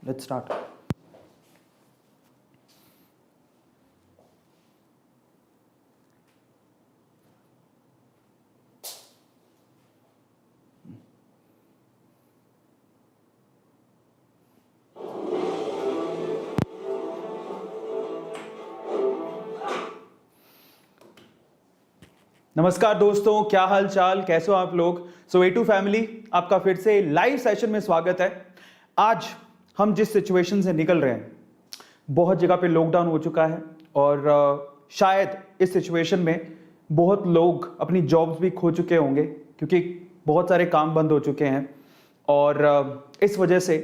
Let's start. नमस्कार दोस्तों, क्या हाल चाल, कैसे हो आप लोग। सो A2 फैमिली, आपका फिर से लाइव सेशन में स्वागत है। आज हम जिस सिचुएशन से निकल रहे हैं, बहुत जगह पे लॉकडाउन हो चुका है और शायद इस सिचुएशन में बहुत लोग अपनी जॉब्स भी खो चुके होंगे क्योंकि बहुत सारे काम बंद हो चुके हैं और इस वजह से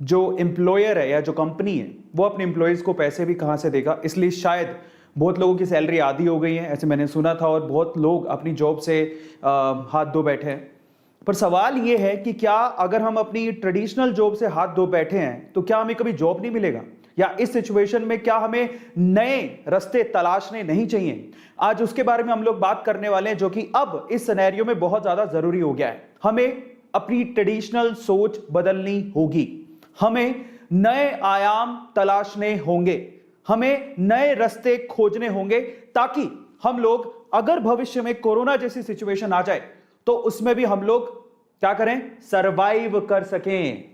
जो एम्प्लॉयर है या जो कंपनी है वो अपने एम्प्लॉयज़ को पैसे भी कहाँ से देगा, इसलिए शायद बहुत लोगों की सैलरी आधी हो गई है, ऐसे मैंने सुना था, और बहुत लोग अपनी जॉब से हाथ धो बैठे हैं। पर सवाल ये है कि क्या अगर हम अपनी ट्रेडिशनल जॉब से हाथ धो बैठे हैं तो क्या हमें कभी जॉब नहीं मिलेगा, या इस सिचुएशन में क्या हमें नए रास्ते तलाशने नहीं चाहिए। आज उसके बारे में हम लोग बात करने वाले हैं, जो कि अब इस सिनेरियो में बहुत ज्यादा जरूरी हो गया है। हमें अपनी ट्रेडिशनल सोच बदलनी होगी, हमें नए आयाम तलाशने होंगे, हमें नए रास्ते खोजने होंगे, ताकि हम लोग अगर भविष्य में कोरोना जैसी सिचुएशन आ जाए तो उसमें भी हम लोग क्या करें, सरवाइव कर सकें,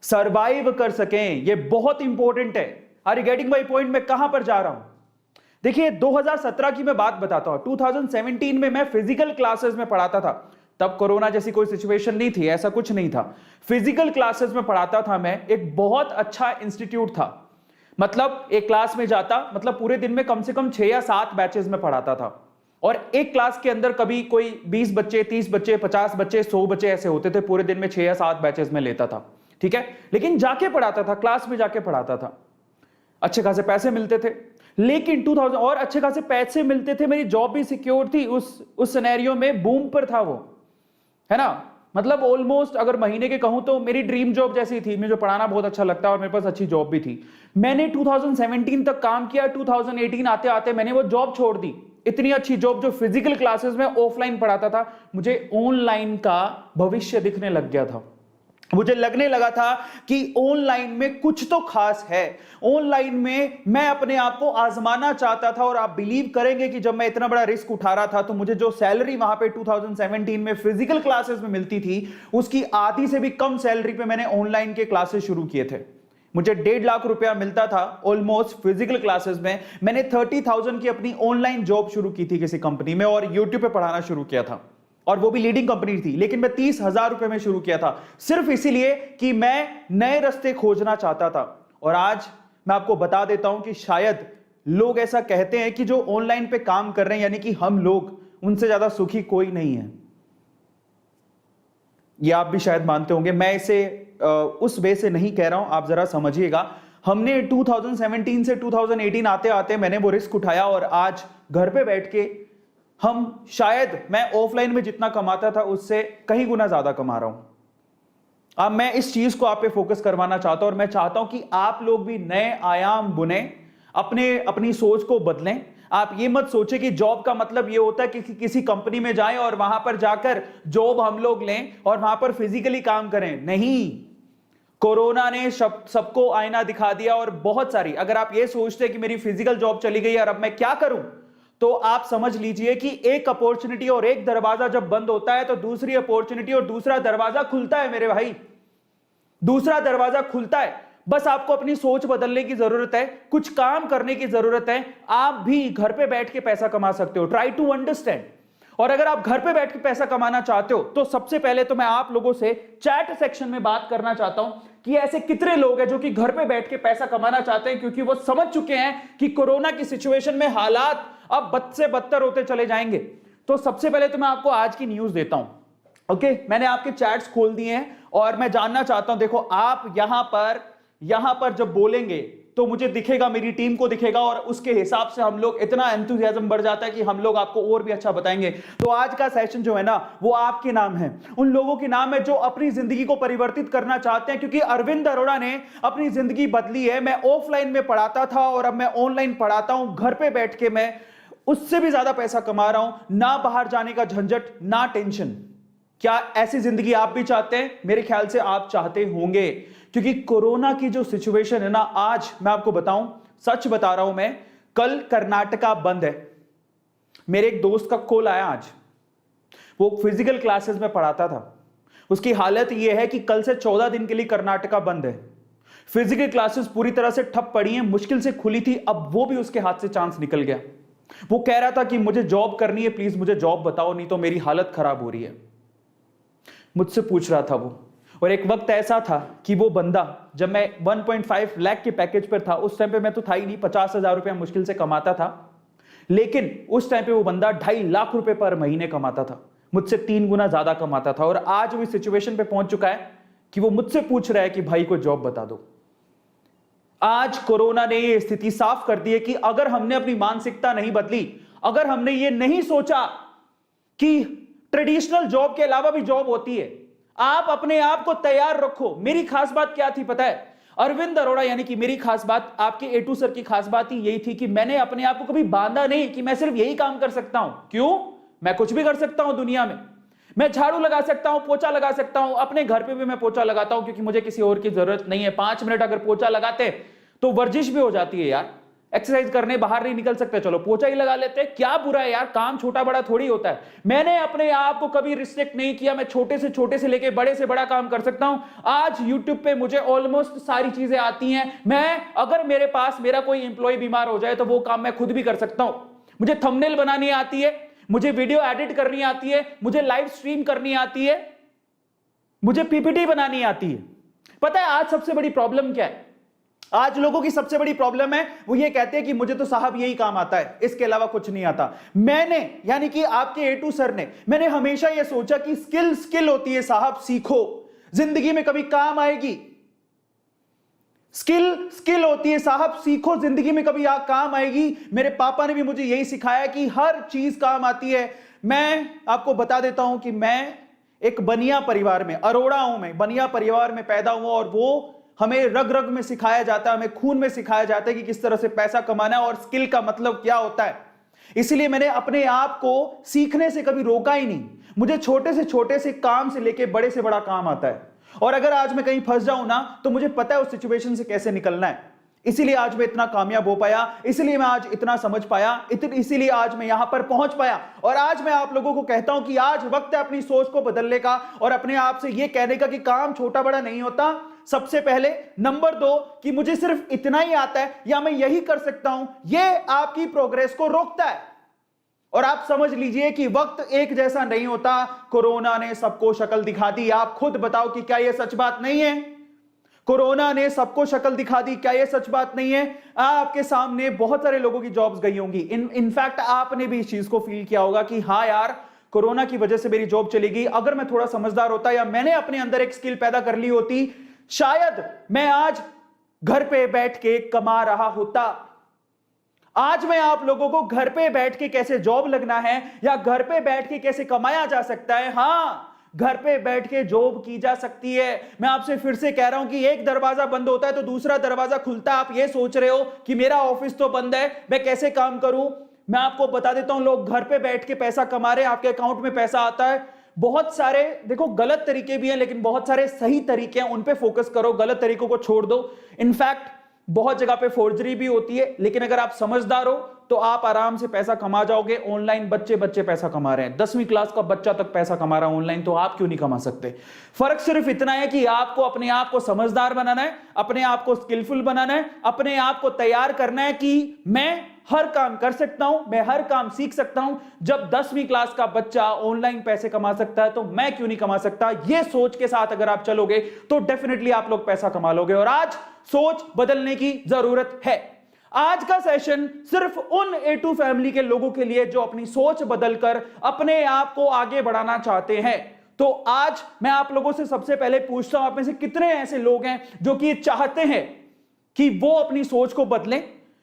सरवाइव कर सकें। ये बहुत इंपॉर्टेंट है। Are you getting my point? मैं कहां पर जा रहा हूं? देखिए, 2017 की मैं बात बताता हूं। 2017 में मैं फिजिकल क्लासेस में पढ़ाता था। तब कोरोना जैसी कोई सिचुएशन नहीं थी, ऐसा कुछ नहीं था। फिजिकल क्लासेस में पढ़ाता था मैं। एक बहुत अच्छा इंस्टीट्यूट था, मतलब एक क्लास में जाता, मतलब पूरे दिन में कम से कम 6 या 7 बैचेस में पढ़ाता था, और एक क्लास के अंदर कभी कोई 20 बच्चे, 30 बच्चे, 50 बच्चे, 100 बच्चे ऐसे होते थे। पूरे दिन में 6 या 7 बैचेस में लेता था, ठीक है। लेकिन जाके पढ़ाता था, क्लास में जाके पढ़ाता था, अच्छे खासे पैसे मिलते थे। लेकिन 2000 और अच्छे खासे पैसे मिलते थे, मेरी जॉब भी सिक्योर थी। उस सिनेरियो में बूम पर था वो, है ना। मतलब ऑलमोस्ट अगर महीने के कहूं तो मेरी ड्रीम जॉब जैसी थी। मुझे पढ़ाना बहुत अच्छा लगता है और मेरे पास अच्छी जॉब भी थी। मैंने 2017 तक काम किया। 2018 आते आते मैंने वो जॉब छोड़ दी। इतनी अच्छी जॉब जो फिजिकल क्लासेस में ऑफलाइन पढ़ाता था, मुझे ऑनलाइन का भविष्य दिखने लग गया था। मुझे लगने लगा था कि ऑनलाइन में कुछ तो खास है। ऑनलाइन में मैं अपने आप को आजमाना चाहता था, और आप बिलीव करेंगे कि जब मैं इतना बड़ा रिस्क उठा रहा था तो मुझे जो सैलरी वहां पे 2017 में फिजिकल क्लासेस में मिलती थी, उसकी आधी से भी कम सैलरी पे मैंने ऑनलाइन के क्लासेस शुरू किए थे। मुझे 1.5 लाख रुपया मिलता था ऑलमोस्ट फिजिकल क्लासेस में। मैंने 30,000 की अपनी ऑनलाइन जॉब शुरू की थी किसी कंपनी में, और यूट्यूब पे पढ़ाना शुरू किया था, और वो भी लीडिंग कंपनी थी। लेकिन मैं 30,000 रुपए में शुरू किया था, सिर्फ इसीलिए कि मैं नए रास्ते खोजना चाहता था। और आज मैं आपको बता देता हूं कि शायद लोग ऐसा कहते हैं कि जो ऑनलाइन पे काम कर रहे हैं, यानी कि हम लोग, उनसे ज्यादा सुखी कोई नहीं है। ये आप भी शायद मानते होंगे। मैं इसे उस वे से नहीं कह रहा हूं, आप जरा समझिएगा। हमने 2017 से 2018 आते आते मैंने वो रिस्क उठाया, और आज घर पे बैठ के हम, शायद मैं ऑफलाइन में जितना कमाता था उससे कहीं गुना ज्यादा कमा रहा हूं। अब मैं इस चीज को आप पे फोकस करवाना चाहता हूं, और मैं चाहता हूं कि आप लोग भी नए आयाम बुने, अपनी सोच को बदलें। आप ये मत सोचे कि जॉब का मतलब ये होता है कि किसी कंपनी में जाएं और वहां पर जाकर जॉब हम लोग लें और वहां पर फिजिकली काम करें। नहीं, कोरोना ने सबको आईना दिखा दिया। और बहुत सारी, अगर आप ये सोचते हैं कि मेरी फिजिकल जॉब चली गई और अब मैं क्या करूं, तो आप समझ लीजिए कि एक अपॉर्चुनिटी और एक दरवाजा जब बंद होता है तो दूसरी अपॉर्चुनिटी और दूसरा दरवाजा खुलता है मेरे भाई, दूसरा दरवाजा खुलता है। बस आपको अपनी सोच बदलने की जरूरत है, कुछ काम करने की जरूरत है। आप भी घर पे बैठ के पैसा कमा सकते हो। Try to understand. और अगर आप घर पे बैठ के पैसा कमाना चाहते हो तो सबसे पहले तो मैं आप लोगों से चैट सेक्शन में बात करना चाहता हूं कि ऐसे कितने लोग हैं जो कि घर पे बैठ के पैसा कमाना चाहते हैं, क्योंकि वो समझ चुके हैं कि कोरोना की सिचुएशन में हालात अब बद से बदतर होते चले जाएंगे। तो सबसे पहले तो मैं आपको आज की न्यूज देता हूं। ओके, मैंने आपके चैट्स खोल दिए हैं और मैं जानना चाहता हूं, देखो आप यहां पर जब बोलेंगे तो मुझे दिखेगा, मेरी टीम को दिखेगा, और उसके हिसाब से हम लोग, इतना एंथुसियाज्म बढ़ जाता है कि हम लोग आपको और भी अच्छा बताएंगे। तो आज का सेशन जो है ना, वो आपके नाम है, उन लोगों के नाम है जो अपनी जिंदगी को परिवर्तित करना चाहते हैं। क्योंकि अरविंद अरोड़ा ने अपनी जिंदगी बदली है। मैं ऑफलाइन में पढ़ाता था और अब मैं ऑनलाइन पढ़ाता हूं। घर पे बैठ के मैं उससे भी ज्यादा पैसा कमा रहा हूं, ना बाहर जाने का झंझट, ना टेंशन। क्या ऐसी जिंदगी आप भी चाहते हैं? मेरे ख्याल से आप चाहते होंगे, क्योंकि कोरोना की जो सिचुएशन है ना, आज मैं आपको बताऊं, सच बता रहा हूं मैं, कल कर्नाटका बंद है। मेरे एक दोस्त का कॉल आया आज, वो फिजिकल क्लासेस में पढ़ाता था। उसकी हालत यह है कि कल से 14 दिन के लिए कर्नाटका बंद है। फिजिकल क्लासेस पूरी तरह से ठप पड़ी हैं, मुश्किल से खुली थी, अब वो भी उसके हाथ से चांस निकल गया। वो कह रहा था कि मुझे जॉब करनी है, प्लीज मुझे जॉब बताओ, नहीं तो मेरी हालत खराब हो रही है। मुझसे पूछ रहा था वो। और एक वक्त ऐसा था कि वो बंदा, जब मैं 1.5 लाख के पैकेज पर था, उस टाइम पे मैं तो था ही नहीं, 50,000 रुपया मुश्किल से कमाता था, लेकिन उस टाइम पे वो बंदा 2.5 लाख रुपए पर महीने कमाता था, मुझसे 3 गुना ज्यादा कमाता था। और आज वो इस सिचुएशन पे पहुंच चुका है कि वो मुझसे पूछ रहा है कि भाई को जॉब बता दो। आज कोरोना ने ये स्थिति साफ कर दी है कि अगर हमने अपनी मानसिकता नहीं बदली, अगर हमने ये नहीं सोचा कि ट्रेडिशनल जॉब के अलावा भी जॉब होती है, आप अपने आप को तैयार रखो। मेरी खास बात क्या थी पता है? अरविंद अरोड़ा यानी कि मेरी खास बात, आपके A2 सर की खास बात ही यही थी कि मैंने अपने आप को कभी बांधा नहीं कि मैं सिर्फ यही काम कर सकता हूं। क्यों? मैं कुछ भी कर सकता हूं दुनिया में। मैं झाड़ू लगा सकता हूं, पोछा लगा सकता हूं, अपने घर पे भी मैं पोछा लगाता हूं, क्योंकि मुझे किसी और की जरूरत नहीं है। 5 मिनट अगर पोछा लगाते तो वर्जिश भी हो जाती है यार, एक्सरसाइज करने बाहर नहीं निकल सकते, चलो पोछा ही लगा लेते हैं, क्या बुरा है यार, काम छोटा बड़ा थोड़ी होता है। मैंने अपने आप को कभी रिस्ट्रिक्ट नहीं किया, मैं छोटे से लेके बड़े से बड़ा काम कर सकता हूं। आज यूट्यूब पे मुझे ऑलमोस्ट सारी चीजें आती हैं। मैं, अगर मेरे पास मेरा कोई इंप्लॉय बीमार हो जाए तो वो काम मैं खुद भी कर सकता हूं। मुझे थंबनेल बनानी आती है, मुझे वीडियो एडिट करनी आती है, मुझे लाइव स्ट्रीम करनी आती है, मुझे पीपीटी बनानी आती है। पता है आज सबसे बड़ी प्रॉब्लम क्या है? आज लोगों की सबसे बड़ी प्रॉब्लम है, वो ये कहते हैं कि मुझे तो साहब यही काम आता है, इसके अलावा कुछ नहीं आता। मैंने, यानी कि आपके A2 सर ने, मैंने हमेशा ये सोचा कि स्किल होती है साहब, सीखो, जिंदगी में कभी काम आएगी। स्किल होती है साहब, सीखो, जिंदगी में कभी काम आएगी। मेरे पापा ने भी मुझे यही सिखाया कि हर चीज काम आती है। मैं आपको बता देता हूं कि मैं एक बनिया परिवार में, अरोड़ा हूं, मैं बनिया परिवार में पैदा हुआ, और वो हमें रग रग में सिखाया जाता है, हमें खून में सिखाया जाता है कि किस तरह से पैसा कमाना है और स्किल का मतलब क्या होता है। इसलिए मैंने अपने आप को सीखने से कभी रोका ही नहीं। मुझे छोटे से काम से लेके बड़े से बड़ा काम आता है, और अगर आज मैं कहीं फंस जाऊं ना, तो मुझे पता है उस सिचुएशन से कैसे निकलना है। इसीलिए आज मैं इतना कामयाब हो पाया, इसीलिए मैं आज इतना समझ पाया, इसीलिए आज मैं यहां पर पहुंच पाया। और आज मैं आप लोगों को कहता हूं कि आज वक्त है अपनी सोच को बदलने का और अपने आप से यह कहने का कि काम छोटा बड़ा नहीं होता। सबसे पहले, नंबर 2, कि मुझे सिर्फ इतना ही आता है या मैं यही कर सकता हूं, यह आपकी प्रोग्रेस को रोकता है। और आप समझ लीजिए कि वक्त एक जैसा नहीं होता। कोरोना ने सबको शक्ल दिखा दी। आप खुद बताओ कि क्या यह सच बात नहीं है? कोरोना ने सबको शक्ल दिखा दी, क्या यह सच बात नहीं है? आपके सामने बहुत सारे लोगों की जॉब्स गई होंगी। इनफैक्ट आपने भी इस चीज को फील किया होगा कि हाँ यार, कोरोना की वजह से मेरी जॉब चली गई। अगर मैं थोड़ा समझदार होता या मैंने अपने अंदर एक स्किल पैदा कर ली होती, शायद मैं आज घर पे बैठ के कमा रहा होता। आज मैं आप लोगों को घर पे बैठ के कैसे जॉब लगना है या घर पे बैठ के कैसे कमाया जा सकता है, हां, घर पे बैठ के जॉब की जा सकती है। मैं आपसे फिर से कह रहा हूं कि एक दरवाजा बंद होता है तो दूसरा दरवाजा खुलता है। आप ये सोच रहे हो कि मेरा ऑफिस तो बंद है, मैं कैसे काम करूं? मैं आपको बता देता हूं, लोग घर पे बैठ के पैसा कमा रहे हैं, आपके अकाउंट में पैसा आता है। बहुत सारे, देखो, गलत तरीके भी हैं, लेकिन बहुत सारे सही तरीके हैं, उन पे फोकस करो, गलत तरीकों को छोड़ दो। इनफैक्ट बहुत जगह पे फोर्जरी भी होती है, लेकिन अगर आप समझदार हो तो आप आराम से पैसा कमा जाओगे। ऑनलाइन बच्चे पैसा कमा रहे हैं, 10वीं क्लास का बच्चा तक पैसा कमा रहा है ऑनलाइन, तो आप क्यों नहीं कमा सकते? फर्क सिर्फ इतना है कि आपको अपने आप को समझदार बनाना है, अपने आप को स्किलफुल बनाना है, अपने आप को तैयार करना है कि मैं हर काम कर सकता हूं, मैं हर काम सीख सकता हूं। जब 10वीं क्लास का बच्चा ऑनलाइन पैसे कमा सकता है तो मैं क्यों नहीं कमा सकता? यह सोच के साथ अगर आप चलोगे तो डेफिनेटली आप लोग पैसा कमा लोगे। और आज सोच बदलने की जरूरत है। आज का सेशन सिर्फ उन A2 फैमिली के लोगों के लिए जो अपनी सोच बदलकर अपने आप को आगे बढ़ाना चाहते हैं। तो आज मैं आप लोगों से सबसे पहले पूछता हूं, आप में से कितने ऐसे लोग हैं जो कि चाहते हैं कि वो अपनी सोच को बदलें,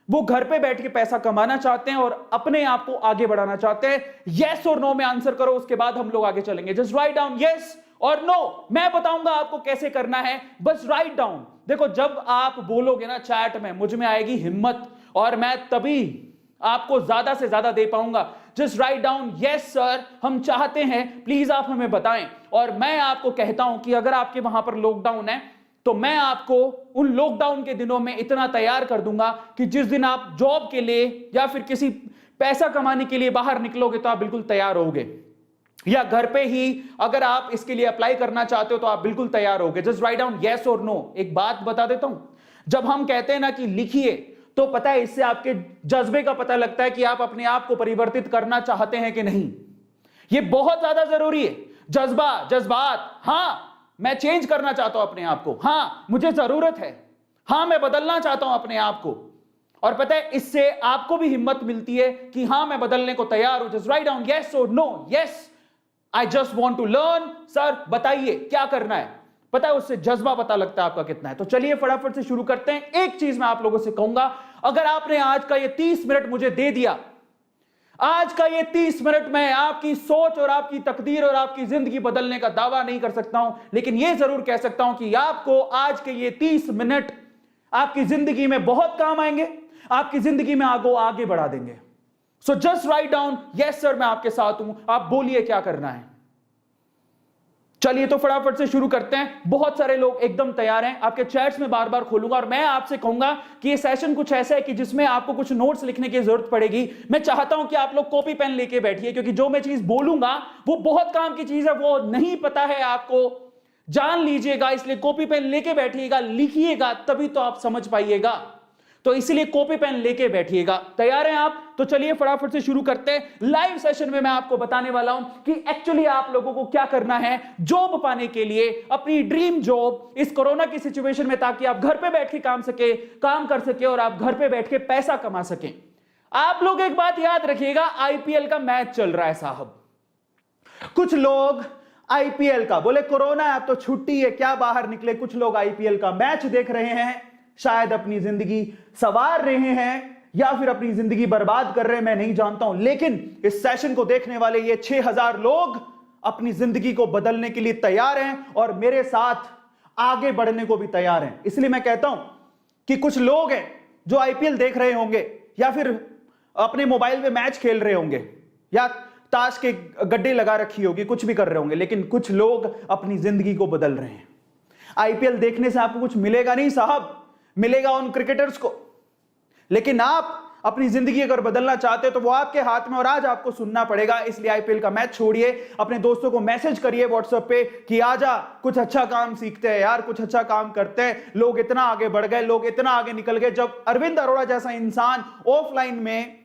वो घर पे बैठ के पैसा कमाना चाहते हैं और अपने आप को आगे बढ़ाना चाहते हैं? यस और नो में आंसर करो, उसके बाद हम लोग आगे चलेंगे। जस्ट राइट डाउन यस और नो। मैं बताऊंगा आपको कैसे करना है, बस राइट डाउन। देखो, जब आप बोलोगे ना चैट में, मुझ में आएगी हिम्मत और मैं तभी आपको ज्यादा से ज्यादा दे पाऊंगा। Just write down yes sir, हम चाहते हैं, प्लीज आप हमें बताएं। और मैं आपको कहता हूं कि अगर आपके वहां पर लॉकडाउन है तो मैं आपको उन लॉकडाउन के दिनों में इतना तैयार कर दूंगा कि जिस दिन आप जॉब के लिए या फिर किसी पैसा कमाने के लिए बाहर निकलोगे तो आप बिल्कुल तैयार होगे, या घर पे ही अगर आप इसके लिए अप्लाई करना चाहते हो तो आप बिल्कुल तैयार होगे। जस्ट राइट डाउन यस और नो। एक बात बता देता हूं, जब हम कहते हैं ना कि लिखिए, तो पता है इससे आपके जज्बे का पता लगता है कि आप अपने आप को परिवर्तित करना चाहते हैं कि नहीं। यह बहुत ज्यादा जरूरी है। जज्बात, हां मैं चेंज करना चाहता हूं अपने आप को, हां मुझे जरूरत है, हां मैं बदलना चाहता हूं अपने आप को। और पता है इससे आपको भी हिम्मत मिलती है कि हां मैं बदलने को तैयार हूं। जस्ट राइट डाउन यस और no. Yes I just want to learn. Sir बताइए क्या करना है। पता है उससे जज्बा पता लगता है आपका कितना है। तो चलिए फटाफट से शुरू करते हैं। एक चीज मैं आप लोगों से कहूंगा, अगर आपने आज का ये 30 मिनट मुझे दे दिया, आज का ये 30 मिनट में आपकी सोच और आपकी तकदीर और आपकी जिंदगी बदलने का दावा नहीं कर सकता हूं, लेकिन यह जरूर कह सकता हूं कि आपको आज के ये 30 मिनट आपकी जिंदगी में बहुत काम आएंगे, आपकी जिंदगी में आगे बढ़ा देंगे। So just write down yes sir मैं आपके साथ हूं, आप बोलिए क्या करना है। चलिए तो फटाफट से शुरू करते हैं। बहुत सारे लोग एकदम तैयार हैं, आपके चैट्स में बार बार खोलूंगा और मैं आपसे कहूंगा कि ये सेशन कुछ ऐसा है कि जिसमें आपको कुछ नोट्स लिखने की जरूरत पड़ेगी। मैं चाहता हूं कि आप लोग कॉपी पेन लेके बैठिए, क्योंकि जो मैं चीज बोलूंगा वो बहुत काम की चीज है, वो नहीं पता है आपको, जान लीजिएगा। इसलिए कॉपी पेन लेके बैठिएगा, लिखिएगा, तभी तो आप समझ पाइएगा। तो इसलिए कॉपी पेन लेके बैठिएगा। तैयार हैं आप? तो चलिए फटाफट से शुरू करते हैं। लाइव सेशन में मैं आपको बताने वाला हूं कि एक्चुअली आप लोगों को क्या करना है जॉब पाने के लिए, अपनी ड्रीम जॉब इस कोरोना की सिचुएशन में, ताकि आप घर पे बैठ के काम कर सके और आप घर पे बैठ के पैसा कमा सकें। आप लोग एक बात याद रखिएगा, आईपीएल का मैच चल रहा है साहब। कुछ लोग आईपीएल का बोले कोरोना है अब तो छुट्टी है, क्या बाहर निकले। कुछ लोग आईपीएल का मैच देख रहे हैं, शायद अपनी जिंदगी संवार रहे हैं या फिर अपनी जिंदगी बर्बाद कर रहे हैं, मैं नहीं जानता हूं। लेकिन इस सेशन को देखने वाले ये 6000 लोग अपनी जिंदगी को बदलने के लिए तैयार हैं और मेरे साथ आगे बढ़ने को भी तैयार हैं। इसलिए मैं कहता हूं कि कुछ लोग हैं जो आईपीएल देख रहे होंगे या फिर अपने मोबाइल पे मैच खेल रहे होंगे या ताश के गड्ढे लगा रखी होगी, कुछ भी कर रहे होंगे, लेकिन कुछ लोग अपनी जिंदगी को बदल रहे हैं। आईपीएल देखने से आपको कुछ मिलेगा नहीं साहब, मिलेगा उन क्रिकेटर्स को। लेकिन आप अपनी जिंदगी अगर बदलना चाहते हो तो वो आपके हाथ में, और आज आपको सुनना पड़ेगा। इसलिए आईपीएल का मैच छोड़िए, अपने दोस्तों को मैसेज करिए व्हाट्सएप पे कि आजा कुछ अच्छा काम सीखते हैं यार, कुछ अच्छा काम करते हैं। लोग इतना आगे बढ़ गए, लोग इतना आगे निकल गए। जब अरविंद अरोड़ा जैसा इंसान ऑफलाइन में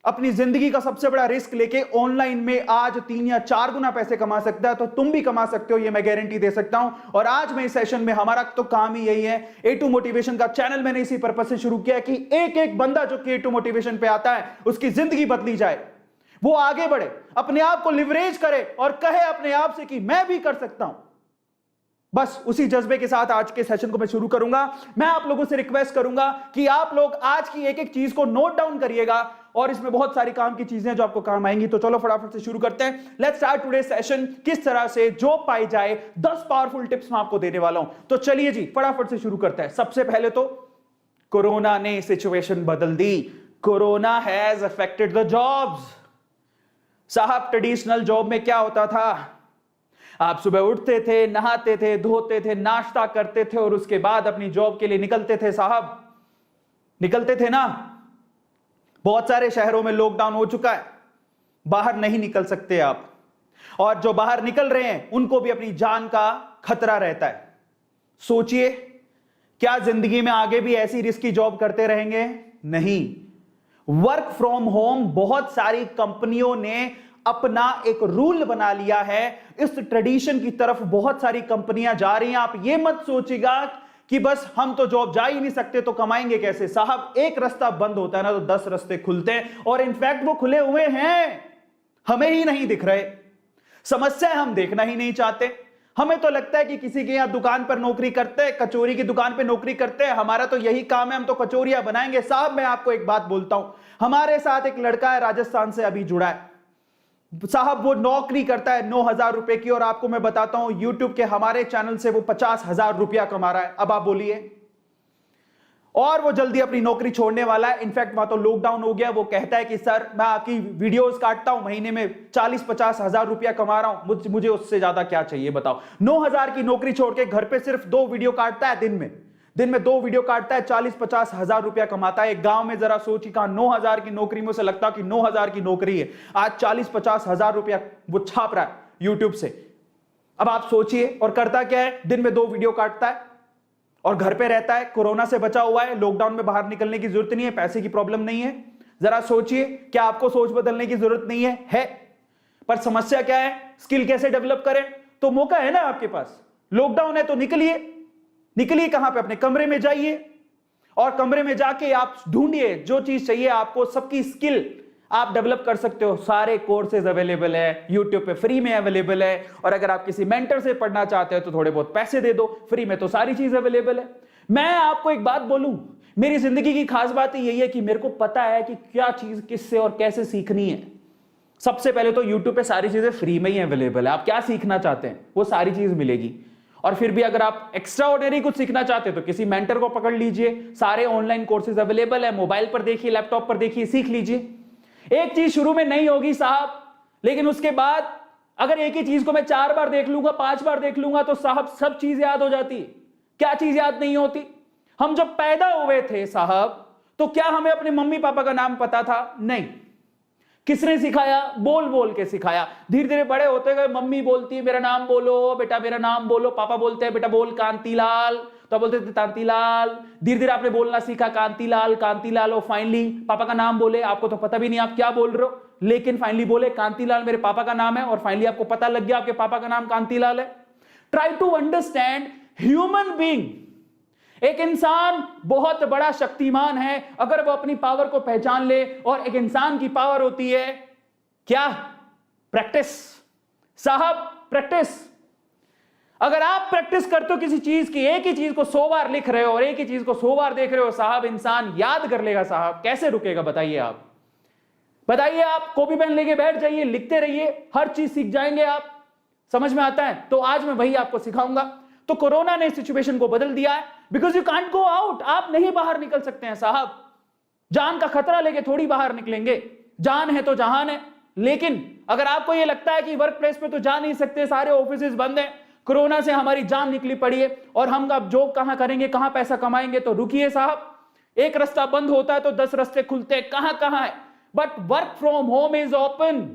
अपनी जिंदगी का सबसे बड़ा रिस्क लेके ऑनलाइन में आज 3 या 4 गुना पैसे कमा सकता है, तो तुम भी कमा सकते हो, ये मैं गारंटी दे सकता हूं। और आज मैं इस सेशन में, हमारा तो काम ही यही है, A2 मोटिवेशन का चैनल मैंने इसी पर्पस से शुरू किया कि एक एक बंदा जो कि A2 मोटिवेशन पे आता है उसकी जिंदगी बदली जाए, वो आगे बढ़े, अपने आप को लिवरेज करे और कहे अपने आप से कि मैं भी कर सकता हूं। बस उसी जज्बे के साथ आज के सेशन को मैं शुरू करूंगा। मैं आप लोगों से रिक्वेस्ट करूंगा कि आप लोग आज की एक एक चीज को नोट डाउन करिएगा, और इसमें बहुत सारी काम की चीजें जो आपको काम आएंगी। तो चलो फटाफट से शुरू करते हैं। Let's start today session. किस तरह से जॉब पाई जाए, 10 पावरफुल टिप्स मैं आपको देने वाला हूं। तो चलिए जी फटाफट से शुरू करते हैं। सबसे पहले तो कोरोना ने सिचुएशन बदल दी। Corona has affected the jobs. साहब ट्रेडिशनल जॉब में क्या होता था, आप सुबह उठते थे, नहाते थे, धोते थे, नाश्ता करते थे और उसके बाद अपनी जॉब के लिए निकलते थे। साहब निकलते थे ना। बहुत सारे शहरों में लॉकडाउन हो चुका है, बाहर नहीं निकल सकते आप, और जो बाहर निकल रहे हैं उनको भी अपनी जान का खतरा रहता है। सोचिए, क्या जिंदगी में आगे भी ऐसी रिस्की जॉब करते रहेंगे? नहीं। वर्क फ्रॉम होम बहुत सारी कंपनियों ने अपना एक रूल बना लिया है। इस ट्रेडिशन की तरफ बहुत सारी कंपनियां जा रही हैं। आप ये मत सोचिएगा कि बस हम तो जॉब जा ही नहीं सकते तो कमाएंगे कैसे। साहब एक रास्ता बंद होता है ना तो 10 रास्ते खुलते हैं, और इनफैक्ट वो खुले हुए हैं, हमें ही नहीं दिख रहे। समस्या हम देखना ही नहीं चाहते। हमें तो लगता है कि किसी के यहां दुकान पर नौकरी करते हैं, कचौरी की दुकान पर नौकरी करते हैं, हमारा तो यही काम है, हम तो कचौरियां बनाएंगे। साहब मैं आपको एक बात बोलता हूं, हमारे साथ एक लड़का है, राजस्थान से अभी जुड़ा है साहब। वो नौकरी करता है 9,000 रुपए की, और आपको मैं बताता हूं यूट्यूब के हमारे चैनल से वो 50,000 रुपया कमा रहा है। अब आप बोलिए, और वो जल्दी अपनी नौकरी छोड़ने वाला है। इनफैक्ट वहां तो लॉकडाउन हो गया। वो कहता है कि सर मैं आपकी वीडियोस काटता हूं, महीने में 40-50 हजार रुपया कमा रहा हूं, मुझे उससे ज्यादा क्या चाहिए बताओ। 9,000 की नौकरी छोड़ के घर पे सिर्फ 2 वीडियो काटता है दिन में 2 वीडियो काटता है, 40-50 हजार रुपया कमाता है। एक गांव में जरा सोचिए, कहा 9,000 की नौकरी में उसे लगता कि 9,000 की नौकरी है, आज 40-50 हजार रुपया वो छाप रहा है यूट्यूब से। अब आप सोचिए, और करता क्या है, दिन में 2 वीडियो काटता है और घर पे रहता है, कोरोना से बचा हुआ है, लॉकडाउन में बाहर निकलने की जरूरत नहीं है, पैसे की प्रॉब्लम नहीं है। जरा सोचिए, क्या आपको सोच बदलने की जरूरत नहीं है? पर समस्या क्या है, स्किल कैसे डेवलप करें? तो मौका है ना आपके पास, लॉकडाउन है तो निकलिए कहां पे, अपने कमरे में जाइए और कमरे में जाके आप ढूंढिए जो चीज चाहिए आपको, सबकी स्किल आप डेवलप कर सकते हो। सारे कोर्सेज अवेलेबल है यूट्यूब पे, फ्री में अवेलेबल है। और अगर आप किसी मेंटर से पढ़ना चाहते हो तो थोड़े बहुत पैसे दे दो, फ्री में तो सारी चीज अवेलेबल है। मैं आपको एक बात बोलूं, मेरी जिंदगी की खास बात यही है कि मेरे को पता है कि क्या चीज किससे और कैसे सीखनी है। सबसे पहले तो यूट्यूब पे सारी चीजें फ्री में ही अवेलेबल है। आप क्या सीखना चाहते हैं वो सारी चीज मिलेगी। और फिर भी अगर आप एक्स्ट्रा ऑर्डिनरी कुछ सीखना चाहते हो तो किसी मेंटर को पकड़ लीजिए, सारे ऑनलाइन कोर्सेज अवेलेबल है, मोबाइल पर देखिए, लैपटॉप पर देखिए, सीख लीजिए। एक चीज शुरू में नहीं होगी साहब, लेकिन उसके बाद अगर एक ही चीज को मैं 4 बार देख लूंगा, 5 बार देख लूंगा तो साहब सब चीज याद हो जाती है। क्या चीज याद नहीं होती? हम जब पैदा हुए थे साहब, तो क्या हमें अपने मम्मी पापा का नाम पता था? नहीं। किसने सिखाया? बोल बोल के सिखाया। धीरे धीरे बड़े होते गए, मम्मी बोलती है मेरा नाम बोलो बेटा, मेरा नाम बोलो। पापा बोलते हैं बेटा बोल कांतीलाल, तो बोलते थे कांतीलाल। धीरे धीरे आपने बोलना सीखा, कांतीलाल कांतीलाल। और फाइनली पापा का नाम बोले, आपको तो पता भी नहीं आप क्या बोल रहे हो, लेकिन फाइनली बोले कांतीलाल मेरे पापा का नाम है, और फाइनली आपको पता लग गया आपके पापा का नाम कांतीलाल है। Try to understand human being. एक इंसान बहुत बड़ा शक्तिमान है अगर वो अपनी पावर को पहचान ले। और एक इंसान की पावर होती है क्या? प्रैक्टिस साहब, प्रैक्टिस। अगर आप प्रैक्टिस करते हो किसी चीज की, एक ही चीज को 100 बार लिख रहे हो और एक ही चीज को 100 बार देख रहे हो साहब, इंसान याद कर लेगा साहब। कैसे रुकेगा बताइए आप? बताइए आप, कॉपी पेन लेके बैठ जाइए, लिखते रहिए, हर चीज सीख जाएंगे आप। समझ में आता है? तो आज मैं वही आपको सिखाऊंगा। तो कोरोना ने सिचुएशन को बदल दिया है, because you can't go out. आप नहीं बाहर निकल सकते हैं साहब, जान का खतरा लेके थोड़ी बाहर निकलेंगे। जान है तो जहान है। लेकिन अगर आपको यह लगता है कि वर्क प्लेस पे तो जा नहीं सकते, सारे ऑफिस बंद हैं, कोरोना से हमारी जान निकली पड़ी है और हम अब जॉब कहां करेंगे, कहां पैसा कमाएंगे, तो रुकिए साहब। एक रास्ता बंद होता है तो 10 रास्ते खुलते हैं, कहां कहां है। But work from home is open.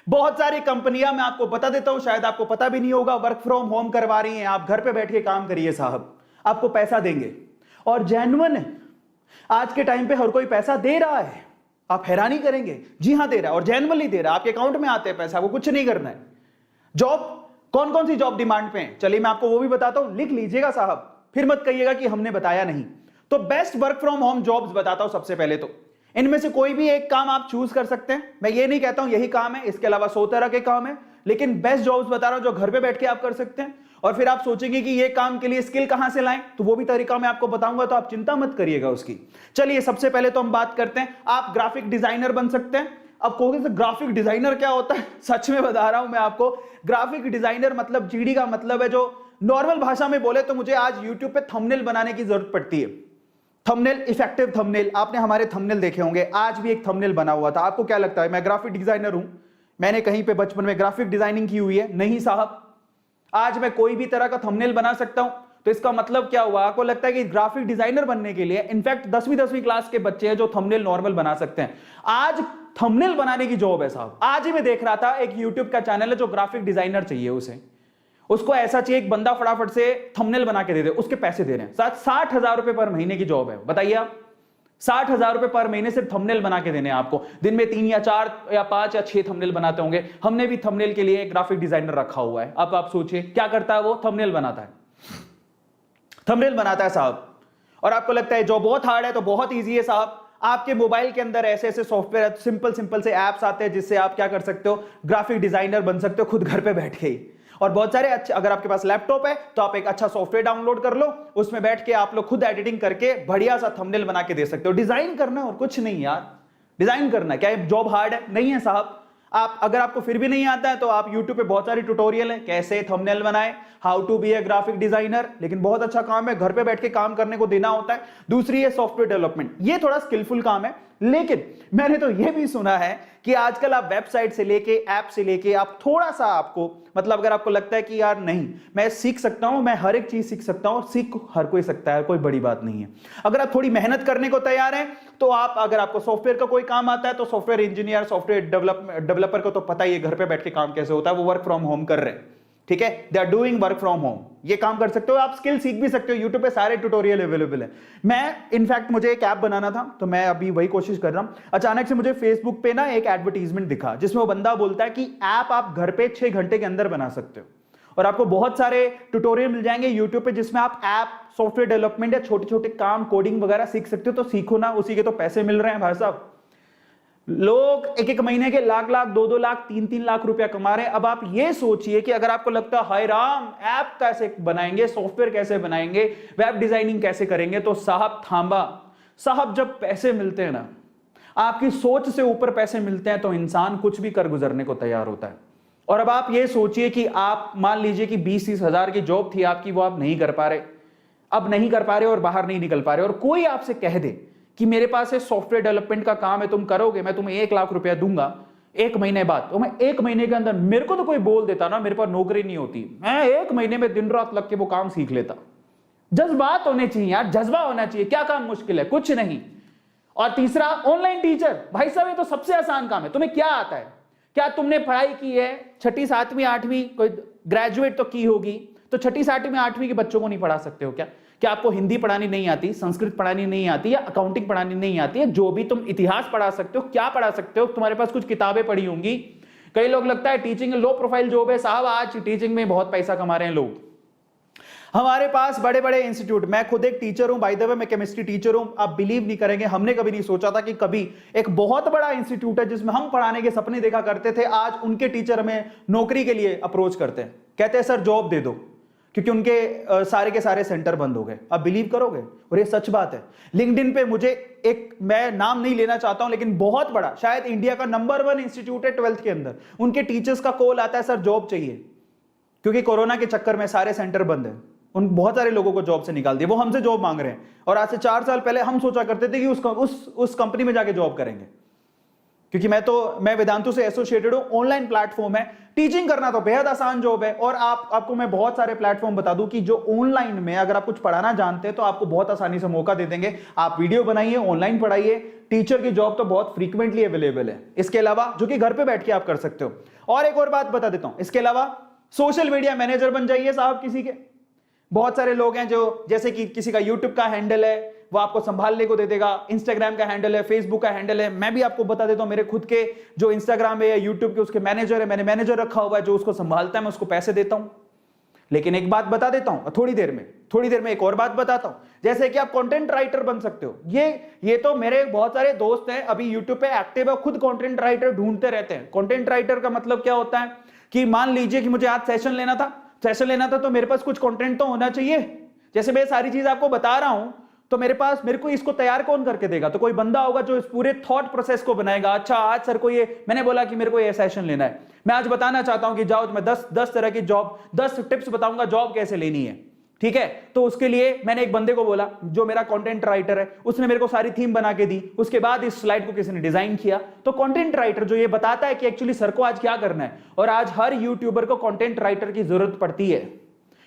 बहुत सारी कंपनियां, मैं आपको बता देता हूं, शायद आपको पता भी नहीं होगा, वर्क फ्रॉम होम करवा रही हैं। आप घर पे बैठ के काम करिए साहब, आपको पैसा देंगे और जेन्युइन है। आज के टाइम पे हर कोई पैसा दे रहा है, आप हैरानी करेंगे। जी हां दे रहा है, और जेन्युइनली दे रहा है। आपके अकाउंट में आते हैं पैसा, वो कुछ नहीं करना है। जॉब, कौन कौन सी जॉब डिमांड पे है, चलिए मैं आपको वो भी बताता हूं, लिख लीजिएगा साहब, फिर मत कहिएगा कि हमने बताया नहीं। तो best work from home jobs बताता हूं। सबसे पहले तो इनमें से कोई भी एक काम आप चूज कर सकते हैं। मैं ये नहीं कहता हूं यही काम है, इसके अलावा 100 तरह के काम है, लेकिन बेस्ट जॉब्स बता रहा हूं जो घर पे बैठ के आप कर सकते हैं। और फिर आप सोचेंगे कि ये काम के लिए स्किल कहां से लाएं, तो वो भी तरीका मैं आपको बताऊंगा, तो आप चिंता मत करिएगा उसकी। चलिए सबसे पहले तो हम बात करते हैं, आप ग्राफिक डिजाइनर बन सकते हैं। अब कहोगे ग्राफिक डिजाइनर क्या होता है? सच में बता रहा हूं मैं आपको, ग्राफिक डिजाइनर मतलब जीडी का मतलब है, जो नॉर्मल भाषा में बोले तो मुझे आज यूट्यूब पे थंबनेल बनाने की जरूरत पड़ती है। Thumbnail, effective thumbnail. आपने हमारे थंबनेल देखे होंगे, आज भी एक थंबनेल बना हुआ था। आपको क्या लगता है मैं ग्राफिक डिजाइनर हूं? मैंने कहीं पे बचपन में ग्राफिक डिजाइनिंग की हुई है? नहीं साहब। आज मैं कोई भी तरह का थंबनेल बना सकता हूं। तो इसका मतलब क्या हुआ? आपको लगता है कि ग्राफिक डिजाइनर बनने के लिए, इनफैक्ट 10वीं क्लास के बच्चे हैं जो थंबनेल नॉर्मल बना सकते हैं। आज थंबनेल बनाने की जॉब है साहब। आज ही मैं देख रहा था, एक यूट्यूब का चैनल है जो ग्राफिक डिजाइनर चाहिए उसे, उसको ऐसा चाहिए एक बंदा फटाफट से थंबनेल बना के दे दे, उसके पैसे दे रहे हैं। 60,000 रुपए पर महीने की जॉब है, बताइए आप। 60,000 रुपए पर महीने सिर्फ थंबनेल बना के देने हैं आपको। दिन में 3 या 4 या 5 या 6 थंबनेल बनाते होंगे। हमने भी थंबनेल के लिए एक ग्राफिक डिजाइनर रखा हुआ है। अब आप सोचिए क्या करता है वो? थंबनेल बनाता है, थंबनेल बनाता है साहब। और आपको लगता है जॉब बहुत हार्ड है, तो बहुत ईजी है साहब। आपके मोबाइल के अंदर ऐसे ऐसे सॉफ्टवेयर, सिंपल से एप्स आते हैं जिससे आप क्या कर सकते हो, ग्राफिक डिजाइनर बन सकते हो खुद घर पे बैठ के ही। और बहुत सारे अच्छे, अगर आपके पास लैपटॉप है तो आप एक अच्छा सॉफ्टवेयर डाउनलोड कर लो, उसमें बैठ के आप लोग खुद एडिटिंग करके बढ़िया सा थंबनेल बना के दे सकते हो। डिजाइन करना और कुछ नहीं यार, डिजाइन करना। क्या जॉब हार्ड है? नहीं है साहब। आप अगर आपको फिर भी नहीं आता है तो आप YouTube पे बहुत सारे ट्यूटोरियल हैं, कैसे थंबनेल बनाएं, how to be a graphic designer, लेकिन बहुत अच्छा काम है, घर पे बैठ के काम करने को देना होता है। दूसरी है सॉफ्टवेयर डेवलपमेंट, ये थोड़ा स्किलफुल काम है, लेकिन मैंने तो ये भी सुना है कि आजकल आप वेबसाइट से लेके ऐप से लेके आप थोड़ा सा आपको मतलब अगर आपको लगता है कि यार नहीं मैं सीख सकता हूं, मैं हर एक चीज सीख सकता हूं, सीख हर कोई सकता है, कोई बड़ी बात नहीं है। अगर आप थोड़ी मेहनत करने को तैयार हैं तो आप, अगर आपको सॉफ्टवेयर का कोई काम आता है तो सॉफ्टवेयर इंजीनियर, सॉफ्टवेयर डेवलपर को तो पता ही है घर पे बैठ के काम कैसे होता है, वो वर्क फ्रॉम होम कर रहे हैं, ठीक है, they are doing work from home, ये काम कर सकते हो, आप स्किल सीख भी सकते हो, यूट्यूब पे सारे ट्यूटोरियल अवेलेबल है। मैं इनफैक्ट मुझे एक ऐप बनाना था तो मैं अभी वही कोशिश कर रहा हूं। अचानक से मुझे फेसबुक पे ना एक एडवर्टीजमेंट दिखा जिसमें वो बंदा बोलता है कि ऐप आप घर पे 6 घंटे के अंदर बना सकते हो, और आपको बहुत सारे ट्यूटोरियल मिल जाएंगे यूट्यूब पे जिसमें आप ऐप, सॉफ्टवेयर डेवलपमेंट या छोटे छोटे काम, कोडिंग वगैरह सीख सकते हो। तो सीखो ना, उसी के तो पैसे मिल रहे हैं भाई साहब। लोग एक एक महीने के लाख लाख, 2-2 लाख, 3-3 लाख रुपया कमा रहे हैं। अब आप ये सोचिए कि अगर आपको लगता है हाय राम ऐप कैसे बनाएंगे, सॉफ्टवेयर कैसे बनाएंगे, वेब डिजाइनिंग कैसे करेंगे, तो साहब थांबा साहब, जब पैसे मिलते हैं ना, आपकी सोच से ऊपर पैसे मिलते हैं तो इंसान कुछ भी कर गुजरने को तैयार होता है। और अब आप ये सोचिए कि आप मान लीजिए कि 20-30 हजार की जॉब थी आपकी, वो आप नहीं कर पा रहे, अब नहीं कर पा रहे और बाहर नहीं निकल पा रहे, और कोई आपसे कह दे कि मेरे पास ये सॉफ्टवेयर डेवलपमेंट का काम है, तुम करोगे, मैं तुम्हें 1 लाख रुपया दूंगा 1 महीने बाद, तो मैं 1 महीने के अंदर, मेरे को तो कोई बोल देता ना मेरे पास नौकरी नहीं होती, मैं 1 महीने में दिन रात लग के वो काम सीख लेता। जज्बात होने चाहिए यार, जज्बा होना चाहिए, क्या काम मुश्किल है, कुछ नहीं। और तीसरा ऑनलाइन टीचर, भाई साहब ये तो सबसे आसान काम है। तुम्हें क्या आता है, क्या तुमने पढ़ाई की है 6ठी 7वीं 8वीं, कोई ग्रेजुएट तो की होगी, तो 6ठी 7वीं 8वीं के बच्चों को नहीं पढ़ा सकते हो क्या? क्या आपको हिंदी पढ़ानी नहीं आती, संस्कृत पढ़ानी नहीं आती, या अकाउंटिंग पढ़ानी नहीं आती है? जो भी तुम इतिहास पढ़ा सकते हो, क्या पढ़ा सकते हो? तुम्हारे पास कुछ किताबें पढ़ी होंगी। कई लोग लगता है टीचिंग लो प्रोफाइल जॉब है, साहब आज टीचिंग में बहुत पैसा कमा रहे हैं लोग। हमारे पास बड़े बड़े इंस्टीट्यूट, मैं खुद एक टीचर हूं, बाय द वे मैं केमिस्ट्री टीचर हूं, आप बिलीव नहीं करेंगे, हमने कभी नहीं सोचा था कि कभी एक बहुत बड़ा इंस्टीट्यूट है जिसमें हम पढ़ाने के सपने देखा करते थे, आज उनके टीचर हमें नौकरी के लिए अप्रोच करते हैं, कहते हैं सर जॉब दे दो, क्योंकि उनके सारे के सारे सेंटर बंद हो गए। आप बिलीव करोगे, और ये सच बात है। लिंक्डइन पे मुझे एक, मैं नाम नहीं लेना चाहता हूं, लेकिन बहुत बड़ा, शायद इंडिया का नंबर 1 इंस्टीट्यूट है 12th के अंदर, उनके टीचर्स का कॉल आता है सर जॉब चाहिए, क्योंकि कोरोना के चक्कर में सारे सेंटर बंद है, उन बहुत सारे लोगों को जॉब से निकाल दिया, वो हमसे जॉब मांग रहे हैं। और आज से 4 साल पहले हम सोचा करते थे कि उस कंपनी में जाके जॉब करेंगे, क्योंकि मैं वेदांतु से एसोसिएटेड हूं, ऑनलाइन प्लेटफॉर्म है, टीचिंग करना तो बेहद आसान जॉब है। और आपको मैं बहुत सारे प्लेटफॉर्म बता दूं कि जो ऑनलाइन में अगर आप कुछ पढ़ाना जानते हैं तो आपको बहुत आसानी से मौका दे देंगे। आप वीडियो बनाइए, ऑनलाइन पढ़ाइए, टीचर की जॉब तो बहुत फ्रीक्वेंटली अवेलेबल है। इसके अलावा जो कि घर पे बैठ के आप कर सकते हो। और एक और बात बता देता हूं, इसके अलावा सोशल मीडिया मैनेजर बन जाइए साहब किसी के। बहुत सारे लोग हैं जो, जैसे कि किसी का यूट्यूब का हैंडल है वो आपको संभालने को दे देगा, इंस्टाग्राम का हैंडल है, फेसबुक का हैंडल है। मैं भी आपको बता देता हूं, मेरे खुद के जो इंस्टाग्राम है या यूट्यूब के उसके मैनेजर है, मैंने मैनेजर रखा हुआ है जो उसको संभालता है, मैं उसको पैसे देता हूं। लेकिन एक बात बता देता हूं, थोड़ी देर में एक और बात बताता हूं, जैसे कि आप कंटेंट राइटर बन सकते हो। ये तो मेरे बहुत सारे दोस्त हैं अभी यूट्यूब पे एक्टिव है, खुद कंटेंट राइटर ढूंढते रहते हैं। कंटेंट राइटर का मतलब क्या होता है कि मान लीजिए कि मुझे आज सेशन लेना था तो मेरे पास कुछ कंटेंट तो होना चाहिए। जैसे मैं सारी चीज आपको बता रहा हूं तो मेरे को इसको तैयार कौन करके देगा? तो कोई बंदा होगा जो इस पूरे थॉट प्रोसेस को बनाएगा। अच्छा आज सर को ये, मैंने बोला कि मेरे को ये सेशन लेना है, मैं आज बताना चाहता हूं कि जाओ मैं 10 तरह की जॉब, 10 टिप्स बताऊंगा जॉब कैसे लेनी है, ठीक है? तो उसके लिए मैंने एक बंदे को बोला जो मेरा कंटेंट राइटर है, उसने मेरे को सारी थीम बना के दी, उसके बाद इस स्लाइड को किसी ने डिजाइन किया। तो कंटेंट राइटर जो ये बताता है कि एक्चुअली सर को आज क्या करना है। और आज हर यूट्यूबर को कंटेंट राइटर की जरूरत पड़ती है,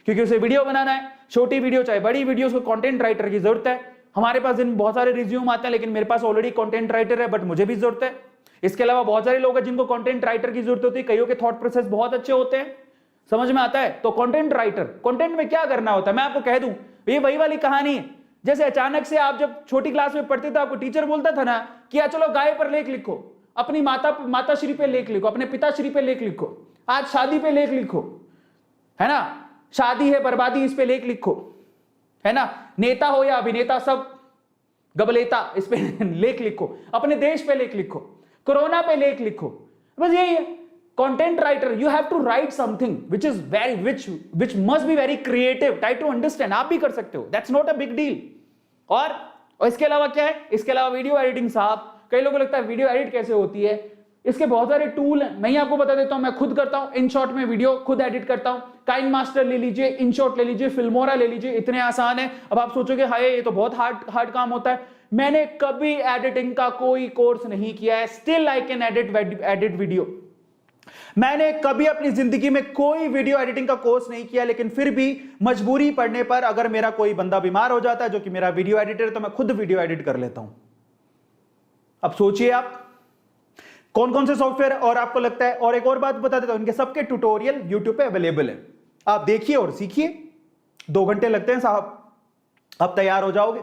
क्योंकि उसे वीडियो बनाना है, छोटी वीडियो चाहे बड़ी वीडियो, उसको कंटेंट राइटर की जरूरत है। हमारे पास इन बहुत सारे रिज्यूम आते हैं, लेकिन मेरे पास ऑलरेडी कंटेंट राइटर है, बट मुझे भी जरूरत है। इसके अलावा बहुत सारे लोग हैं जिनको कंटेंट राइटर की जरूरत होती है, कईयों के थॉट प्रोसेस बहुत अच्छे होते हैं, समझ में आता है। तो कंटेंट राइटर, कंटेंट में क्या करना होता है मैं आपको कह दूं, ये वही वाली कहानी है। जैसे अचानक से आप जब छोटी क्लास में पढ़ते थे, आपको टीचर बोलता था ना कि चलो गाय पर लेख लिखो, अपनी माताश्री पे लेख लिखो, अपने पिताश्री पे लेख लिखो, आज शादी पे लेख लिखो, है ना, शादी है बर्बादी इस पे लेख लिखो, है ना, नेता हो या अभिनेता सब गबलेता इस पे लेख लिखो, अपने देश पे लेख लिखो, कोरोना पे लेख लिखो, बस यही है content writer. You have to write something which must be very creative, try to understand। आप भी कर सकते हो, that's not a big deal. और इसके अलावा क्या है, इसके अलावा वीडियो एडिटिंग। साहब कई लोगों को लगता है वीडियो एडिट कैसे होती है, इसके बहुत सारे टूल हैं, मैं ही आपको बता देता हूं, मैं खुद करता हूं। InShot में वीडियो खुद एडिट करता हूं। काइनमास्टर ले लीजिए, InShot ले लीजिए, फिल्मोरा ले लीजिए, इतने आसान है। अब आप सोचोगे हाय ये तो बहुत हार्ड काम होता है। मैंने कभी एडिटिंग का कोई कोर्स नहीं किया है, still I can edit video. मैंने कभी अपनी जिंदगी में कोई वीडियो एडिटिंग का कोर्स नहीं किया, लेकिन फिर भी मजबूरी पड़ने पर अगर मेरा कोई बंदा बीमार हो जाता है जो कि मेरा वीडियो एडिटर है, तो मैं खुद वीडियो एडिट कर लेता हूं। अब सोचिए आप कौन कौन से सॉफ्टवेयर, और आपको लगता है, और एक और बात बता देता हूं, इनके सबके ट्यूटोरियल यूट्यूब पे अवेलेबल है, आप देखिए और सीखिए। 2 घंटे लगते हैं साहब, आप तैयार हो जाओगे।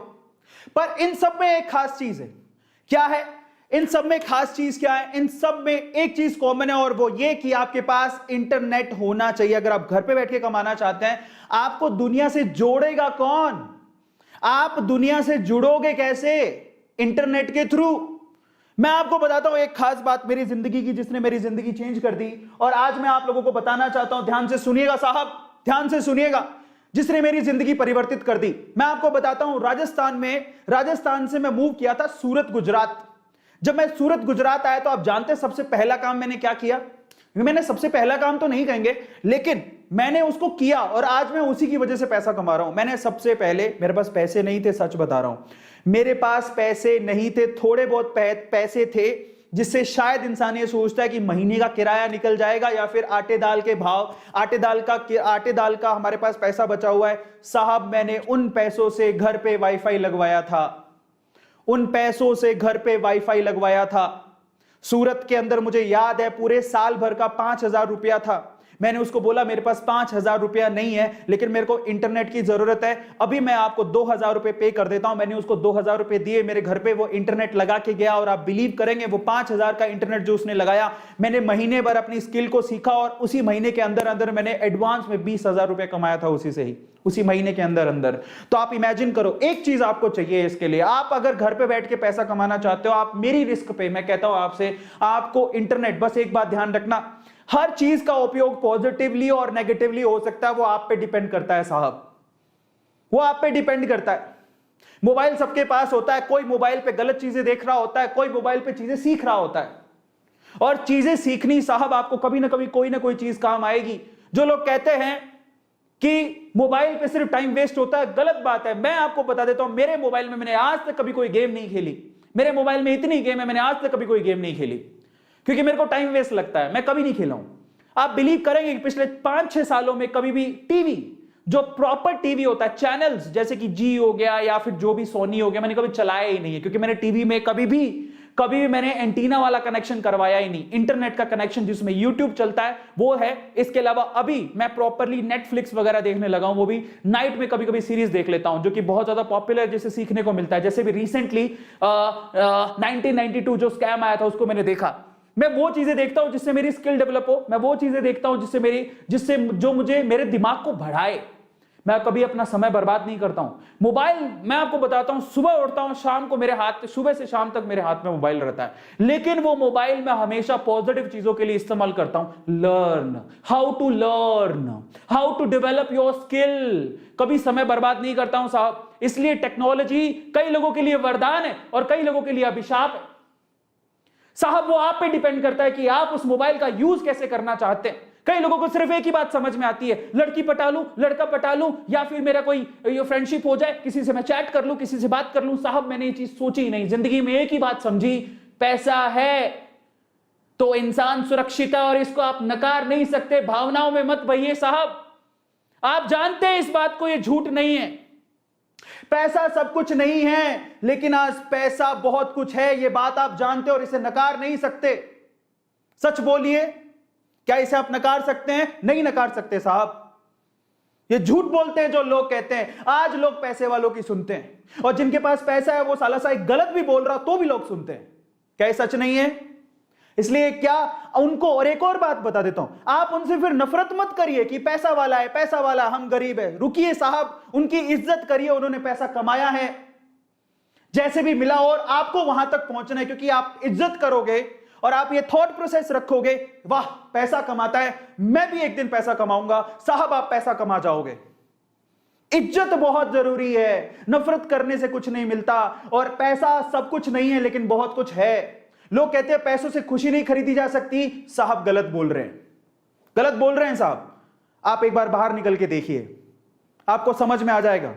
पर इन सब में एक खास चीज है। क्या है इन सब में खास चीज? क्या है इन सब में एक चीज कॉमन है, और वो ये कि आपके पास इंटरनेट होना चाहिए। अगर आप घर पे बैठ के कमाना चाहते हैं, आपको दुनिया से जोड़ेगा कौन? आप दुनिया से जुड़ोगे कैसे? इंटरनेट के थ्रू। मैं आपको बताता हूं एक खास बात मेरी जिंदगी की, जिसने मेरी जिंदगी चेंज कर दी, और आज मैं आप लोगों को बताना चाहता हूं। ध्यान से सुनिएगा साहब, ध्यान से सुनिएगा, जिसने मेरी जिंदगी परिवर्तित कर दी। मैं आपको बताता हूं, राजस्थान से मैं मूव किया था सूरत, गुजरात। जब मैं सूरत, गुजरात आया, तो आप जानते हैं सबसे पहला काम मैंने क्या किया? मैंने सबसे पहला काम तो नहीं कहेंगे, लेकिन मैंने उसको किया, और आज मैं उसी की वजह से पैसा कमा रहा हूं। मैंने सबसे पहले, मेरे पास पैसे नहीं थे, सच बता रहा हूं, मेरे पास पैसे नहीं थे, थोड़े बहुत पैसे थे, जिससे शायद इंसान ये सोचता है कि महीने का किराया निकल जाएगा, या फिर आटे दाल के भाव, आटे दाल का हमारे पास पैसा बचा हुआ है। साहब मैंने उन पैसों से घर पे वाईफाई लगवाया था, उन पैसों से घर पे वाईफाई लगवाया था। सूरत के अंदर मुझे याद है पूरे साल भर का 5,000 रुपया था। मैंने उसको बोला मेरे पास 5,000 रुपया नहीं है, लेकिन मेरे को इंटरनेट की जरूरत है, अभी मैं आपको 2,000 रुपए पे कर देता हूं। मैंने उसको 2,000 रुपए दिए, मेरे घर पे वो इंटरनेट लगा के गया, और आप बिलीव करेंगे वो 5,000 का इंटरनेट जो उसने लगाया, मैंने महीने भर अपनी स्किल को सीखा, और उसी महीने के अंदर अंदर मैंने एडवांस में 20,000 रुपए कमाया था उसी से ही, उसी महीने के अंदर अंदर। तो आप इमेजिन करो, एक चीज आपको चाहिए इसके लिए, आप अगर घर पे बैठ के पैसा कमाना चाहते हो, आप मेरी रिस्क पे, मैं कहता हूं आपसे, आपको इंटरनेट, बस एक बात ध्यान रखना, हर चीज का उपयोग पॉजिटिवली और नेगेटिवली हो सकता है, वो आप पे डिपेंड करता है साहब, वो आप पे डिपेंड करता है। मोबाइल सबके पास होता है, कोई मोबाइल पे गलत चीजें देख रहा होता है, कोई मोबाइल पे चीजें सीख रहा होता है, और चीजें सीखनी साहब आपको कभी ना कभी कोई ना कोई चीज काम आएगी। जो लोग कहते हैं कि मोबाइल पे सिर्फ टाइम वेस्ट होता है, गलत बात है। मैं आपको बता देता हूं, मेरे मोबाइल में मैंने आज तक कभी कोई गेम नहीं खेली, मेरे मोबाइल में इतनी गेम है, मैंने आज तक कभी कोई गेम नहीं खेली, क्योंकि मेरे को टाइम वेस्ट लगता है, मैं कभी नहीं खेला हूं। आप बिलीव करेंगे कि पिछले 5-6 सालों में कभी भी टीवी, जो प्रॉपर टीवी होता है, चैनल्स जैसे कि जी हो गया या फिर जो भी सोनी हो गया, मैंने कभी चलाया ही नहीं है, क्योंकि मैंने टीवी में कभी भी मैंने एंटीना वाला कनेक्शन करवाया ही नहीं। इंटरनेट का कनेक्शन जिसमें यूट्यूब चलता है वो है। इसके अलावा अभी मैं प्रॉपरली नेटफ्लिक्स वगैरह देखने लगा हूं, वो भी नाइट में कभी कभी सीरीज देख लेता हूं, जो कि बहुत ज्यादा पॉपुलर, जिससे सीखने को मिलता है। जैसे भी रिसेंटली 1992 जो स्कैम आया था, उसको मैंने देखा। मैं वो चीजें देखता हूं जिससे मेरी स्किल डेवलप हो, मैं वो चीजें देखता हूं जिससे जो मुझे मेरे दिमाग को बढ़ाए। मैं कभी अपना समय बर्बाद नहीं करता हूं। मोबाइल, मैं आपको बताता हूं, सुबह उठता हूं, शाम को मेरे हाथ, सुबह से शाम तक मेरे हाथ में मोबाइल रहता है, लेकिन वो मोबाइल मैं हमेशा पॉजिटिव चीजों के लिए इस्तेमाल करता हूं। Learn how to develop your skill. कभी समय बर्बाद नहीं करता हूं साहब। इसलिए टेक्नोलॉजी कई लोगों के लिए वरदान है और कई लोगों के लिए अभिशाप है साहब। वो आप पे डिपेंड करता है कि आप उस मोबाइल का यूज कैसे करना चाहते हैं। कई लोगों को सिर्फ एक ही बात समझ में आती है, लड़की पटा लूं, लड़का पटा लूं, या फिर मेरा कोई फ्रेंडशिप हो जाए, किसी से मैं चैट कर लूं, किसी से बात कर लूं। साहब मैंने ये चीज सोची ही नहीं, जिंदगी में एक ही बात समझी, पैसा है तो इंसान सुरक्षित है, और इसको आप नकार नहीं सकते। भावनाओं में मत बहिए साहब, आप जानते हैं इस बात को, ये झूठ नहीं है। पैसा सब कुछ नहीं है, लेकिन आज पैसा बहुत कुछ है, ये बात आप जानते हो और इसे नकार नहीं सकते। सच बोलिए, क्या इसे आप नकार सकते हैं? नहीं नकार सकते साहब। ये झूठ बोलते हैं जो लोग कहते हैं। आज लोग पैसे वालों की सुनते हैं, और जिनके पास पैसा है वो साला सा एक गलत भी बोल रहा तो भी लोग सुनते हैं। क्या ये सच नहीं है? इसलिए क्या उनको, और एक और बात बता देता हूं, आप उनसे फिर नफरत मत करिए कि पैसा वाला है, पैसा वाला, हम गरीब है। रुकिए साहब, उनकी इज्जत करिए, उन्होंने पैसा कमाया है, जैसे भी मिला, और आपको वहां तक पहुंचना है, क्योंकि आप इज्जत करोगे और आप ये थॉट प्रोसेस रखोगे, वाह पैसा कमाता है, मैं भी एक दिन पैसा कमाऊंगा, साहब आप पैसा कमा जाओगे। इज्जत बहुत जरूरी है, नफरत करने से कुछ नहीं मिलता, और पैसा सब कुछ नहीं है लेकिन बहुत कुछ है। लोग कहते हैं पैसों से खुशी नहीं खरीदी जा सकती। साहब गलत बोल रहे हैं, गलत बोल रहे हैं साहब। आप एक बार बाहर निकल के देखिए, आपको समझ में आ जाएगा।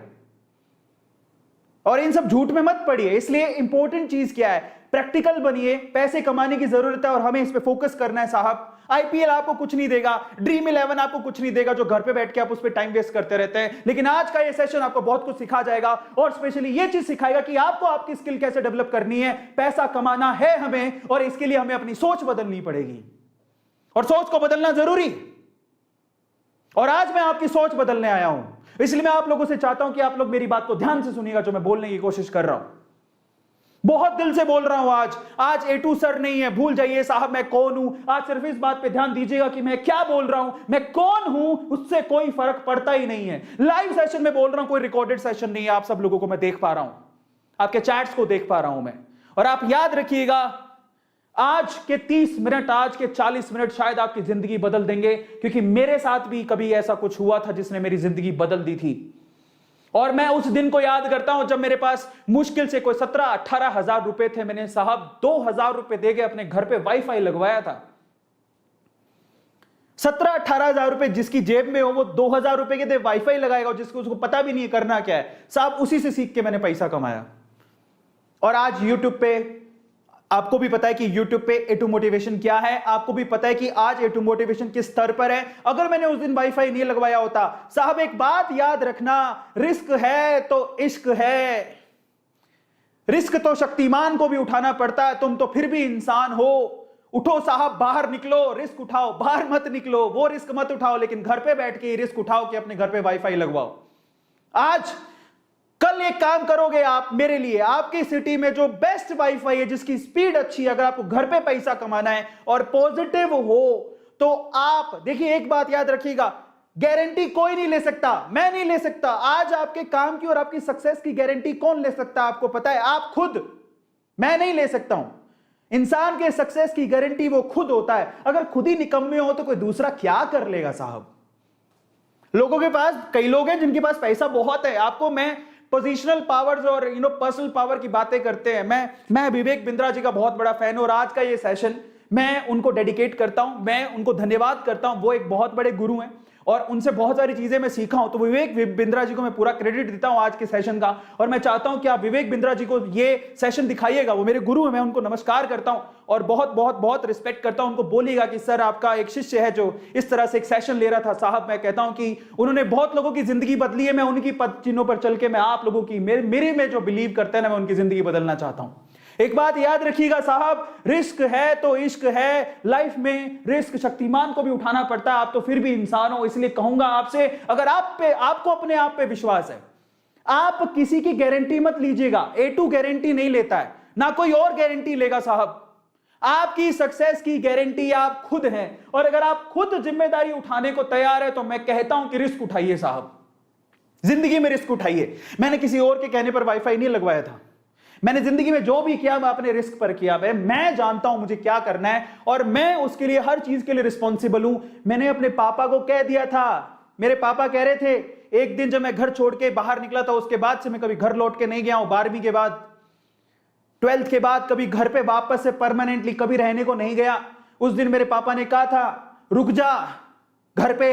और इन सब झूठ में मत पड़िए। इसलिए इंपॉर्टेंट चीज क्या है, प्रैक्टिकल बनिए। पैसे कमाने की जरूरत है और हमें इस पे फोकस करना है साहब। आईपीएल आपको कुछ नहीं देगा, ड्रीम 11 आपको कुछ नहीं देगा, जो घर पे बैठ के आप उस पे टाइम वेस्ट करते रहते हैं। लेकिन आज का ये सेशन आपको बहुत कुछ सिखा जाएगा और स्पेशली ये चीज सिखाएगा कि आपको आपकी स्किल कैसे डेवलप करनी है। पैसा कमाना है हमें और इसके लिए हमें अपनी सोच बदलनी पड़ेगी और सोच को बदलना जरूरी। और आज मैं आपकी सोच बदलने आया हूं, इसलिए मैं आप लोगों से चाहता हूं कि आप लोग मेरी बात को ध्यान से सुनिएगा जो मैं बोलने की कोशिश कर रहा हूं। बहुत दिल से बोल रहा हूं। आज A2 सर नहीं है, भूल जाइए साहब मैं कौन हूं। आज सिर्फ इस बात पे ध्यान दीजिएगा कि मैं क्या बोल रहा हूं, मैं कौन हूं, उससे कोई फर्क पड़ता ही नहीं है। लाइव सेशन में बोल रहा हूं, कोई रिकॉर्डेड सेशन नहीं है। आप सब लोगों को मैं देख पा रहा हूं, आपके चैट्स को देख पा रहा हूं मैं। और आप याद रखिएगा, आज के 30 मिनट, आज के 40 मिनट शायद आपकी जिंदगी बदल देंगे, क्योंकि मेरे साथ भी कभी ऐसा कुछ हुआ था जिसने मेरी जिंदगी बदल दी थी। और मैं उस दिन को याद करता हूं जब मेरे पास मुश्किल से कोई 17-18 हजार रुपए थे। मैंने साहब 2,000 रुपए देके अपने घर पे वाईफाई लगवाया था। 17-18 हजार रुपए जिसकी जेब में हो वो 2,000 रुपए के दे वाईफाई लगाएगा, जिसको उसको पता भी नहीं है करना क्या है। साहब उसी से सीख के मैंने पैसा कमाया। और आज यूट्यूब पे आपको भी पता है कि YouTube पे A2 मोटिवेशन क्या है, आपको भी पता है कि आज A2 मोटिवेशन किस स्तर पर है। अगर मैंने उस दिन वाईफाई नहीं लगवाया होता, साहब एक बात याद रखना, रिस्क है तो इश्क है। रिस्क तो शक्तिमान को भी उठाना पड़ता है, तुम तो फिर भी इंसान हो। उठो साहब, बाहर निकलो, रिस्क उठाओ। बाहर मत निकलो, वो रिस्क मत उठाओ, लेकिन घर पे बैठ के रिस्क उठाओ कि अपने घर पे वाईफाई लगवाओ। आज कल एक काम करोगे आप मेरे लिए, आपकी सिटी में जो बेस्ट वाईफाई है, जिसकी स्पीड अच्छी है, अगर आपको घर पे पैसा कमाना है और पॉजिटिव हो तो आप देखिए, एक बात याद रखिएगा, गारंटी कोई नहीं ले सकता, मैं नहीं ले सकता। आज आपके काम की और आपकी सक्सेस की गारंटी कौन ले सकता है, आपको पता है? आप खुद। मैं नहीं ले सकता हूं। इंसान के सक्सेस की गारंटी वो खुद होता है। अगर खुद ही निकम्मे हो तो कोई दूसरा क्या कर लेगा साहब। लोगों के पास, कई लोग हैं जिनके पास पैसा बहुत है। आपको मैं पोजिशनल पावर्स और पर्सनल पावर की बातें करते हैं। मैं विवेक बिंद्रा जी का बहुत बड़ा फैन हूं और आज का ये सेशन मैं उनको डेडिकेट करता हूं, मैं उनको धन्यवाद करता हूं। वो एक बहुत बड़े गुरु हैं और उनसे बहुत सारी चीजें मैं सीखा हूं। तो विवेक बिंद्रा जी को मैं पूरा क्रेडिट देता हूं आज के सेशन का। और मैं चाहता हूं कि आप विवेक बिंद्रा जी को ये सेशन दिखाइएगा। वो मेरे गुरु हैं, मैं उनको नमस्कार करता हूं और बहुत बहुत बहुत रिस्पेक्ट करता हूं। उनको बोलिएगा कि सर आपका एक शिष्य है जो इस तरह से एक सेशन ले रहा था। साहब मैं कहता हूं कि उन्होंने बहुत लोगों की जिंदगी बदली है। मैं उनकी पद चिन्हों पर चल के मैं आप लोगों की, मेरे में जो बिलीव करते हैं ना, मैं उनकी जिंदगी बदलना चाहता हूं। एक बात याद रखिएगा साहब, रिस्क है तो इश्क है। लाइफ में रिस्क शक्तिमान को भी उठाना पड़ता है। आप तो फिर भी इंसान हो, इसलिए कहूंगा आपसे, अगर आपको अपने आप पे विश्वास है, आप किसी की गारंटी मत लीजिएगा। A2 गारंटी नहीं लेता है, ना कोई और गारंटी लेगा साहब। आपकी सक्सेस की गारंटी आप खुद हैं। और अगर आप खुद जिम्मेदारी उठाने को तैयार है तो मैं कहता हूं कि रिस्क उठाइए साहब, जिंदगी में रिस्क उठाइए। मैंने किसी और के कहने पर वाईफाई नहीं लगवाया था। मैंने जिंदगी में जो भी किया मैं अपने रिस्क पर किया। मैं जानता हूं मुझे क्या करना है और मैं उसके लिए, हर चीज के लिए रिस्पॉन्सिबल हूं। मैंने अपने पापा को कह दिया था। मेरे पापा कह रहे थे, एक दिन जब मैं घर छोड़ के बाहर निकला था, उसके बाद से मैं कभी घर लौट के नहीं गया हूं। 12वीं के बाद, 12th के बाद कभी घर पे वापस से परमानेंटली कभी रहने को नहीं गया। उस दिन मेरे पापा ने कहा था, रुक जा, घर पे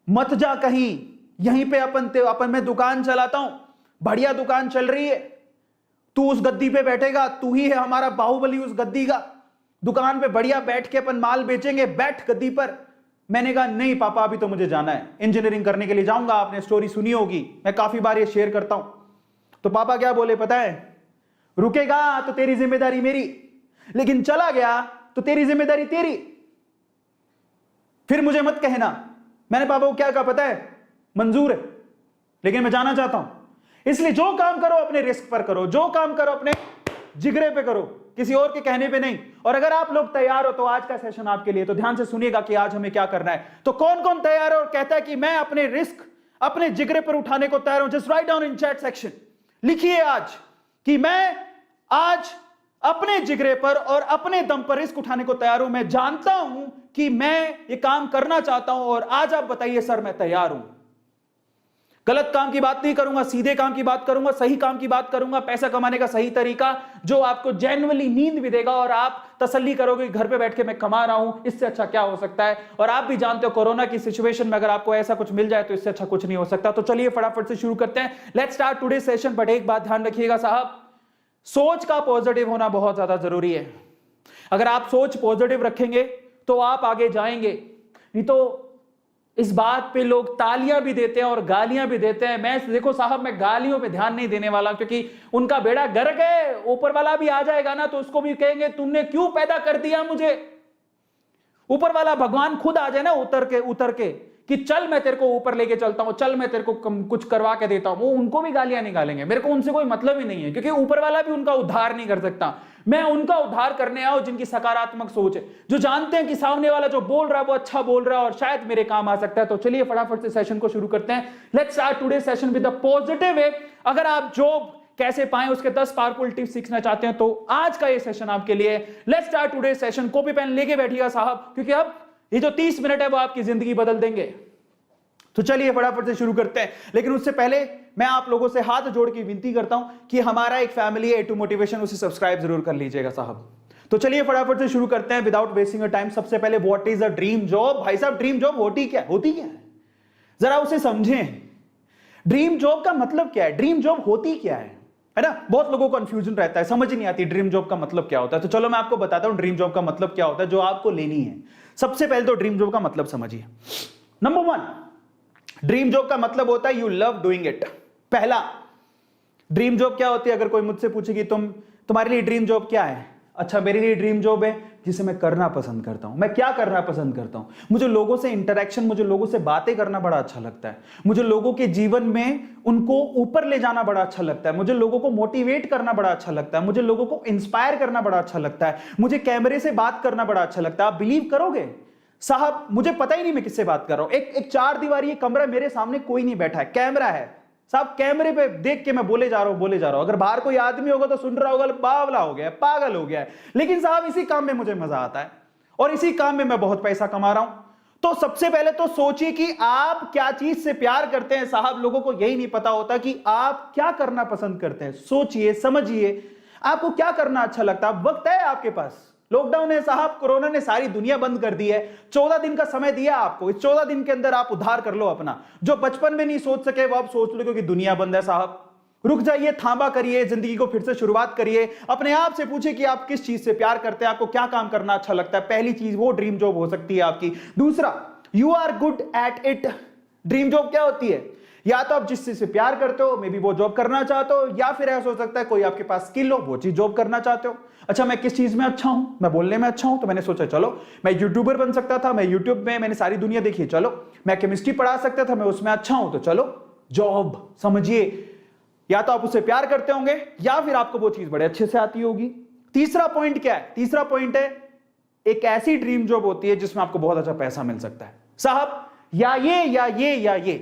मत जा कहीं, यहीं पे अपन मैं दुकान चलाता हूं, बढ़िया दुकान चल रही है, तू उस गद्दी पे बैठेगा, तू ही है हमारा बाहुबली उस गद्दी का। दुकान पे बढ़िया बैठ के अपन माल बेचेंगे, बैठ गद्दी पर। मैंने कहा नहीं पापा, अभी तो मुझे जाना है, इंजीनियरिंग करने के लिए जाऊंगा। आपने स्टोरी सुनी होगी, मैं काफी बार ये शेयर करता हूं। तो पापा क्या बोले पता है? रुकेगा तो तेरी जिम्मेदारी मेरी, लेकिन चला गया तो तेरी जिम्मेदारी तेरी, फिर मुझे मत कहना। मैंने पापा को क्या कहा पता है? मंजूर है, लेकिन मैं जाना चाहता हूं। इसलिए जो काम करो अपने रिस्क पर करो, जो काम करो अपने जिगरे पे करो, किसी और के कहने पे नहीं। और अगर आप लोग तैयार हो तो आज का सेशन आपके लिए। तो ध्यान से सुनिएगा कि आज हमें क्या करना है। तो कौन कौन तैयार है और कहता है कि मैं अपने रिस्क अपने जिगरे पर उठाने को तैयार हूं? Just write down in chat section, लिखिए आज कि मैं आज अपने जिगरे पर और अपने दम पर रिस्क उठाने को तैयार हूं। मैं जानता हूं कि मैं ये काम करना चाहता हूं। और आज आप बताइए सर मैं तैयार हूं। गलत काम की बात नहीं करूंगा, सीधे काम की बात करूंगा, सही काम की बात करूंगा, पैसा कमाने का सही तरीका जो आपको जेन्युइनली नींद भी देगा और आप तसल्ली करोगे घर पे बैठ के मैं कमा रहा हूं, इससे अच्छा क्या हो सकता है। और आप भी जानते हो कोरोना की सिचुएशन में अगर आपको ऐसा कुछ मिल जाए तो इससे अच्छा कुछ नहीं हो सकता। तो चलिए फटाफट से शुरू करते हैं। Let's start today session. But एक बात ध्यान रखिएगा साहब, सोच का पॉजिटिव होना बहुत ज्यादा जरूरी है। अगर आप सोच पॉजिटिव रखेंगे तो आप आगे जाएंगे, नहीं तो इस बात पे लोग तालियां भी देते हैं और गालियां भी देते हैं। मैं देखो साहब, मैं गालियों पे ध्यान नहीं देने वाला, क्योंकि उनका बेड़ा गर्क है। ऊपर वाला भी आ जाएगा ना तो उसको भी कहेंगे तुमने क्यों पैदा कर दिया मुझे। ऊपर वाला भगवान खुद आ जाए ना उतर के कि चल मैं तेरे को ऊपर लेके चलता हूं, चल मैं तेरे को कुछ करवा के देता हूं, वो उनको भी गालियां निकालेंगे। मेरे को उनसे कोई मतलब ही नहीं है, क्योंकि ऊपर वाला भी उनका उद्धार नहीं कर सकता। मैं उनका उद्धार करने आया हूं जिनकी सकारात्मक सोच है, जो जानते हैं कि सामने वाला जो बोल रहा है वो अच्छा बोल रहा है और शायद मेरे काम आ सकता है। तो चलिए फटाफट से सेशन को शुरू करते हैं। Let's start today session with the positive way. अगर आप जॉब कैसे पाएं उसके 10 पावरफुल टिप्स सीखना चाहते हैं तो आज का ये सेशन आपके लिए। Let's start today session. Copy pen लेके बैठिएगा साहब, क्योंकि अब ये जो 30 मिनट है वो आपकी जिंदगी बदल देंगे। तो चलिए फटाफट से शुरू करते हैं। लेकिन उससे पहले मैं आप लोगों से हाथ जोड़ के विनती करता हूं कि हमारा एक फैमिली है A2 मोटिवेशन, उसे सब्सक्राइब जरूर कर लीजिएगा साहब। तो चलिए फटाफट से शुरू करते हैं विदाउट वेस्टिंग योर टाइम। सबसे पहले what is a dream job. भाई साहब, ड्रीम जॉब होती क्या है? जरा उसे समझें। ड्रीम जॉब का मतलब क्या है, ड्रीम जॉब होती क्या है ना। बहुत लोगों को कंफ्यूजन रहता है, समझ नहीं आती ड्रीम जॉब का मतलब क्या होता है। तो चलो मैं आपको बताता हूं ड्रीम जॉब का मतलब क्या होता है जो आपको लेनी है। सबसे पहले तो ड्रीम जॉब का मतलब समझिए। नंबर 1, ड्रीम जॉब का मतलब होता है यू लव डूइंग इट। पहला, ड्रीम जॉब क्या होती है? अगर कोई मुझसे पूछे कि तुम्हारे लिए ड्रीम जॉब क्या है, अच्छा मेरे लिए ड्रीम जॉब है जिसे मैं करना पसंद करता हूं। मैं क्या करना पसंद करता हूं? मुझे लोगों से इंटरेक्शन, मुझे लोगों से बातें करना बड़ा अच्छा लगता है। मुझे लोगों के जीवन में उनको ऊपर ले जाना बड़ा अच्छा लगता है। मुझे लोगों को मोटिवेट करना बड़ा अच्छा लगता है। मुझे लोगों को इंस्पायर करना बड़ा अच्छा लगता है। मुझे कैमरे से बात करना बड़ा अच्छा लगता है। आप बिलीव करोगे साहब, मुझे पता ही नहीं मैं किससे बात कर रहा हूं। एक 4 दीवारी कमरा, मेरे सामने कोई नहीं बैठा है, कैमरा है साहब, कैमरे पे देख के मैं बोले जा रहा हूं। अगर बाहर कोई आदमी होगा तो सुन रहा होगा बावला हो गया है, पागल हो गया है। लेकिन साहब इसी काम में मुझे मजा आता है और इसी काम में मैं बहुत पैसा कमा रहा हूं। तो सबसे पहले तो सोचिए कि आप क्या चीज से प्यार करते हैं। साहब लोगों को यही नहीं पता होता कि आप क्या करना पसंद करते हैं। सोचिए, समझिए, आपको क्या करना अच्छा लगता है। वक्त है आपके पास। लॉकडाउन है साहब, कोरोना ने सारी दुनिया बंद कर दी है। 14 दिन का समय दिया आपको। इस 14 दिन के अंदर आप उद्धार कर लो अपना। जो बचपन में नहीं सोच सके वो आप सोच लो, क्योंकि दुनिया बंद है साहब। रुक जाइए, थांबा करिए, जिंदगी को फिर से शुरुआत करिए। अपने आप से पूछिए कि आप किस चीज से प्यार करते हैं, आपको क्या काम करना अच्छा लगता है। पहली चीज वो ड्रीम जॉब हो सकती है आपकी। दूसरा, you are good at it. Dream job क्या होती है? या तो आप जिस चीज से प्यार करते हो मे बी वो जॉब करना चाहते हो, या फिर ऐसा हो सकता है कोई आपके पास स्किल हो, वो चीज जॉब करना चाहते हो। अच्छा, मैं किस चीज में अच्छा हूं? मैं बोलने में अच्छा हूं, तो मैंने सोचा चलो मैं यूट्यूबर बन सकता था। मैं यूट्यूब में मैंने सारी दुनिया देखी, चलो मैं केमिस्ट्री पढ़ा सकता था, मैं उसमें अच्छा हूं, तो चलो जॉब। समझिए, या तो आप उससे प्यार करते होंगे या फिर आपको वो चीज बड़े अच्छे से आती होगी। तीसरा पॉइंट क्या है? तीसरा पॉइंट है एक ऐसी ड्रीम जॉब होती है जिसमें आपको बहुत अच्छा पैसा मिल सकता है साहब, या ये,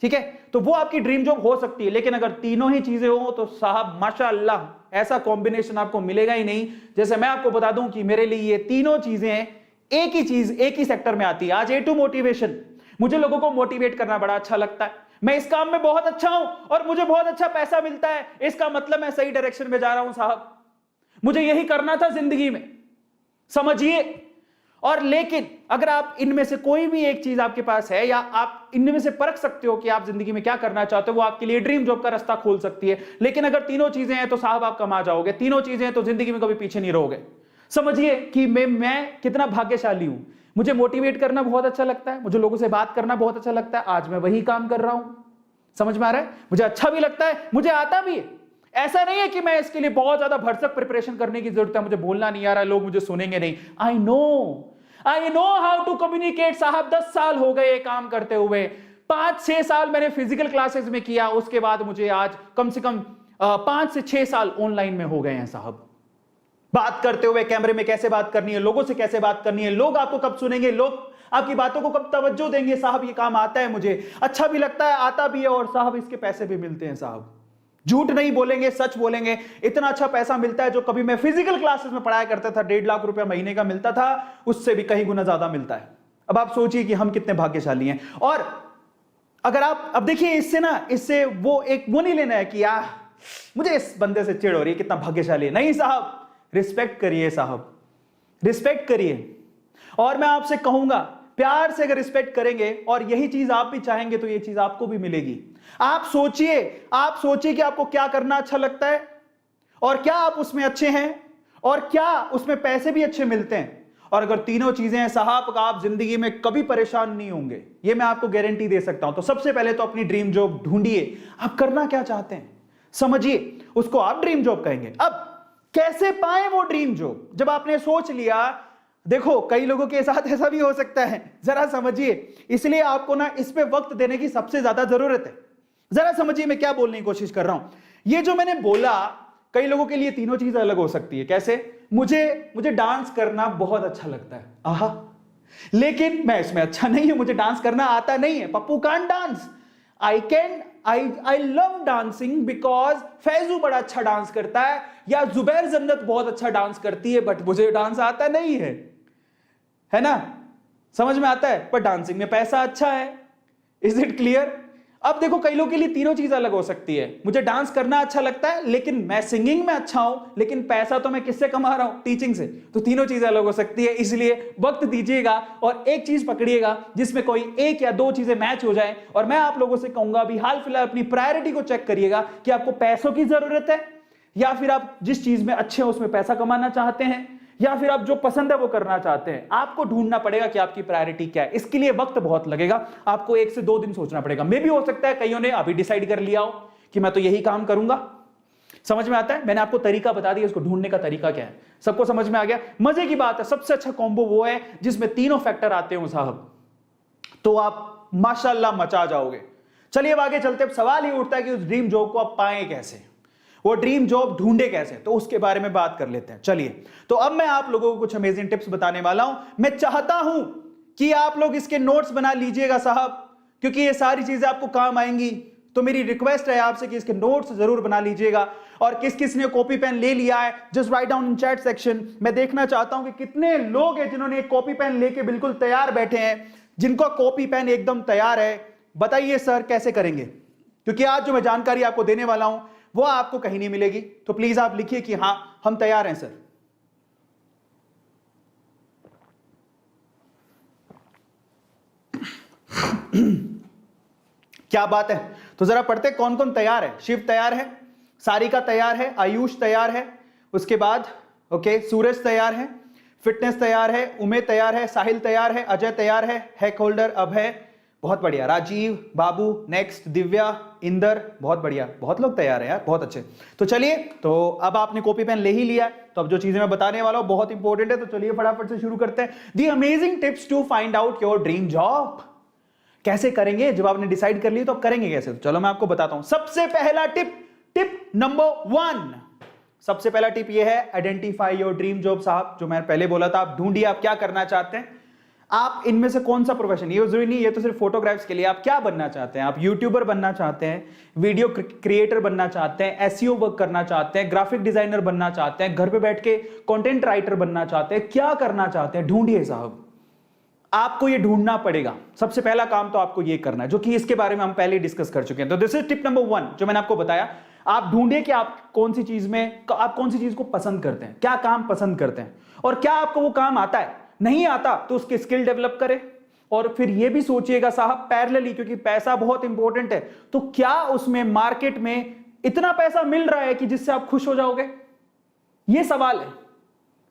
ठीक है। तो वो आपकी ड्रीम जॉब हो सकती है। लेकिन अगर तीनों ही चीजें हो तो साहब माशाअल्लाह, ऐसा कॉम्बिनेशन आपको मिलेगा ही नहीं। जैसे मैं आपको बता दूं कि मेरे लिए ये तीनों चीजें एक ही चीज, एक ही सेक्टर में आती है। आज A2 मोटिवेशन, मुझे लोगों को मोटिवेट करना बड़ा अच्छा लगता है। मैं इस काम में बहुत अच्छा हूं और मुझे बहुत अच्छा पैसा मिलता है। इसका मतलब मैं सही डायरेक्शन में जा रहा हूं साहब। मुझे यही करना था जिंदगी में, समझिए। और लेकिन अगर आप इनमें से कोई भी एक चीज आपके पास है, या आप इनमें से परख सकते हो कि आप जिंदगी में क्या करना चाहते हो, वो आपके लिए ड्रीम जॉब का रास्ता खोल सकती है। लेकिन अगर तीनों चीजें हैं तो साहब आप कमा जाओगे। तीनों चीजें हैं तो जिंदगी में कभी पीछे नहीं रहोगे। समझिए कि मैं कितना भाग्यशाली हूं। मुझे मोटिवेट करना बहुत अच्छा लगता है, मुझे लोगों से बात करना बहुत अच्छा लगता है। आज मैं वही काम कर रहा हूं, समझ में आ रहा है? मुझे अच्छा भी लगता है, मुझे आता भी है। ऐसा नहीं है कि मैं इसके लिए बहुत ज्यादा भरसक प्रिपरेशन करने की जरूरत है। मुझे बोलना नहीं आ रहा है, लोग मुझे सुनेंगे नहीं। I know how to communicate. साहब 10 साल हो गए ये काम करते हुए। 5-6 साल मैंने फिजिकल क्लासेस में किया, उसके बाद मुझे आज कम से कम 5 से 6 साल ऑनलाइन में हो गए हैं साहब। बात करते हुए कैमरे में कैसे बात करनी है, लोगों से कैसे बात करनी है, लोग आपको कब सुनेंगे, लोग आपकी बातों को कब तवज्जो देंगे। साहब ये काम आता है, मुझे अच्छा भी लगता है, आता भी है, और साहब इसके पैसे भी मिलते हैं साहब। झूठ नहीं बोलेंगे, सच बोलेंगे। इतना अच्छा पैसा मिलता है जो कभी मैं फिजिकल क्लासेस में पढ़ाया करता था 1.5 लाख रुपया महीने का मिलता था, उससे भी कहीं गुना ज्यादा मिलता है। अब आप सोचिए कि हम कितने भाग्यशाली हैं। और अगर आप अब देखिए इससे वो नहीं लेना है कि यार मुझे इस बंदे से चिढ़ हो रही है, कितना भाग्यशाली है। नहीं साहब, रिस्पेक्ट करिए साहब, रिस्पेक्ट करिए। और मैं आपसे कहूंगा, प्यार से अगर रिस्पेक्ट करेंगे और यही चीज आप भी चाहेंगे तो ये चीज आपको भी मिलेगी। आप सोचिए कि आपको क्या करना अच्छा लगता है और क्या आप उसमें अच्छे हैं और क्या उसमें पैसे भी अच्छे मिलते हैं। और अगर तीनों चीजें हैं साहब, आप जिंदगी में कभी परेशान नहीं होंगे, ये मैं आपको गारंटी दे सकता हूं। तो सबसे पहले तो अपनी ड्रीम जॉब ढूंढिए। आप करना क्या चाहते हैं समझिए, उसको आप ड्रीम जॉब कहेंगे। अब कैसे पाएं वो ड्रीम जॉब? जब आपने सोच लिया, देखो कई लोगों के साथ ऐसा भी हो सकता है, जरा समझिए। इसलिए आपको ना इस पे वक्त देने की सबसे ज्यादा जरूरत है। जरा समझिए मैं क्या बोलने की कोशिश कर रहा हूं। ये जो मैंने बोला, कई लोगों के लिए तीनों चीजें अलग हो सकती है। कैसे? मुझे डांस करना बहुत अच्छा लगता है, आहा, लेकिन मैं इसमें अच्छा नहीं हूं, मुझे डांस करना आता नहीं है। Pappu can't dance, I love dancing because Faizu बड़ा अच्छा डांस करता है, या जुबैर जन्नत बहुत अच्छा डांस करती है, बट मुझे डांस आता नहीं है ना? समझ में आता है? पर डांसिंग में पैसा अच्छा है। Is it clear? अब देखो कई लोगों के लिए तीनों चीज अलग हो सकती है। मुझे डांस करना अच्छा लगता है, लेकिन मैं सिंगिंग में अच्छा हूं, लेकिन पैसा तो मैं किससे कमा रहा हूं? टीचिंग से। तो तीनों चीजें अलग हो सकती है। इसलिए वक्त दीजिएगा और एक चीज पकड़िएगा जिसमें कोई एक या दो चीजें मैच हो जाए। और मैं आप लोगों से कहूंगा, अभी हाल फिलहाल अपनी प्रायोरिटी को चेक करिएगा कि आपको पैसों की जरूरत है, या फिर आप जिस चीज में अच्छे हैं उसमें पैसा कमाना चाहते हैं, या फिर आप जो पसंद है वो करना चाहते हैं। आपको ढूंढना पड़ेगा कि आपकी प्रायोरिटी क्या है। इसके लिए वक्त बहुत लगेगा, आपको 1 से 2 दिन सोचना पड़ेगा। मे भी हो सकता है कईयों ने अभी डिसाइड कर लिया हो कि मैं तो यही काम करूंगा। समझ में आता है? मैंने आपको तरीका बता दिया, उसको ढूंढने का तरीका क्या है। सबको समझ में आ गया? मजे की बात है, सबसे अच्छा कॉम्बो वो है जिसमें तीनों फैक्टर आते हो साहब, तो आप माशाल्लाह मचा जाओगे। चलिए अब आगे चलते। अब सवाल ये उठता है कि उस ड्रीम जॉब को आप पाएं कैसे, वो ड्रीम जॉब ढूंढे कैसे, तो उसके बारे में बात कर लेते हैं। चलिए, तो अब मैं आप लोगों को कुछ अमेजिंग टिप्स बताने वाला हूं। मैं चाहता हूं कि आप लोग इसके नोट्स बना लीजिएगा साहब, क्योंकि ये सारी चीजें आपको काम आएंगी। तो मेरी रिक्वेस्ट है आपसे कि इसके नोट्स जरूर बना लीजिएगा। और किस किस ने कॉपी पेन ले लिया है, just write down in chat section. मैं देखना चाहता हूं कि कितने लोग हैं जिन्होंने एक कॉपी पेन लेके बिल्कुल तैयार बैठे हैं, जिनका कॉपी पेन एकदम तैयार है। बताइए सर कैसे करेंगे, क्योंकि आज जो मैं जानकारी आपको देने वाला हूं वो आपको कहीं नहीं मिलेगी। तो प्लीज आप लिखिए कि हां हम तैयार हैं सर। क्या बात है। तो जरा पढ़ते कौन कौन तैयार है। शिव तैयार है, सारिका तैयार है, आयुष तैयार है, उसके बाद ओके सूरज तैयार है, फिटनेस तैयार है, उमेद तैयार है, साहिल तैयार है, अजय तैयार है, हैक होल्डर अभय, बहुत बढ़िया, राजीव, बाबू, नेक्स्ट दिव्या, इंदर, बहुत बढ़िया, बहुत लोग तैयार हैं यार, बहुत अच्छे। तो चलिए, तो अब आपने कॉपी पेन ले ही लिया, तो अब जो चीजें मैं बताने वाला हूं बहुत इंपॉर्टेंट है। तो चलिए फटाफट से शुरू करते हैं। The amazing tips to find out your dream job. कैसे करेंगे? जब आपने डिसाइड कर लिया तो अब करेंगे कैसे? तो चलो मैं आपको बताता हूं। सबसे पहला टिप नंबर 1, सबसे पहला टिप ये है, आइडेंटिफाई योर ड्रीम जॉब। साहब जो मैंने पहले बोला था, आप ढूंढिए आप क्या करना चाहते हैं। आप इनमें से कौन सा प्रोफेशन, ये जरूरी नहीं, ये तो सिर्फ फोटोग्राफ्स के लिए, आप क्या बनना चाहते हैं? आप यूट्यूबर बनना चाहते हैं, वीडियो क्रिएटर बनना चाहते हैं, एसईओ वर्क करना चाहते हैं, ग्राफिक डिजाइनर बनना चाहते हैं, घर पे बैठ के कंटेंट राइटर बनना चाहते हैं, क्या करना चाहते हैं? ढूंढिए साहब, आपको ये ढूंढना पड़ेगा। सबसे पहला काम तो आपको ये करना है, जो कि इसके बारे में हम पहले डिस्कस कर चुके हैं। तो दिस इज टिप नंबर 1 जो मैंने आपको बताया। आप ढूंढिए कि आप कौन सी चीज को पसंद करते हैं, क्या काम पसंद करते हैं, और क्या आपको वो काम आता है। नहीं आता तो उसकी स्किल डेवलप करें। और फिर ये भी सोचिएगा साहब पैरेलली, क्योंकि पैसा बहुत इंपॉर्टेंट है, तो क्या उसमें मार्केट में इतना पैसा मिल रहा है कि जिससे आप खुश हो जाओगे? ये सवाल है।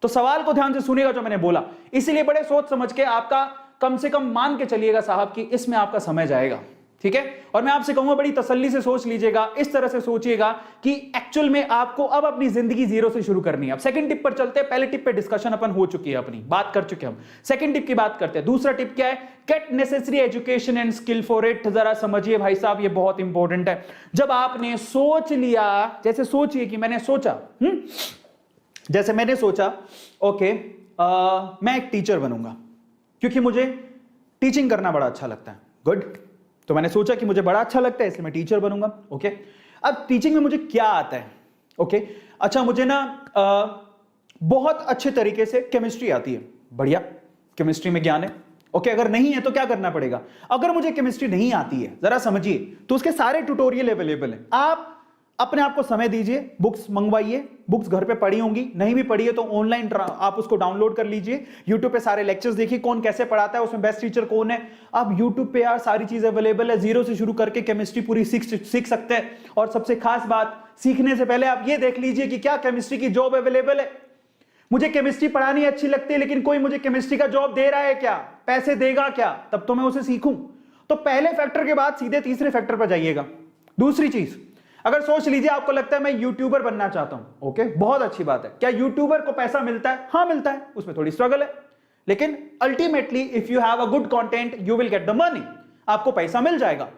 तो सवाल को ध्यान से सुनिएगा जो मैंने बोला, इसीलिए बड़े सोच समझ के आपका कम से कम मान के चलिएगा साहब कि इसमें आपका समय जाएगा, ठीक है। और मैं आपसे कहूंगा बड़ी तसल्ली से सोच लीजिएगा, इस तरह से सोचिएगा कि एक्चुअल में आपको अब अपनी जिंदगी जीरो से शुरू करनी है। अब सेकंड टिप पर चलते हैं। पहले टिप पे डिस्कशन अपन हो चुकी है, अपनी बात कर चुके हैं हम। सेकंड टिप की बात करते हैं। दूसरा टिप क्या है? Get necessary education and skill for it. जरा समझिए भाई साहब, ये बहुत इंपॉर्टेंट है। जब आपने सोच लिया, जैसे सोचिए कि मैंने सोचा, जैसे मैंने सोचा ओके मैं एक टीचर बनूंगा क्योंकि मुझे टीचिंग करना बड़ा अच्छा लगता है। गुड। तो मैंने सोचा कि मुझे बड़ा अच्छा लगता है इसलिए मैं टीचर बनूंगा। ओके। अब टीचिंग में मुझे क्या आता है? ओके अच्छा, मुझे ना बहुत अच्छे तरीके से केमिस्ट्री आती है। बढ़िया, केमिस्ट्री में ज्ञान है। ओके अगर नहीं है तो क्या करना पड़ेगा? अगर मुझे केमिस्ट्री नहीं आती है, जरा समझिए, तो उसके सारे ट्यूटोरियल अवेलेबल हैं। आप अपने आप को समय दीजिए, बुक्स मंगवाइए, बुक्स घर पे पढ़ी होंगी, नहीं भी पढ़ी है तो ऑनलाइन आप उसको डाउनलोड कर लीजिए, यूट्यूब पे सारे लेक्चर्स देखिए कौन कैसे पढ़ाता है, उसमें बेस्ट टीचर कौन है। आप यूट्यूब पे यार सारी चीज अवेलेबल है, जीरो से शुरू करके केमिस्ट्री पूरी सीख सकते हैं। और सबसे खास बात, सीखने से पहले आप ये देख लीजिए कि क्या केमिस्ट्री की जॉब अवेलेबल है। मुझे केमिस्ट्री पढ़ानी अच्छी लगती है, लेकिन कोई मुझे केमिस्ट्री का जॉब दे रहा है क्या, पैसे देगा क्या, तब तो मैं उसे सीखूं। तो पहले फैक्टर के बाद सीधे तीसरे फैक्टर पर जाइएगा। दूसरी चीज, अगर सोच लीजिए आपको लगता है मैं यूट्यूबर बनना चाहता हूं, ओके बहुत अच्छी बात है। क्या यूट्यूबर को पैसा मिलता है? हाँ मिलता है, उसमें थोड़ी स्ट्रगल है, लेकिन ultimately if you have a good content you will get the money, आपको पैसा मिल जाएगा।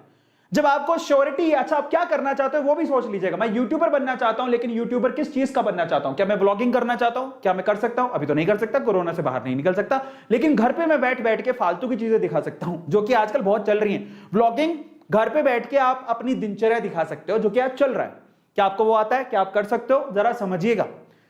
जब आपको श्योरिटी, अच्छा आप क्या करना चाहते हो वो भी सोच लीजिएगा। मैं यूट्यूबर बनना चाहता हूं, लेकिन यूट्यूबर किस चीज का बनना चाहता हूं? क्या मैं ब्लॉगिंग करना चाहता हूं? क्या मैं कर सकता हूं? अभी तो नहीं कर सकता, कोरोना से बाहर नहीं निकल सकता, लेकिन घर पे मैं बैठ बैठ के फालतू की चीजें दिखा सकता हूं, जो कि आजकल बहुत चल रही हैं। व्लॉगिंग, घर पे बैठ के आप अपनी दिनचर्या दिखा सकते हो, जो कि आज चल रहा है। क्या आपको वो आता है? क्या आप कर सकते हो? जरा समझिएगा,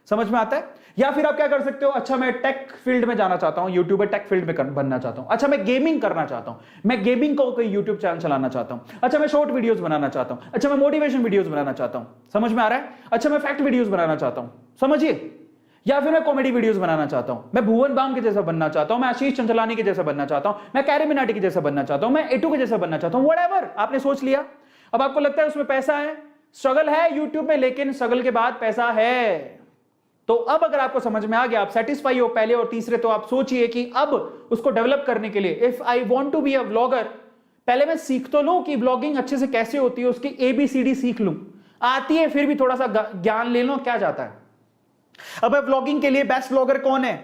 समझ में आता है? या फिर आप क्या कर सकते हो, अच्छा मैं टेक फील्ड में जाना चाहता हूं, यूट्यूबर टेक फील्ड में बनना चाहता हूं। अच्छा मैं गेमिंग करना चाहता हूं, मैं गेमिंग को कोई यूट्यूब चैनल चलाना चाहता हूं। अच्छा मैं शॉर्ट वीडियोस बनाना चाहता हूं। अच्छा मैं मोटिवेशन वीडियोस बनाना चाहता हूं, समझ में आ रहा है? अच्छा मैं फैक्ट वीडियोस बनाना चाहता हूं, समझिए। या फिर मैं कॉमेडी वीडियोस बनाना चाहता हूं, मैं भुवन बाम के जैसा बनना चाहता हूं, मैं आशीष चंचलानी के जैसा बनना चाहता हूं, मैं कैरी मिनाटी के जैसा बनना चाहता हूं, मैं एटू के जैसा बनना चाहता हूं, व्हाटएवर आपने सोच लिया। अब आपको लगता है उसमें पैसा है, स्ट्रगल है यूट्यूब में, लेकिन स्ट्रगल के बाद पैसा है। तो अब अगर आपको समझ में आ गया, आप सेटिस्फाई हो पहले और तीसरे, तो आप सोचिए कि अब उसको डेवलप करने के लिए, if I want to be a vlogger, पहले मैं सीख तो लूं कि ब्लॉगिंग अच्छे से कैसे होती है, उसकी ABCD सीख लूं, आती है फिर भी थोड़ा सा ज्ञान ले लो क्या जाता है। अब व्लॉगिंग के लिए बेस्ट व्लॉगर कौन है?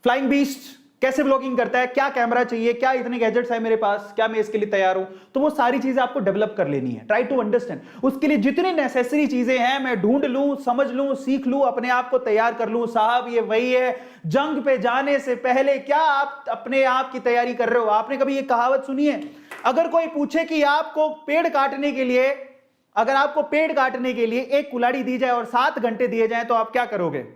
फ्लाइंग बीस्ट कैसे व्लॉगिंग करता है, क्या कैमरा चाहिए, क्या इतने गैजेट्स है मेरे पास, क्या मैं इसके लिए तैयार हूं? तो वो सारी चीजें आपको डेवलप कर लेनी है। ट्राई टू अंडरस्टैंड, उसके लिए जितनी नेसेसरी चीजें हैं मैं ढूंढ लूं, समझ लूं, सीख लूं, अपने आप को तैयार कर लूं। साहब ये वही है, जंग पे जाने से पहले क्या आप अपने आप की तैयारी कर रहे हो? आपने कभी ये कहावत सुनी है? अगर कोई पूछे कि आपको पेड़ काटने के लिए, अगर आपको पेड़ काटने के लिए एक कुल्हाड़ी दी जाए और 7 घंटे दिए जाए तो आप क्या करोगे?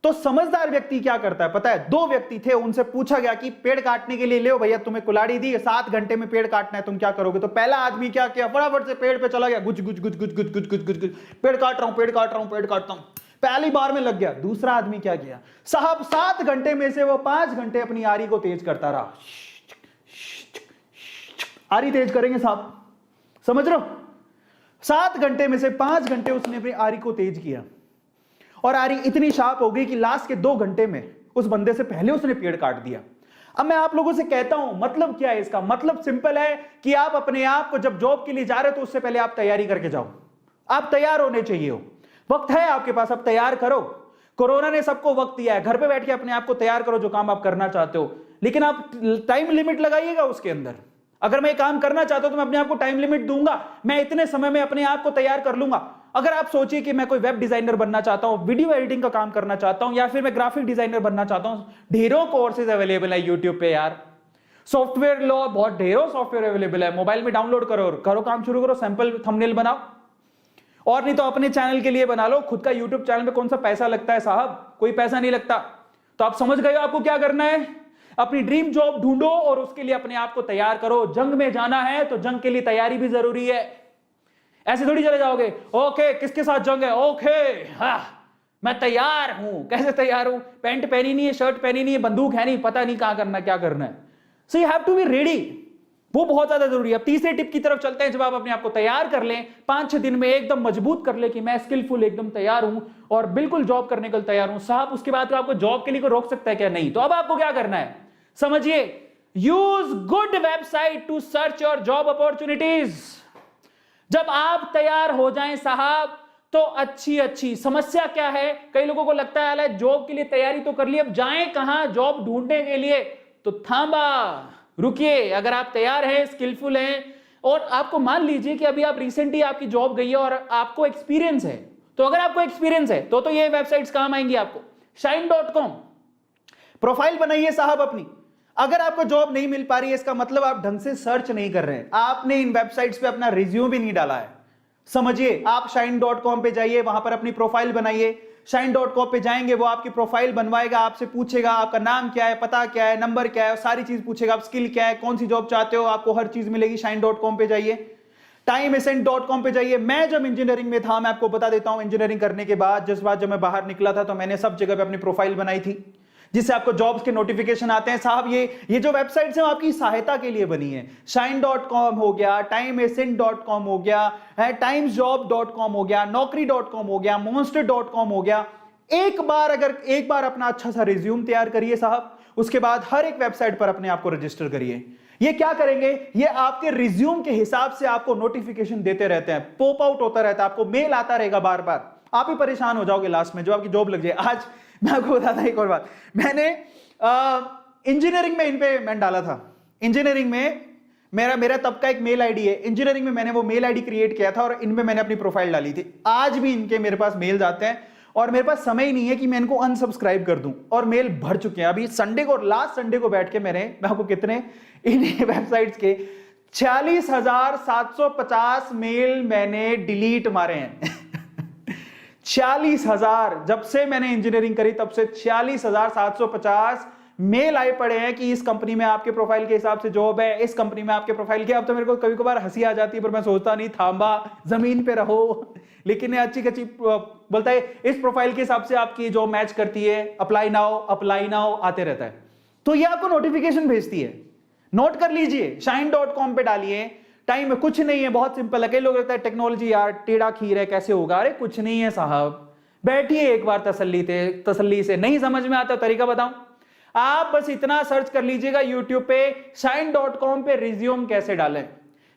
तो समझदार व्यक्ति क्या करता है पता है? 2 व्यक्ति थे, उनसे पूछा गया कि पेड़ काटने के लिए ले भैया, तुम्हें कुल्हाड़ी दी, 7 घंटे में पेड़ काटना है, तुम क्या करोगे? तो पहला आदमी क्या किया, फटाफट से पेड़ पे चला गया, गुज गुज गुज गुज गुज गुज गुज गुज गुज, पेड़ काट रहा हूं, पेड़ काट रहा हूं, पेड़ काटता हूं, पहली बार में लग गया। दूसरा आदमी क्या किया साहब, 7 घंटे में से वो 5 घंटे अपनी आरी को तेज करता रहा। आरी तेज करेंगे साहब, समझ रहे हो? 7 घंटे में से 5 घंटे उसने अपनी आरी को तेज किया, और आरी इतनी शार्प हो गई कि लास्ट के 2 घंटे में उस बंदे से पहले उसने पेड़ काट दिया। अब मैं आप लोगों से कहता हूं, मतलब क्या है इसका? मतलब सिंपल है कि आप अपने आप को जब जॉब के लिए जा रहे हो तो उससे पहले आप तैयारी करके जाओ। आप तैयार होने चाहिए हो, वक्त है आपके पास, अब तैयार करो। कोरोना ने सबको वक्त दिया है, घर पे बैठ के अपने आप को तैयार करो जो काम आप करना चाहते हो, लेकिन आप टाइम लिमिट लगाइएगा उसके अंदर। अगर मैं काम करना चाहता हूं तो मैं अपने आप को टाइम लिमिट दूंगा, मैं इतने समय में अपने आप को तैयार कर लूंगा। अगर आप सोचिए कि मैं कोई वेब डिजाइनर बनना चाहता हूं, वीडियो एडिटिंग का काम करना चाहता हूं, या फिर मैं ग्राफिक डिजाइनर बनना चाहता हूं, ढेरों कोर्सेज अवेलेबल है यूट्यूब पे यार। सॉफ्टवेयर लो, बहुत ढेरों सॉफ्टवेयर अवेलेबल है, मोबाइल में डाउनलोड करो, करो काम शुरू करो, सैंपल थंबनेल बनाओ, और नहीं तो अपने चैनल के लिए बना लो। खुद का यूट्यूब चैनल में कौन सा पैसा लगता है साहब? कोई पैसा नहीं लगता। तो आप समझ गए हो आपको क्या करना है? अपनी ड्रीम जॉब ढूंढो और उसके लिए अपने आप को तैयार करो। जंग में जाना है तो जंग के लिए तैयारी भी जरूरी है। ऐसे थोड़ी चले जाओगे, ओके किसके साथ जंग है, ओके हाँ मैं तैयार हूं। कैसे तैयार हूं? पैंट पहनी नहीं है, शर्ट पहनी नहीं है, बंदूक है नहीं, पता नहीं कहां करना क्या करना है। So you have to be ready, वो बहुत ज्यादा जरूरी है। अब तीसरे टिप की तरफ चलते हैं। जब आप अपने आप को तैयार कर लें, 5-6 दिन में एकदम मजबूत कर ले कि मैं स्किलफुल एकदम तैयार हूं और बिल्कुल जॉब करने के लिए तैयार हूं साहब, उसके बाद आपको जॉब के लिए कोई रोक सकता है क्या? नहीं। तो अब आपको क्या करना है समझिए, use good website to search your job opportunities. जब आप तैयार हो जाएं साहब तो अच्छी समस्या क्या है, कई लोगों को लगता है अरे जॉब के लिए तैयारी तो कर ली, अब जाएं कहां जॉब ढूंढने के लिए? तो थांबा, रुकिए। अगर आप तैयार हैं, स्किलफुल हैं, और आपको मान लीजिए कि अभी आप रिसेंटली आपकी जॉब गई है और आपको एक्सपीरियंस है, तो अगर आपको एक्सपीरियंस है तो ये वेबसाइट्स काम आएंगी आपको। shine.com प्रोफाइल बनाइए साहब अपनी। अगर आपको जॉब नहीं मिल पा रही है, इसका मतलब आप ढंग से सर्च नहीं कर रहे हैं, आपने इन वेबसाइट्स पे अपना रिज्यूम भी नहीं डाला है। समझिए, आप shine.com पे जाइए, वहां पर अपनी प्रोफाइल बनाइए। shine.com पे जाएंगे, वो आपकी प्रोफाइल बनवाएगा, आपसे पूछेगा आपका नाम क्या है, पता क्या है, नंबर क्या है, सारी चीज पूछेगा, आप स्किल क्या है, कौन सी जॉब चाहते हो, आपको हर चीज मिलेगी। shine.com पे जाइए, timeascent.com पे जाइए। मैं जब इंजीनियरिंग में था, मैं आपको बता देता हूं, इंजीनियरिंग करने के बाद जब मैं बाहर निकला था, तो मैंने सब जगह पे अपनी प्रोफाइल बनाई थी, जिससे आपको जॉब्स के नोटिफिकेशन आते हैं। साहब ये जो वेबसाइट्स हैं, आपकी सहायता के लिए बनी है। shine.com हो गया, timeascent.com हो गया, timesjob.com हो गया, naukri.com हो गया, monster.com हो गया। एक बार अपना अच्छा सा रिज्यूम तैयार करिए साहब, उसके बाद हर एक वेबसाइट पर अपने आप को रजिस्टर करिए। ये क्या करेंगे, ये आपके रिज्यूम के हिसाब से आपको नोटिफिकेशन देते रहते हैं, पॉप आउट होता रहता है, आपको मेल आता रहेगा बार बार। आप ही परेशान हो जाओगे लास्ट में, जो आपकी जॉब लग जाए। आज मैं आपको बताता एक और बात, मैंने इंजीनियरिंग में इन पे मैंने डाला था। इंजीनियरिंग में मेरा तब का एक मेल आईडी है, इंजीनियरिंग में मैंने वो मेल आईडी क्रिएट किया था और इनमें मैंने अपनी प्रोफाइल डाली थी। आज भी इनके मेरे पास मेल आते हैं और मेरे पास समय ही नहीं है कि मैं इनको अनसब्सक्राइब कर दूं, और मेल भर चुके हैं। अभी लास्ट संडे को बैठ के मैं आपको कितने इन वेबसाइट्स के 46,750 मेल मैंने डिलीट मारे हैं। 46,000, जब से मैंने इंजीनियरिंग करी तब से 46,750 मेल आए पड़े हैं कि इस कंपनी में आपके प्रोफाइल के हिसाब से जॉब है, इस कंपनी में आपके प्रोफाइल के। अब तो मेरे को कभी कभार हंसी आ जाती है, पर मैं सोचता नहीं, थांबा, जमीन पे रहो। लेकिन ये अच्छी बोलता है इस प्रोफाइल के हिसाब से आपकी जॉब मैच करती है, अप्लाई नाउ आते रहता है। तो ये आपको नोटिफिकेशन भेजती है, नोट कर लीजिए। shine.com पे डालिए, टाइम में कुछ नहीं है, बहुत सिंपल है। कई लोग लगता है टेक्नोलॉजी यार टेढ़ा खीर है, कैसे होगा। अरे कुछ नहीं है साहब, बैठिए एक बार तसल्ली से। नहीं समझ में आता तरीका बताऊं, आप बस इतना सर्च कर लीजिएगा यूट्यूब पे, shine.com पे रिज्यूम कैसे डालें,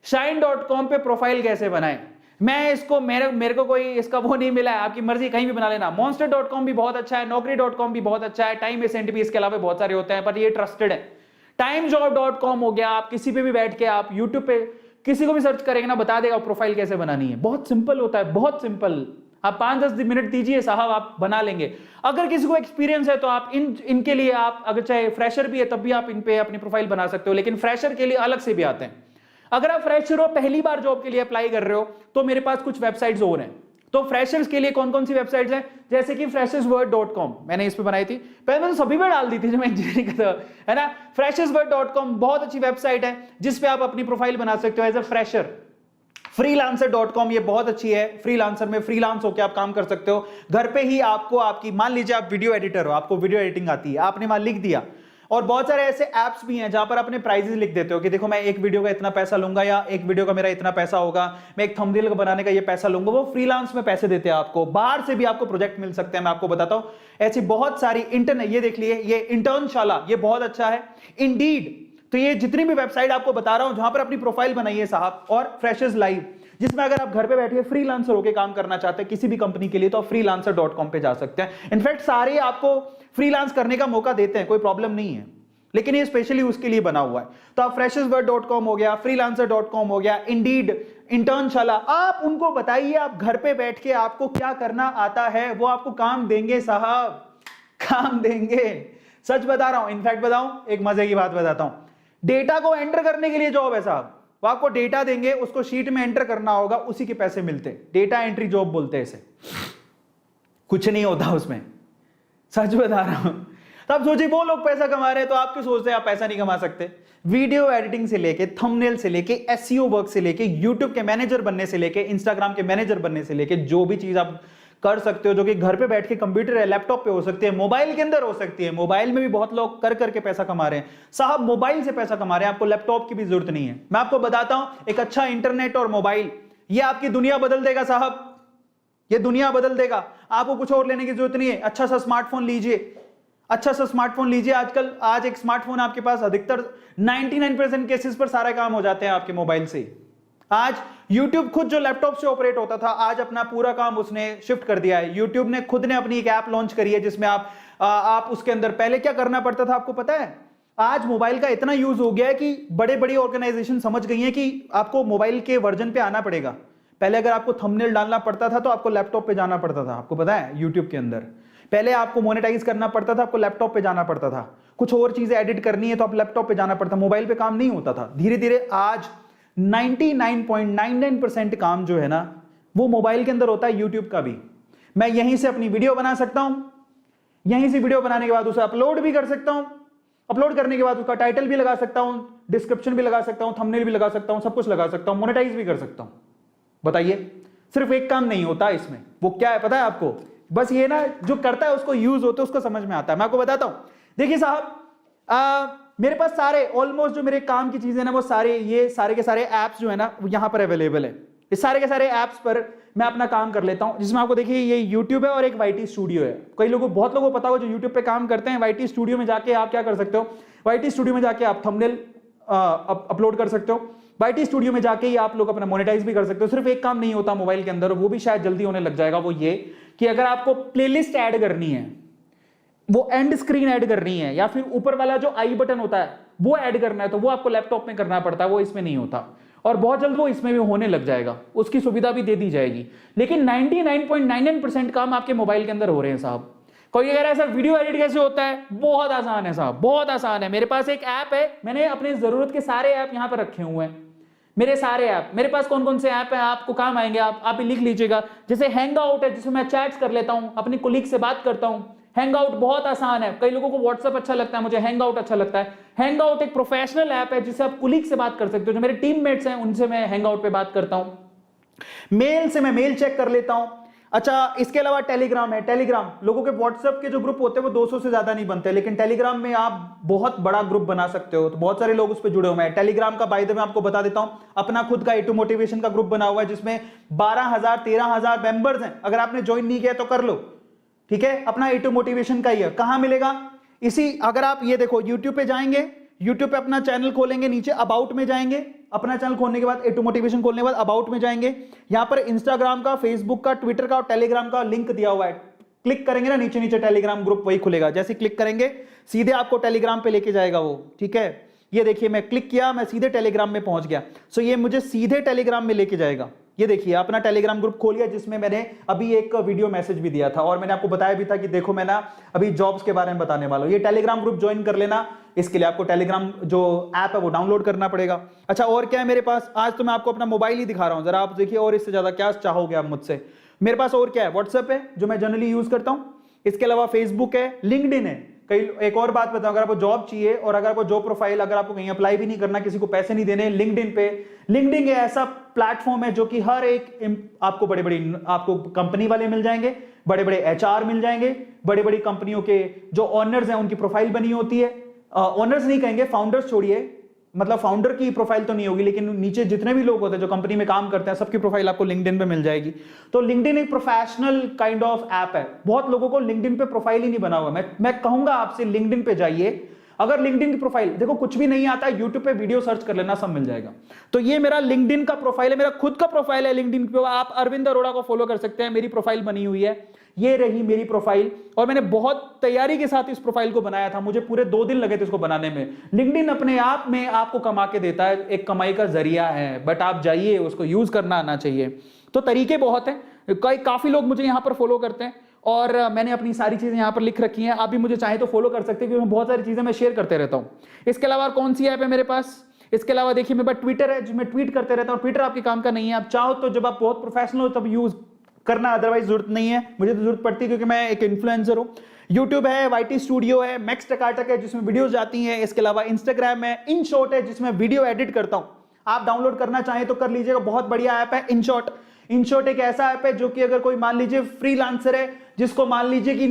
shine.com पे प्रोफाइल कैसे बनाएं। मैं इसको मेरे को कोई इसका वो नहीं मिला है, आपकी मर्जी कहीं भी बना लेना। monster.com भी बहुत अच्छा है, naukri.com भी बहुत अच्छा है, टाइम एसेंट भी इसके अलावा बहुत सारे होते हैं, पर ये ट्रस्टेड है। timesjob.com हो गया, आप किसी पे भी बैठ के आप यूट्यूब पे किसी को भी सर्च करेंगे ना, बता देगा प्रोफाइल कैसे बनानी है। बहुत सिंपल होता है, बहुत सिंपल। आप 5-10 मिनट दीजिए साहब, आप बना लेंगे। अगर किसी को एक्सपीरियंस है तो आप इनके लिए, आप अगर चाहे फ्रेशर भी है तब भी आप इन पे अपनी प्रोफाइल बना सकते हो, लेकिन फ्रेशर के लिए अलग से भी आते हैं। अगर आप फ्रेशर हो, पहली बार जॉब के लिए अप्लाई कर रहे हो, तो मेरे पास कुछ वेबसाइट्स और हैं। तो फ्रेशर्स के लिए कौन कौन सी वेबसाइट्स हैं, जैसे कि freshesword.com, मैंने इस पे बनाई थी, पहले मैंने सभी पे डाल दी थी जब मैं इंजीनियरिंग करता था, है ना। freshesword.com बहुत अच्छी वेबसाइट है, जिसपे आप अपनी प्रोफाइल बना सकते हो एज अ फ्रेशर। freelancer.com ये बहुत अच्छी है, फ्रीलांसर में फ्रीलांस होकर आप काम कर सकते हो। घर पे ही आपको आपकी, मान लीजिए आप वीडियो एडिटर हो, आपको वीडियो एडिटिंग आती है, आपने वहां लिख दिया। और बहुत सारे ऐसे ऐप्स भी हैं जहां पर अपने प्राइजेस लिख देते हो कि देखो मैं एक वीडियो का इतना पैसा लूंगा, या एक वीडियो का मेरा इतना पैसा होगा, मैं एक थंबनेल बनाने का ये पैसा लूंगा। वो फ्रीलांस में पैसे देते हैं आपको, बाहर से भी आपको प्रोजेक्ट मिल सकते हैं। मैं आपको बताता हूं ऐसी बहुत सारी ये देख लिए, ये इंटर्नशाला, ये बहुत अच्छा है। इंडीड, तो ये जितनी भी वेबसाइट आपको बता रहा हूं जहां पर अपनी प्रोफाइल बनाइए साहब, और फ्रेशर्स लाइव, जिसमें अगर आप घर पे बैठे फ्रीलांसर होकर काम करना चाहते हैं किसी भी कंपनी के लिए, तो आप freelancer.com पे जा सकते हैं। इनफैक्ट सारे आपको फ्रीलांस करने का मौका देते हैं, कोई प्रॉब्लम नहीं है, लेकिन ये स्पेशली उसके लिए बना हुआ है। तो आप freshesword.com हो गया, freelancer.com हो गया, इंडीड, इंटर्नशाला, आप उनको बताइए आप घर पे बैठ के आपको क्या करना आता है, वो आपको काम देंगे साहब, काम देंगे। सच बता रहा हूं। इनफैक्ट बताऊं, एक मजे की बात बताता हूं, डेटा को एंटर करने के लिए जॉब है साहब, वो आपको डेटा देंगे, उसको शीट में एंटर करना होगा, उसी के पैसे मिलते हैं। डेटा एंट्री जॉब बोलते हैं इसे, कुछ नहीं होता उसमें, सच बता रहा हूं। तो आप सोचिए वो लोग पैसा कमा रहे हैं, तो आप क्यों सोचते हैं आप पैसा नहीं कमा सकते। वीडियो एडिटिंग से लेके, थंबनेल से लेके, एसईओ वर्क से लेके, यूट्यूब के मैनेजर बनने से लेके, इंस्टाग्राम के मैनेजर बनने से लेके, जो भी चीज आप कर सकते हो, जो कि घर पे बैठ के कंप्यूटर है, लैपटॉप पे हो सकती है, मोबाइल के अंदर हो सकती है। मोबाइल में भी बहुत लोग कर करके पैसा कमा रहे हैं साहब, मोबाइल से पैसा कमा रहे हैं, आपको लैपटॉप की भी जरूरत नहीं है। मैं आपको बताता हूं, एक अच्छा इंटरनेट और मोबाइल, ये आपकी दुनिया बदल देगा साहब, ये दुनिया बदल देगा। आपको कुछ और लेने की जरूरत नहीं है। अच्छा सा स्मार्टफोन लीजिए, अच्छा सा स्मार्टफोन लीजिए। आज एक स्मार्टफोन आपके पास, अधिकतर 99% केसेस पर सारे काम हो जाते हैं आपके मोबाइल से। आज YouTube खुद जो लैपटॉप से ऑपरेट होता था, आज अपना पूरा काम उसने शिफ्ट कर दिया है। YouTube ने खुद ने अपनी एक ऐप लॉन्च करी है, जिसमें आप उसके अंदर पहले क्या करना पड़ता था आपको पता है। आज मोबाइल का इतना यूज हो गया है कि बड़े बड़ी ऑर्गेनाइजेशन समझ गई है कि आपको मोबाइल के वर्जन पे आना पड़ेगा। पहले अगर आपको थंबनेल डालना पड़ता था तो आपको लैपटॉप पे जाना पड़ता था, आपको पता है, यूट्यूब के अंदर। पहले आपको मोनेटाइज करना पड़ता था, आपको लैपटॉप पे जाना पड़ता था। कुछ और चीजें एडिट करनी है तो आप लैपटॉप पे जाना पड़ता, मोबाइल पे काम नहीं होता था। धीरे धीरे आज 99.99% काम जो है ना, वो मोबाइल के अंदर होता है, यूट्यूब का भी। मैं यहीं से अपनी वीडियो बना सकता हूं, यहीं से वीडियो बनाने के बाद उसे अपलोड भी कर सकता हूं, अपलोड करने के बाद उसका टाइटल भी लगा सकता हूं, डिस्क्रिप्शन भी लगा सकता हूं, थंबनेल भी लगा सकता हूं, सब कुछ लगा सकता हूं, मोनेटाइज भी कर सकता हूं। बताइए, सिर्फ एक काम नहीं होता इसमें, वो क्या है पता है आपको? बस ये ना, जो करता है उसको यूज होता है, उसको समझ में आता है। मैं आपको बताता हूं, देखिए साहब, मेरे पास सारे ऑलमोस्ट जो मेरे काम की चीजें ना, वो सारे ये सारे के सारे एप्स जो है ना, वो यहां पर अवेलेबल है। इस सारे के सारे एप्स पर मैं अपना काम कर लेता हूं, जिसमें आपको देखिए ये YouTube है और एक YT स्टूडियो है। कई लोगों, बहुत लोगों को पता हो जो YouTube पे काम करते हैं, YT स्टूडियो में जाके आप क्या कर सकते हो, YT स्टूडियो में जाके आप थंबनेल अपलोड कर सकते हो, YT स्टूडियो में जाके ही आप लोग अपना मोनेटाइज भी कर सकते हो। सिर्फ एक काम नहीं होता मोबाइल के अंदर, वो भी शायद जल्दी होने लग जाएगा, वो ये कि अगर आपको प्लेलिस्ट ऐड करनी है, वो एंड स्क्रीन ऐड करनी है, या फिर ऊपर वाला जो आई बटन होता है वो ऐड करना है, तो वो आपको लैपटॉप में करना पड़ता है, वो इसमें नहीं होता। और बहुत जल्द वो इसमें भी होने लग जाएगा, उसकी सुविधा भी दे दी जाएगी। लेकिन 99.99% काम आपके मोबाइल के अंदर हो रहे हैं साहब। कोई अगर ऐसा वीडियो एडिट कैसे होता है, बहुत आसान है साहब, बहुत आसान है। मेरे पास एक ऐप है, मैंने अपनी जरूरत के सारे ऐप यहां पर रखे हुए हैं, मेरे सारे ऐप। मेरे पास कौन कौन से ऐप हैं आपको काम आएंगे, आप भी लिख लीजिएगा। जैसे हैंग आउट है, जिसमें मैं चैट्स कर लेता हूं, अपनी कोलीग से बात करता हूं। हैंग आउट बहुत आसान है, कई लोगों को व्हाट्सएप अच्छा लगता है, मुझे हैंग आउट अच्छा लगता है। हैंग आउट एक प्रोफेशनल ऐप है, जिससे आप कोलीग से बात कर सकते हो। जो मेरे टीममेट्स हैं उनसे मैं हैंग आउट पे बात करता हूं। मेल से मैं मेल चेक कर लेता हूं। अच्छा, इसके अलावा टेलीग्राम है। टेलीग्राम, लोगों के व्हाट्सएप के जो ग्रुप होते हैं वो 200 से ज्यादा नहीं बनते, लेकिन टेलीग्राम में आप बहुत बड़ा ग्रुप बना सकते हो, तो बहुत सारे लोग उस पर जुड़े हुए हैं। टेलीग्राम का बाय द वे मैं आपको बता देता हूं, अपना खुद का A2 मोटिवेशन का ग्रुप बना हुआ है, जिसमें 12,000 13,000 मेंबर्स हैं। अगर आपने ज्वाइन नहीं किया तो कर लो, ठीक है। अपना A2 मोटिवेशन का ही है। कहां मिलेगा? इसी, अगर आप ये देखो YouTube पे जाएंगे, YouTube पे अपना चैनल खोलेंगे, नीचे अबाउट में जाएंगे, अपना चैनल खोलने के बाद A2 मोटिवेशन खोलने के बाद अबाउट में जाएंगे, यहां पर इंस्टाग्राम का, फेसबुक का, ट्विटर का और टेलीग्राम का लिंक दिया हुआ है। क्लिक करेंगे ना, नीचे नीचे टेलीग्राम ग्रुप वही खुलेगा। जैसे क्लिक करेंगे सीधे आपको टेलीग्राम पे लेके जाएगा वो, ठीक है। ये देखिए, मैं क्लिक किया, मैं सीधे टेलीग्राम में पहुंच गया। सो ये मुझे सीधे टेलीग्राम में लेके जाएगा। ये देखिए, अपना टेलीग्राम ग्रुप खोल लिया, जिसमें मैंने अभी एक वीडियो मैसेज भी दिया था, और मैंने आपको बताया भी था कि देखो मैं ना अभी जॉब्स के बारे में बताने वाला हूं। ये टेलीग्राम ग्रुप ज्वाइन कर लेना। इसके लिए आपको टेलीग्राम जो ऐप है वो डाउनलोड करना पड़ेगा। अच्छा, और क्या है मेरे पास? आज तो मैं आपको अपना मोबाइल ही दिखा रहा हूं, जरा आप देखिए, और इससे ज्यादा क्या चाहोगे आप मुझसे? मेरे पास और क्या है? व्हाट्सएप है, जो मैं जनरली यूज करता हूं। इसके अलावा फेसबुक है, लिंक्डइन है। कई, एक और बात बताऊं, अगर आपको जॉब चाहिए और अगर आपको जॉब प्रोफाइल, अगर आपको कहीं अप्लाई भी नहीं करना, किसी को पैसे नहीं देने, लिंक्डइन पे, लिंक्डइन एक ऐसा प्लेटफॉर्म है जो कि हर एक आपको बड़े बड़ी आपको कंपनी वाले मिल जाएंगे, बड़े बड़े HR मिल जाएंगे, बड़ी बड़ी कंपनियों के जो ओनर्स हैं उनकी प्रोफाइल बनी होती है। ओनर्स नहीं कहेंगे, फाउंडर्स छोड़िए, मतलब फाउंडर की प्रोफाइल तो नहीं होगी, लेकिन नीचे जितने भी लोग होते हैं जो कंपनी में काम करते हैं, सबकी प्रोफाइल आपको लिंक्डइन पे मिल जाएगी। तो लिंक्डइन एक प्रोफेशनल काइंड ऑफ ऐप है। बहुत लोगों को लिंक्डइन पे प्रोफाइल ही नहीं बना हुआ। मैं कहूंगा आपसे, लिंक्डइन पे जाइए। अगर लिंक्डइन की प्रोफाइल देखो, कुछ भी नहीं आता, यूट्यूब पे वीडियो सर्च कर लेना, सब मिल जाएगा। तो ये मेरा लिंक्डइन का प्रोफाइल है, मेरा खुद का प्रोफाइल है लिंक्डइन पे। आप अरविंद अरोड़ा को फॉलो कर सकते हैं, मेरी प्रोफाइल बनी हुई है। ये रही मेरी प्रोफाइल, और मैंने बहुत तैयारी के साथ इस प्रोफाइल को बनाया था। मुझे पूरे 2 दिन लगे थे इसको बनाने में। लिंक्डइन अपने आप में आपको कमा के देता है, एक कमाई का जरिया है, बट आप जाइए, उसको यूज करना आना चाहिए। तो तरीके बहुत हैं। काफी लोग मुझे यहां पर फॉलो करते हैं, और मैंने अपनी सारी चीजें यहां पर लिख रखी हैं। आप भी मुझे चाहे तो फॉलो कर सकते हैं, क्योंकि बहुत सारी चीजें मैं शेयर करते रहता हूं। इसके अलावा कौन सी ऐप है मेरे पास? इसके अलावा देखिए, मेरे पास ट्विटर है, जिसमें ट्वीट करते रहता हूं। ट्विटर आपके काम का नहीं है, आप चाहो तो जब आप बहुत प्रोफेशनल हो तब यूज करना, अदरवाइज जरूरत नहीं है। मुझे तो जरूरत पड़ती है क्योंकि मैं एक इन्फ्लुएंसर हूं। यूट्यूब है, YT स्टूडियो है, मैक्स टकाटक है जिसमें वीडियोस जाती हैं। इसके अलावा इंस्टाग्राम है, InShot है जिसमें वीडियो एडिट करता हूं। आप डाउनलोड करना चाहें तो कर लीजिएगा, बहुत बढ़िया ऐप है InShot। InShot एक ऐसा ऐप है जो कि अगर कोई मान लीजिए फ्रीलांसर है, जिसको मान लीजिए कि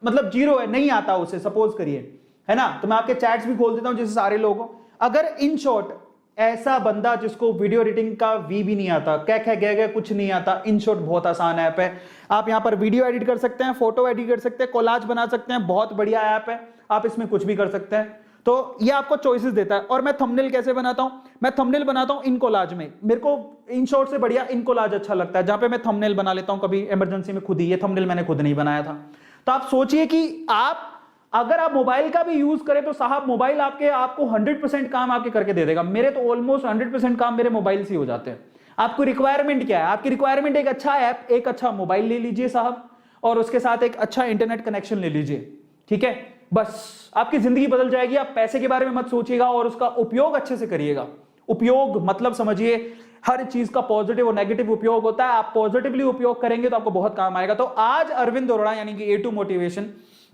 मतलब जीरो है, नहीं आता उसे, सपोज करिए, है ना, तो मैं आपके चैट्स भी खोल देता हूं जैसे सारे लोगों। अगर InShot ऐसा बंदा जिसको वीडियो एडिटिंग का वी भी नहीं आता, क्या कुछ नहीं आता, InShot बहुत आसान ऐप है। आप यहां पर वीडियो एडिट कर सकते हैं, फोटो एडिट कर सकते हैं, कोलाज बना सकते हैं, बहुत बढ़िया ऐप है। आप इसमें कुछ भी कर सकते हैं। तो ये आपको चॉइसेस देता है। और मैं थंबनेल कैसे बनाता हूं? मैं थंबनेल बनाता हूं InCollage में। मेरे को InShot से बढ़िया InCollage अच्छा लगता है, जहां पे मैं थंबनेल बना लेता हूं कभी इमरजेंसी में खुद ही। ये थंबनेल मैंने खुद नहीं बनाया था। तो आप सोचिए कि आप अगर आप मोबाइल का भी यूज करें तो साहब, मोबाइल आपको 100% काम आपके करके दे देगा। मेरे तो ऑलमोस्ट 100% काम मेरे मोबाइल से हो जाते हैं। आपको रिक्वायरमेंट क्या है? आपकी रिक्वायरमेंट एक अच्छा ऐप, एक अच्छा मोबाइल ले लीजिए साहब, और उसके साथ एक अच्छा इंटरनेट कनेक्शन ले लीजिए, ठीक है। बस आपकी जिंदगी बदल जाएगी। आप पैसे के बारे में मत सोचिएगा और उसका उपयोग अच्छे से करिएगा। उपयोग मतलब समझिए, हर चीज का पॉजिटिव और नेगेटिव उपयोग होता है, आप पॉजिटिवली उपयोग करेंगे तो आपको बहुत काम आएगा। तो आज अरविंद अरोड़ा यानी कि A2 मोटिवेशन,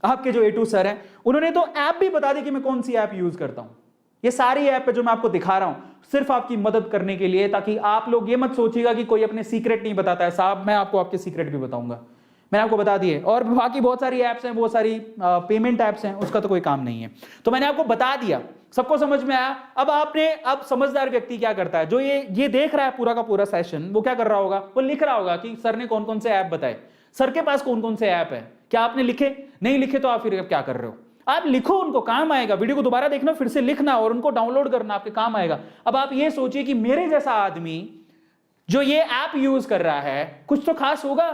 आपके जो A2 सर हैं, उन्होंने तो ऐप भी बता दी कि मैं कौन सी ऐप यूज करता हूं। ये सारी ऐप है जो मैं आपको दिखा रहा हूं सिर्फ आपकी मदद करने के लिए, ताकि आप लोग ये मत सोचिएगा कि कोई अपने सीक्रेट नहीं बताता है। साहब मैं आपको आपके सीक्रेट भी बताऊंगा, मैंने आपको बता दिए। और बाकी बहुत सारी ऐप्स हैं, बहुत सारी पेमेंट ऐप्स हैं, उसका तो कोई काम नहीं है। तो मैंने आपको बता दिया, सबको समझ में आया। अब समझदार व्यक्ति क्या करता है, जो ये देख रहा है पूरा का पूरा सेशन, वो क्या कर रहा होगा, वो लिख रहा होगा कि सर ने कौन कौन से ऐप बताए, सर के पास कौन कौन से ऐप है। क्या आपने लिखे? नहीं लिखे तो आप फिर क्या कर रहे हो? आप लिखो, उनको काम आएगा। वीडियो को दोबारा देखना, फिर से लिखना और उनको डाउनलोड करना, आपके काम आएगा। अब आप ये सोचिए कि मेरे जैसा आदमी जो ये ऐप यूज कर रहा है, कुछ तो खास होगा।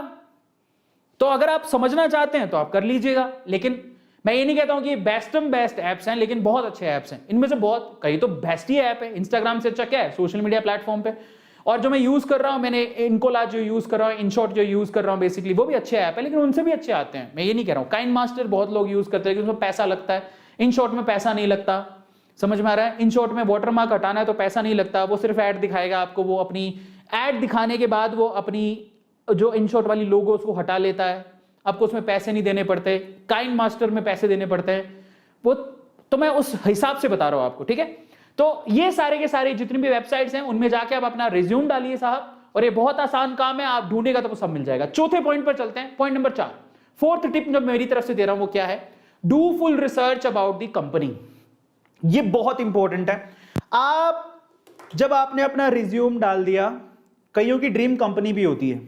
तो अगर आप समझना चाहते हैं तो आप कर लीजिएगा। लेकिन मैं ये नहीं कहता हूं कि बेस्ट ऐप्स हैं, लेकिन बहुत अच्छे ऐप्स हैं। इनमें से बहुत कई तो बेस्ट ही ऐप है। इंस्टाग्राम से अच्छा क्या है सोशल मीडिया प्लेटफॉर्म पे। और जो मैं यूज कर रहा हूं, मैंने इनकोला जो यूज कर रहा हूं, इनशॉट जो यूज कर रहा हूं, बेसिकली वो भी अच्छे ऐप है, लेकिन उनसे भी अच्छे आते हैं। मैं ये नहीं कह रहा हूं। काइंड मास्टर बहुत लोग यूज करते हैं, लेकिन उसमें पैसा लगता है। इनशॉट में पैसा नहीं लगता, समझ में आ रहा है? इनशॉट में वाटरमार्क हटाना है तो पैसा नहीं लगता, वो सिर्फ ऐड दिखाएगा आपको। वो अपनी ऐड दिखाने के बाद वो अपनी जो इनशॉट वाली लोगो उसको हटा लेता है, आपको उसमें पैसे नहीं देने पड़ते। काइंड मास्टर में पैसे देने पड़ते हैं। वो तो मैं उस हिसाब से बता रहा हूं आपको, ठीक है? तो ये सारे के सारे जितनी भी वेबसाइट्स हैं, उनमें जाके आप अपना रिज्यूम डालिए साहब, और ये बहुत आसान काम है, आप ढूंढेगा तो सब मिल जाएगा। चौथे पॉइंट पर चलते हैं, पॉइंट नंबर 4। फोर्थ टिप जो मेरी तरफ से दे रहा हूं वो क्या है? Do full research about the company. ये बहुत इंपॉर्टेंट है। जब आपने अपना रिज्यूम डाल दिया, कईयों की ड्रीम कंपनी भी होती है,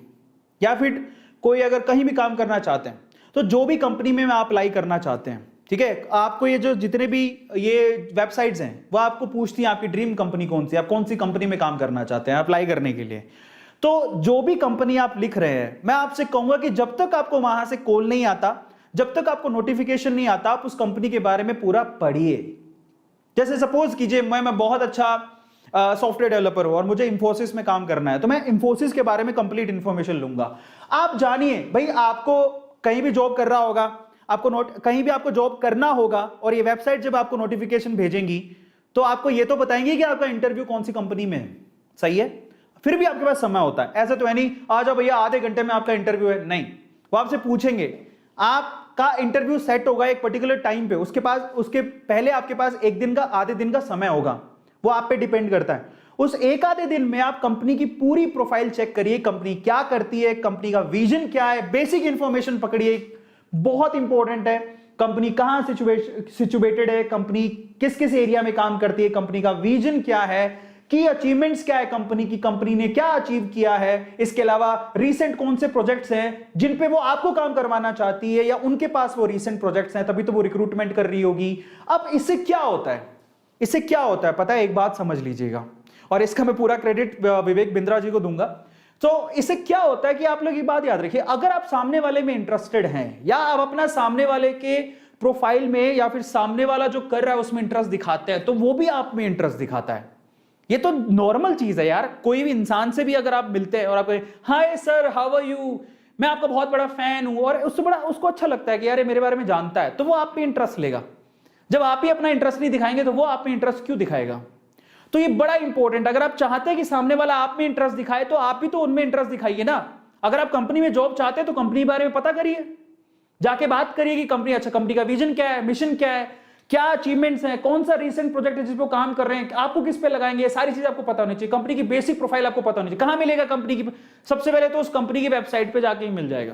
या फिर कोई अगर कहीं भी काम करना चाहते हैं, तो जो भी कंपनी में आप अप्लाई करना चाहते हैं, ठीक है, आपको ये जो जितने भी ये वेबसाइट्स हैं, वो आपको पूछती हैं आपकी ड्रीम कंपनी कौन सी, आप कौन सी कंपनी में काम करना चाहते हैं अप्लाई करने के लिए। तो जो भी कंपनी आप लिख रहे हैं, मैं आपसे कहूंगा कि जब तक आपको वहां से कॉल नहीं आता, जब तक आपको नोटिफिकेशन नहीं आता, आप उस कंपनी के बारे में पूरा पढ़िए। जैसे सपोज कीजिए मैं बहुत अच्छा सॉफ्टवेयर डेवलपर हूं और मुझे इंफोसिस में काम करना है, तो मैं इंफोसिस के बारे में कंप्लीट इंफॉर्मेशन लूंगा। आप जानिए भाई, आपको कहीं भी जॉब कर रहा होगा, कहीं भी आपको जॉब करना होगा, और ये वेबसाइट जब आपको नोटिफिकेशन भेजेंगी तो आपको ये तो बताएंगे कि आपका इंटरव्यू कौन सी कंपनी में है। सही है? फिर भी आपके पास समय होता है, ऐसा तो है नहीं आ जाओ भैया आधे घंटे में आपका इंटरव्यू है। नहीं, वो आपसे पूछेंगे, आपका इंटरव्यू सेट होगा एक पर्टिकुलर टाइम पे, उसके पहले आपके पास एक दिन का आधे दिन का समय होगा, वो आप पे डिपेंड करता है। उस एक आधे दिन में आप कंपनी की पूरी प्रोफाइल चेक करिए, कंपनी क्या करती है, कंपनी का विजन क्या है, बेसिक इंफॉर्मेशन पकड़िए, बहुत इंपॉर्टेंट है। कंपनी कहां सिचुएटेड है, कंपनी किस किस एरिया में काम करती है, कंपनी का विजन क्या है, की अचीवमेंट्स क्या है कंपनी की, कंपनी ने क्या अचीव किया है। इसके अलावा रीसेंट कौन से प्रोजेक्ट्स हैं जिन पे वो आपको काम करवाना चाहती है, या उनके पास वो रीसेंट प्रोजेक्ट्स हैं, तभी तो वो रिक्रूटमेंट कर रही होगी। अब इससे क्या होता है, पता है? एक बात समझ लीजिएगा, और इसका मैं पूरा क्रेडिट विवेक बिंद्रा जी को दूंगा। तो इससे क्या होता है कि आप लोग ये बात याद रखिए, अगर आप सामने वाले में इंटरेस्टेड हैं, या आप अपना सामने वाले के प्रोफाइल में या फिर सामने वाला जो कर रहा है उसमें इंटरेस्ट दिखाते हैं, तो वो भी आप में इंटरेस्ट दिखाता है। ये तो नॉर्मल चीज है यार। कोई भी इंसान से भी अगर आप मिलते हैं और आप कहें hi sir how are you, मैं आपका बहुत बड़ा फैन हूं, और उससे बड़ा उसको अच्छा लगता है कि यार मेरे बारे में जानता है, तो वो आप पे इंटरेस्ट लेगा। जब आप ही अपना इंटरेस्ट नहीं दिखाएंगे तो वो आप में इंटरेस्ट क्यों दिखाएगा? तो ये बड़ा इंपॉर्टेंट, अगर आप चाहते हैं कि सामने वाला आप में इंटरेस्ट दिखाए, तो आप भी तो उनमें इंटरेस्ट दिखाइए ना। अगर आप कंपनी में जॉब चाहते हैं तो कंपनी के बारे में पता करिए, जाके बात करिए कि कंपनी, अच्छा कंपनी का विजन क्या है, मिशन क्या है, क्या अचीवमेंट्स हैं, कौन सा रीसेंट प्रोजेक्ट है जिस पे काम कर रहे हैं, आपको किस पे लगाएंगे, ये सारी चीजें आपको पता होनी चाहिए। कंपनी की बेसिक प्रोफाइल आपको पता होनी चाहिए। कहां मिलेगा कंपनी की? सबसे पहले तो उस कंपनी की वेबसाइट पे जाके ही मिल जाएगा।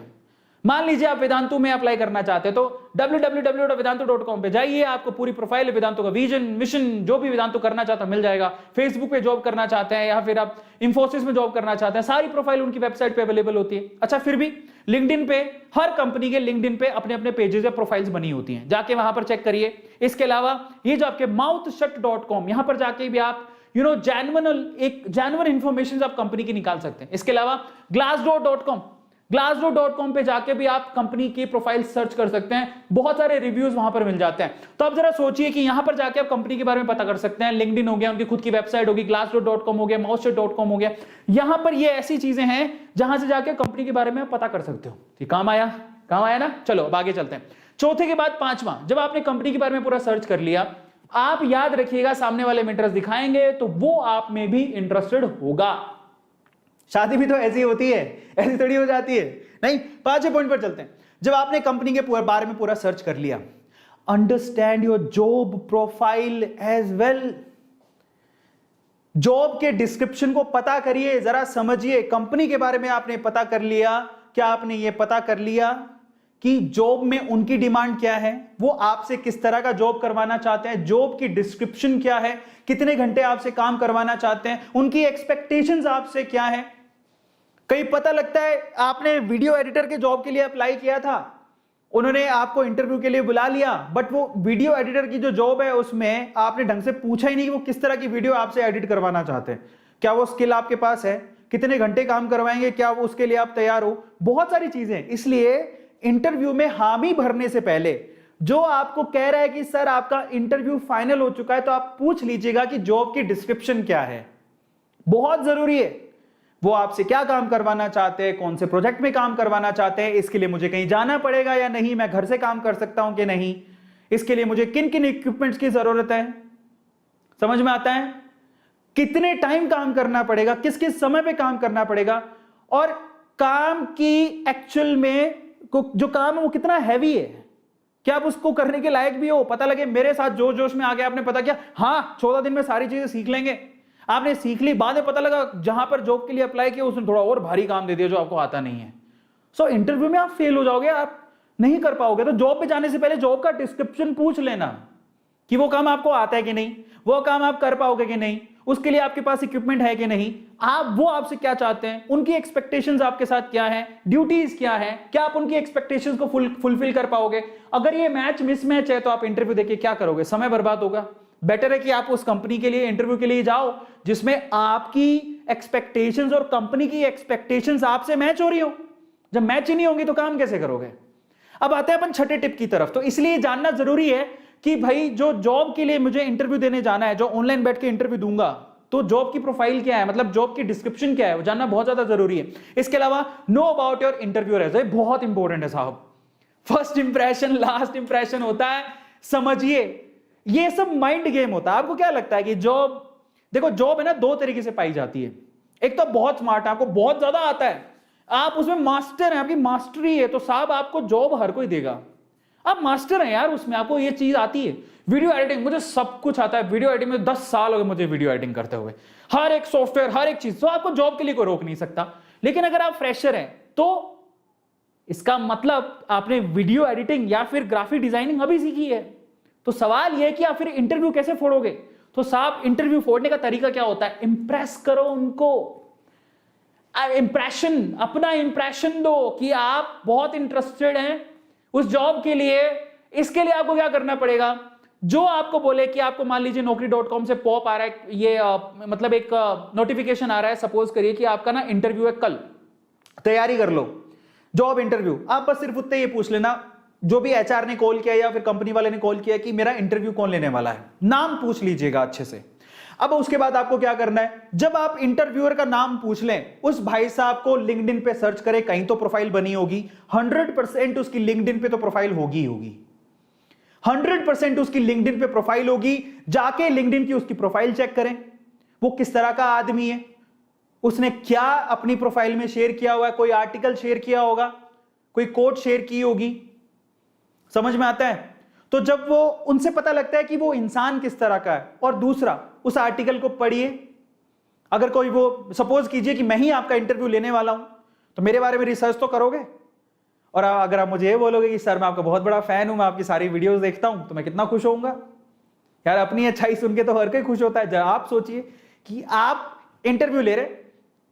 मान लीजिए आप वेदांतु में अप्लाई करना चाहते हैं, तो www.vedantu.com पे जाइए, आपको पूरी प्रोफाइल वेदांतु का विजन मिशन जो भी वेदांतु करना चाहता है मिल जाएगा। फेसबुक पे जॉब करना चाहते हैं या फिर आप इंफोसिस में जॉब करना चाहते हैं, सारी प्रोफाइल उनकी वेबसाइट पे अवेलेबल होती है। अच्छा, फिर भी लिंक्डइन पे, हर कंपनी के लिंक्डइन पे अपने अपने पेजेस या प्रोफाइल्स बनी होती हैं, जाके वहां पर चेक करिए। इसके अलावा ये जो आपके mouthshut.com, यहां पर जाके भी आप जेन्युइन इंफॉर्मेशन आप कंपनी की निकाल सकते हैं। इसके अलावा glassdoor.com पे जाके भी आप कंपनी की प्रोफाइल सर्च कर सकते हैं, बहुत सारे रिव्यूज वहां पर मिल जाते हैं। तो अब जरा सोचिए कि यहां पर जाके आप कंपनी के बारे में पता कर सकते हैं। लिंक्डइन हो गया, उनकी खुद की वेबसाइट होगी, glassdoor.com हो गया, mouthshut.com हो गया। यहां पर ये ऐसी चीजें हैं जहां से जाके कंपनी के बारे में पता कर सकते हो। ठीक, काम आया ना? चलो अब आगे चलते हैं। चौथे के बाद पांचवा, जब आपने कंपनी के बारे में पूरा सर्च कर लिया, आप याद रखिएगा सामने वाले में इंटरेस्ट दिखाएंगे तो वो आप में भी इंटरेस्टेड होगा। शादी भी तो ऐसी होती है, ऐसी थोड़ी हो जाती है। नहीं, 5वें पॉइंट पर चलते हैं। जब आपने कंपनी के बारे में पूरा सर्च कर लिया, understand your job profile as well. Job के डिस्क्रिप्शन को पता करिए, जरा समझिए। कंपनी के बारे में आपने पता कर लिया, क्या आपने ये पता कर लिया कि जॉब में उनकी डिमांड क्या है, वो आपसे किस तरह का जॉब करवाना चाहते हैं, जॉब की डिस्क्रिप्शन क्या है, कितने घंटे आपसे काम करवाना चाहते हैं, उनकी एक्सपेक्टेशंस आपसे क्या है। कहीं पता लगता है आपने वीडियो एडिटर के जॉब के लिए अप्लाई किया था, उन्होंने आपको इंटरव्यू के लिए बुला लिया, बट वो वीडियो एडिटर की जो जॉब है उसमें आपने ढंग से पूछा ही नहीं कि वो किस तरह की वीडियो आपसे एडिट करवाना चाहते हैं, क्या वो स्किल आपके पास है, कितने घंटे काम करवाएंगे, क्या उसके लिए आप तैयार हो, बहुत सारी चीजें। इसलिए इंटरव्यू में हामी भरने से पहले जो आपको कह रहा है कि सर आपका इंटरव्यू फाइनल हो चुका है, तो आप पूछ लीजिएगा कि जॉब की डिस्क्रिप्शन क्या है, बहुत जरूरी है। वो आपसे क्या काम करवाना चाहते हैं, कौन से प्रोजेक्ट में काम करवाना चाहते हैं, इसके लिए मुझे कहीं जाना पड़ेगा या नहीं, मैं घर से काम कर सकता हूं कि नहीं, इसके लिए मुझे किन किन इक्विपमेंट्स की जरूरत है, समझ में आता है, कितने टाइम काम करना पड़ेगा, किस किस समय पे काम करना पड़ेगा, और काम की एक्चुअल में जो काम है वो कितना हैवी है, क्या आप उसको करने के लायक भी हो। पता लगे मेरे साथ जोश जोश में आ गया, आपने पता किया हाँ 14 दिन में सारी चीजें सीख लेंगे, आपने सीख ली, बाद में पता लगा जहां पर जॉब के लिए अप्लाई किया उसने थोड़ा और भारी काम दे दिया जो आपको आता नहीं है। सो इंटरव्यू में आप फेल हो जाओगे, आप नहीं कर पाओगे। तो जॉब पे जाने से पहले जॉब का डिस्क्रिप्शन पूछ लेना कि वो काम आपको आता है कि नहीं, वो काम आप कर पाओगे कि नहीं, उसके लिए आपके पास इक्विपमेंट है कि नहीं, वो आपसे क्या चाहते हैं, उनकी एक्सपेक्टेशंस आपके साथ क्या है, ड्यूटीज क्या है, क्या आप उनकी एक्सपेक्टेशंस को फुलफिल कर पाओगे। अगर ये मैच मिसमैच है तो आप इंटरव्यू देके क्या करोगे, समय बर्बाद होगा। बेटर है कि आप उस कंपनी के लिए इंटरव्यू के लिए जाओ जिसमें आपकी एक्सपेक्टेशंस और कंपनी की एक्सपेक्टेशंस आपसे मैच हो रही हो। जब मैच ही नहीं होंगी तो काम कैसे करोगे। अब आते हैं अपन छठे टिप की तरफ। तो इसलिए जानना जरूरी है कि भाई जो जॉब के लिए मुझे इंटरव्यू देने जाना है, जो ऑनलाइन बैठ के इंटरव्यू दूंगा, तो जॉब की प्रोफाइल क्या है, मतलब जॉब की डिस्क्रिप्शन क्या है, वो जानना बहुत ज्यादा जरूरी है। इसके अलावा know about your interview resume, बहुत इंपॉर्टेंट है साहब। फर्स्ट इंप्रेशन लास्ट इंप्रेशन होता है, समझिए। ये सब माइंड गेम होता है। आपको क्या लगता है कि जॉब, देखो जॉब है ना दो तरीके से पाई जाती है। एक तो बहुत स्मार्ट है, आपको बहुत ज्यादा आता है, आप उसमें मास्टर हैं, आपकी मास्टरी है, तो साहब आपको जॉब हर कोई देगा। आप मास्टर हैं यार उसमें, आपको ये चीज आती है। वीडियो एडिटिंग, मुझे सब कुछ आता है। वीडियो एडिटिंग में 10 साल हो गए मुझे वीडियो एडिटिंग करते हुए, हर एक सॉफ्टवेयर, हर एक चीज, तो आपको जॉब के लिए कोई रोक नहीं सकता। लेकिन अगर आप फ्रेशर हैं तो इसका मतलब आपने वीडियो एडिटिंग या फिर ग्राफिक डिजाइनिंग अभी सीखी है। तो सवाल यह है कि आप फिर इंटरव्यू कैसे फोड़ोगे। तो साहब इंटरव्यू फोड़ने का तरीका क्या होता है, इंप्रेस करो उनको। इंप्रेशन, अपना इंप्रेशन दो कि आप बहुत इंटरेस्टेड हैं उस जॉब के लिए। इसके लिए आपको क्या करना पड़ेगा, जो आपको बोले कि आपको मान लीजिए naukri.com से पॉप आ रहा है, ये मतलब एक नोटिफिकेशन आ रहा है, सपोज करिए कि आपका ना इंटरव्यू है कल, तैयारी कर लो जॉब इंटरव्यू। आप बस सिर्फ उतने ये पूछ लेना, जो भी एचआर ने कॉल किया या फिर कंपनी वाले ने कॉल किया, कि मेरा इंटरव्यू कौन लेने वाला है, नाम पूछ लीजिएगा अच्छे से। अब उसके बाद आपको क्या करना है, जब आप इंटरव्यूअर का नाम पूछ लें, उस भाई साहब को लिंक्डइन पे सर्च करें, कहीं तो प्रोफाइल बनी होगी। 100% उसकी लिंक्डइन पे तो प्रोफाइल होगी ही होगी, 100% उसकी लिंक्डइन पे प्रोफाइल होगी। जाके लिंक्डइन की उसकी प्रोफाइल चेक करें, वो किस तरह का आदमी है, उसने क्या अपनी प्रोफाइल में शेयर किया हुआ है, कोई आर्टिकल शेयर किया होगा, कोई कोट शेयर की होगी, समझ में आता है। तो जब वो उनसे पता लगता है कि वो इंसान किस तरह का है। और दूसरा, उस आर्टिकल को पढ़िए। अगर कोई वो सपोज कीजिए कि मैं ही आपका इंटरव्यू लेने वाला हूं, तो मेरे बारे में रिसर्च तो करोगे। और अगर आप मुझे ये बोलोगे कि सर मैं आपका बहुत बड़ा फैन हूं, मैं आपकी सारी वीडियोस देखता हूं, तो मैं कितना खुश होऊंगा यार। अपनी अच्छाई सुन के तो हर कोई खुश होता है। जब आप सोचिए कि आप इंटरव्यू ले रहे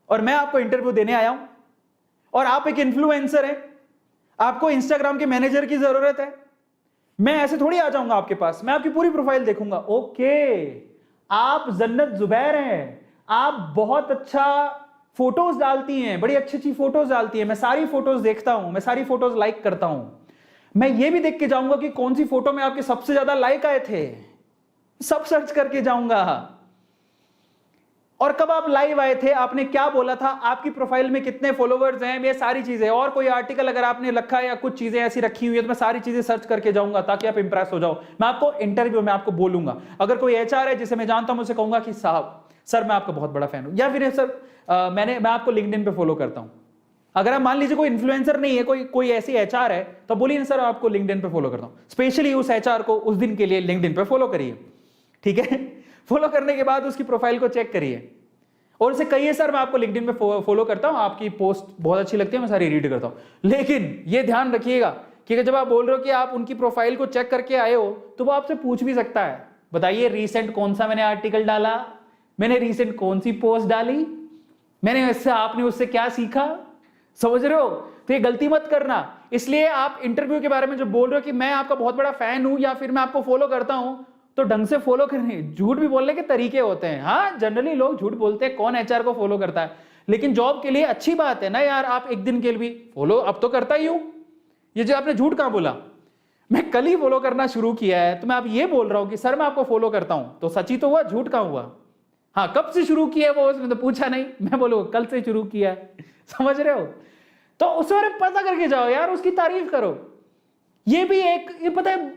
और मैं आपको इंटरव्यू देने आया हूं, और आप एक इन्फ्लुएंसर हैं, आपको इंस्टाग्राम के मैनेजर की जरूरत है। मैं ऐसे थोड़ी आ जाऊंगा आपके पास, मैं आपकी पूरी प्रोफाइल देखूंगा। ओके, आप जन्नत जुबैर हैं, आप बहुत अच्छा फोटोज डालती हैं, बड़ी अच्छी अच्छी फोटोज डालती हैं, मैं सारी फोटोज देखता हूं, मैं सारी फोटोज लाइक करता हूं। मैं ये भी देख के जाऊंगा कि कौन सी फोटो में आपके सबसे ज्यादा लाइक आए थे, सब सर्च करके जाऊंगा। और कब आप लाइव आए थे, आपने क्या बोला था, आपकी प्रोफाइल में कितने फॉलोवर्स हैं, ये सारी चीजें। और कोई आर्टिकल अगर आपने रखा है या कुछ चीजें ऐसी रखी हुई है, तो मैं सारी चीजें सर्च करके जाऊंगा ताकि आप इंप्रेस हो जाओ। मैं आपको इंटरव्यू में आपको बोलूंगा, अगर कोई एचआर है जिसे मैं जानता हूं, मुझसे कहूंगा कि साहब सर मैं आपका बहुत बड़ा फैन हूं, या फिर सर मैं आपको लिंक्डइन पे फॉलो करता हूं। अगर आप मान लीजिए कोई इन्फ्लुएंसर नहीं है, कोई ऐसी एचआर है, तो बोलिए ना सर आपको लिंक्डइन पे फॉलो करता हूं। स्पेशली उस एचआर को उस दिन के लिए लिंक्डइन पे फॉलो करिए, ठीक है। फॉलो करने के बाद उसकी प्रोफाइल को चेक करिए और उसे कहिए सर मैं आपको लिंक्डइन पे फॉलो करता हूं, आपकी पोस्ट बहुत अच्छी लगती है, मैं सारी रीड करता हूं। लेकिन ये ध्यान रखिएगा कि जब आप बोल रहे हो कि आप उनकी प्रोफाइल को चेक करके आए हो, तो वो आपसे पूछ भी सकता है, बताइए रिसेंट कौन सा मैंने आर्टिकल डाला, मैंने रिसेंट कौन सी पोस्ट डाली, मैंने इससे आपने उससे क्या सीखा, समझ रहे हो। तो ये गलती मत करना। इसलिए आप इंटरव्यू के बारे में जो बोल रहे हो कि मैं आपका बहुत बड़ा फैन हूं या फिर मैं आपको फॉलो करता हूं, तो ढंग से फॉलो करने, झूठ भी बोलने के तरीके होते हैं। हाँ, जनरली लोग झूठ बोलते हैं, कौन एचआर को फॉलो करता है, लेकिन जॉब के लिए अच्छी बात है ना यार, आप एक दिन के लिए भी फॉलो, अब तो करता ही हूं। ये जो आपने झूठ कहां बोला, मैं कल ही फॉलो करना शुरू किया है, तो मैं आप ये बोल रहा हूं कि सर मैं आपको फॉलो करता हूं, तो सच ही तो हुआ, झूठ कहां हुआ। हाँ, कब से शुरू किया है वो उसने तो पूछा नहीं, मैं बोलूँ कल से शुरू किया है, समझ रहे हो। तो उस बारे में पता करके जाओ यार, उसकी तारीफ करो। ये भी एक, ये पता है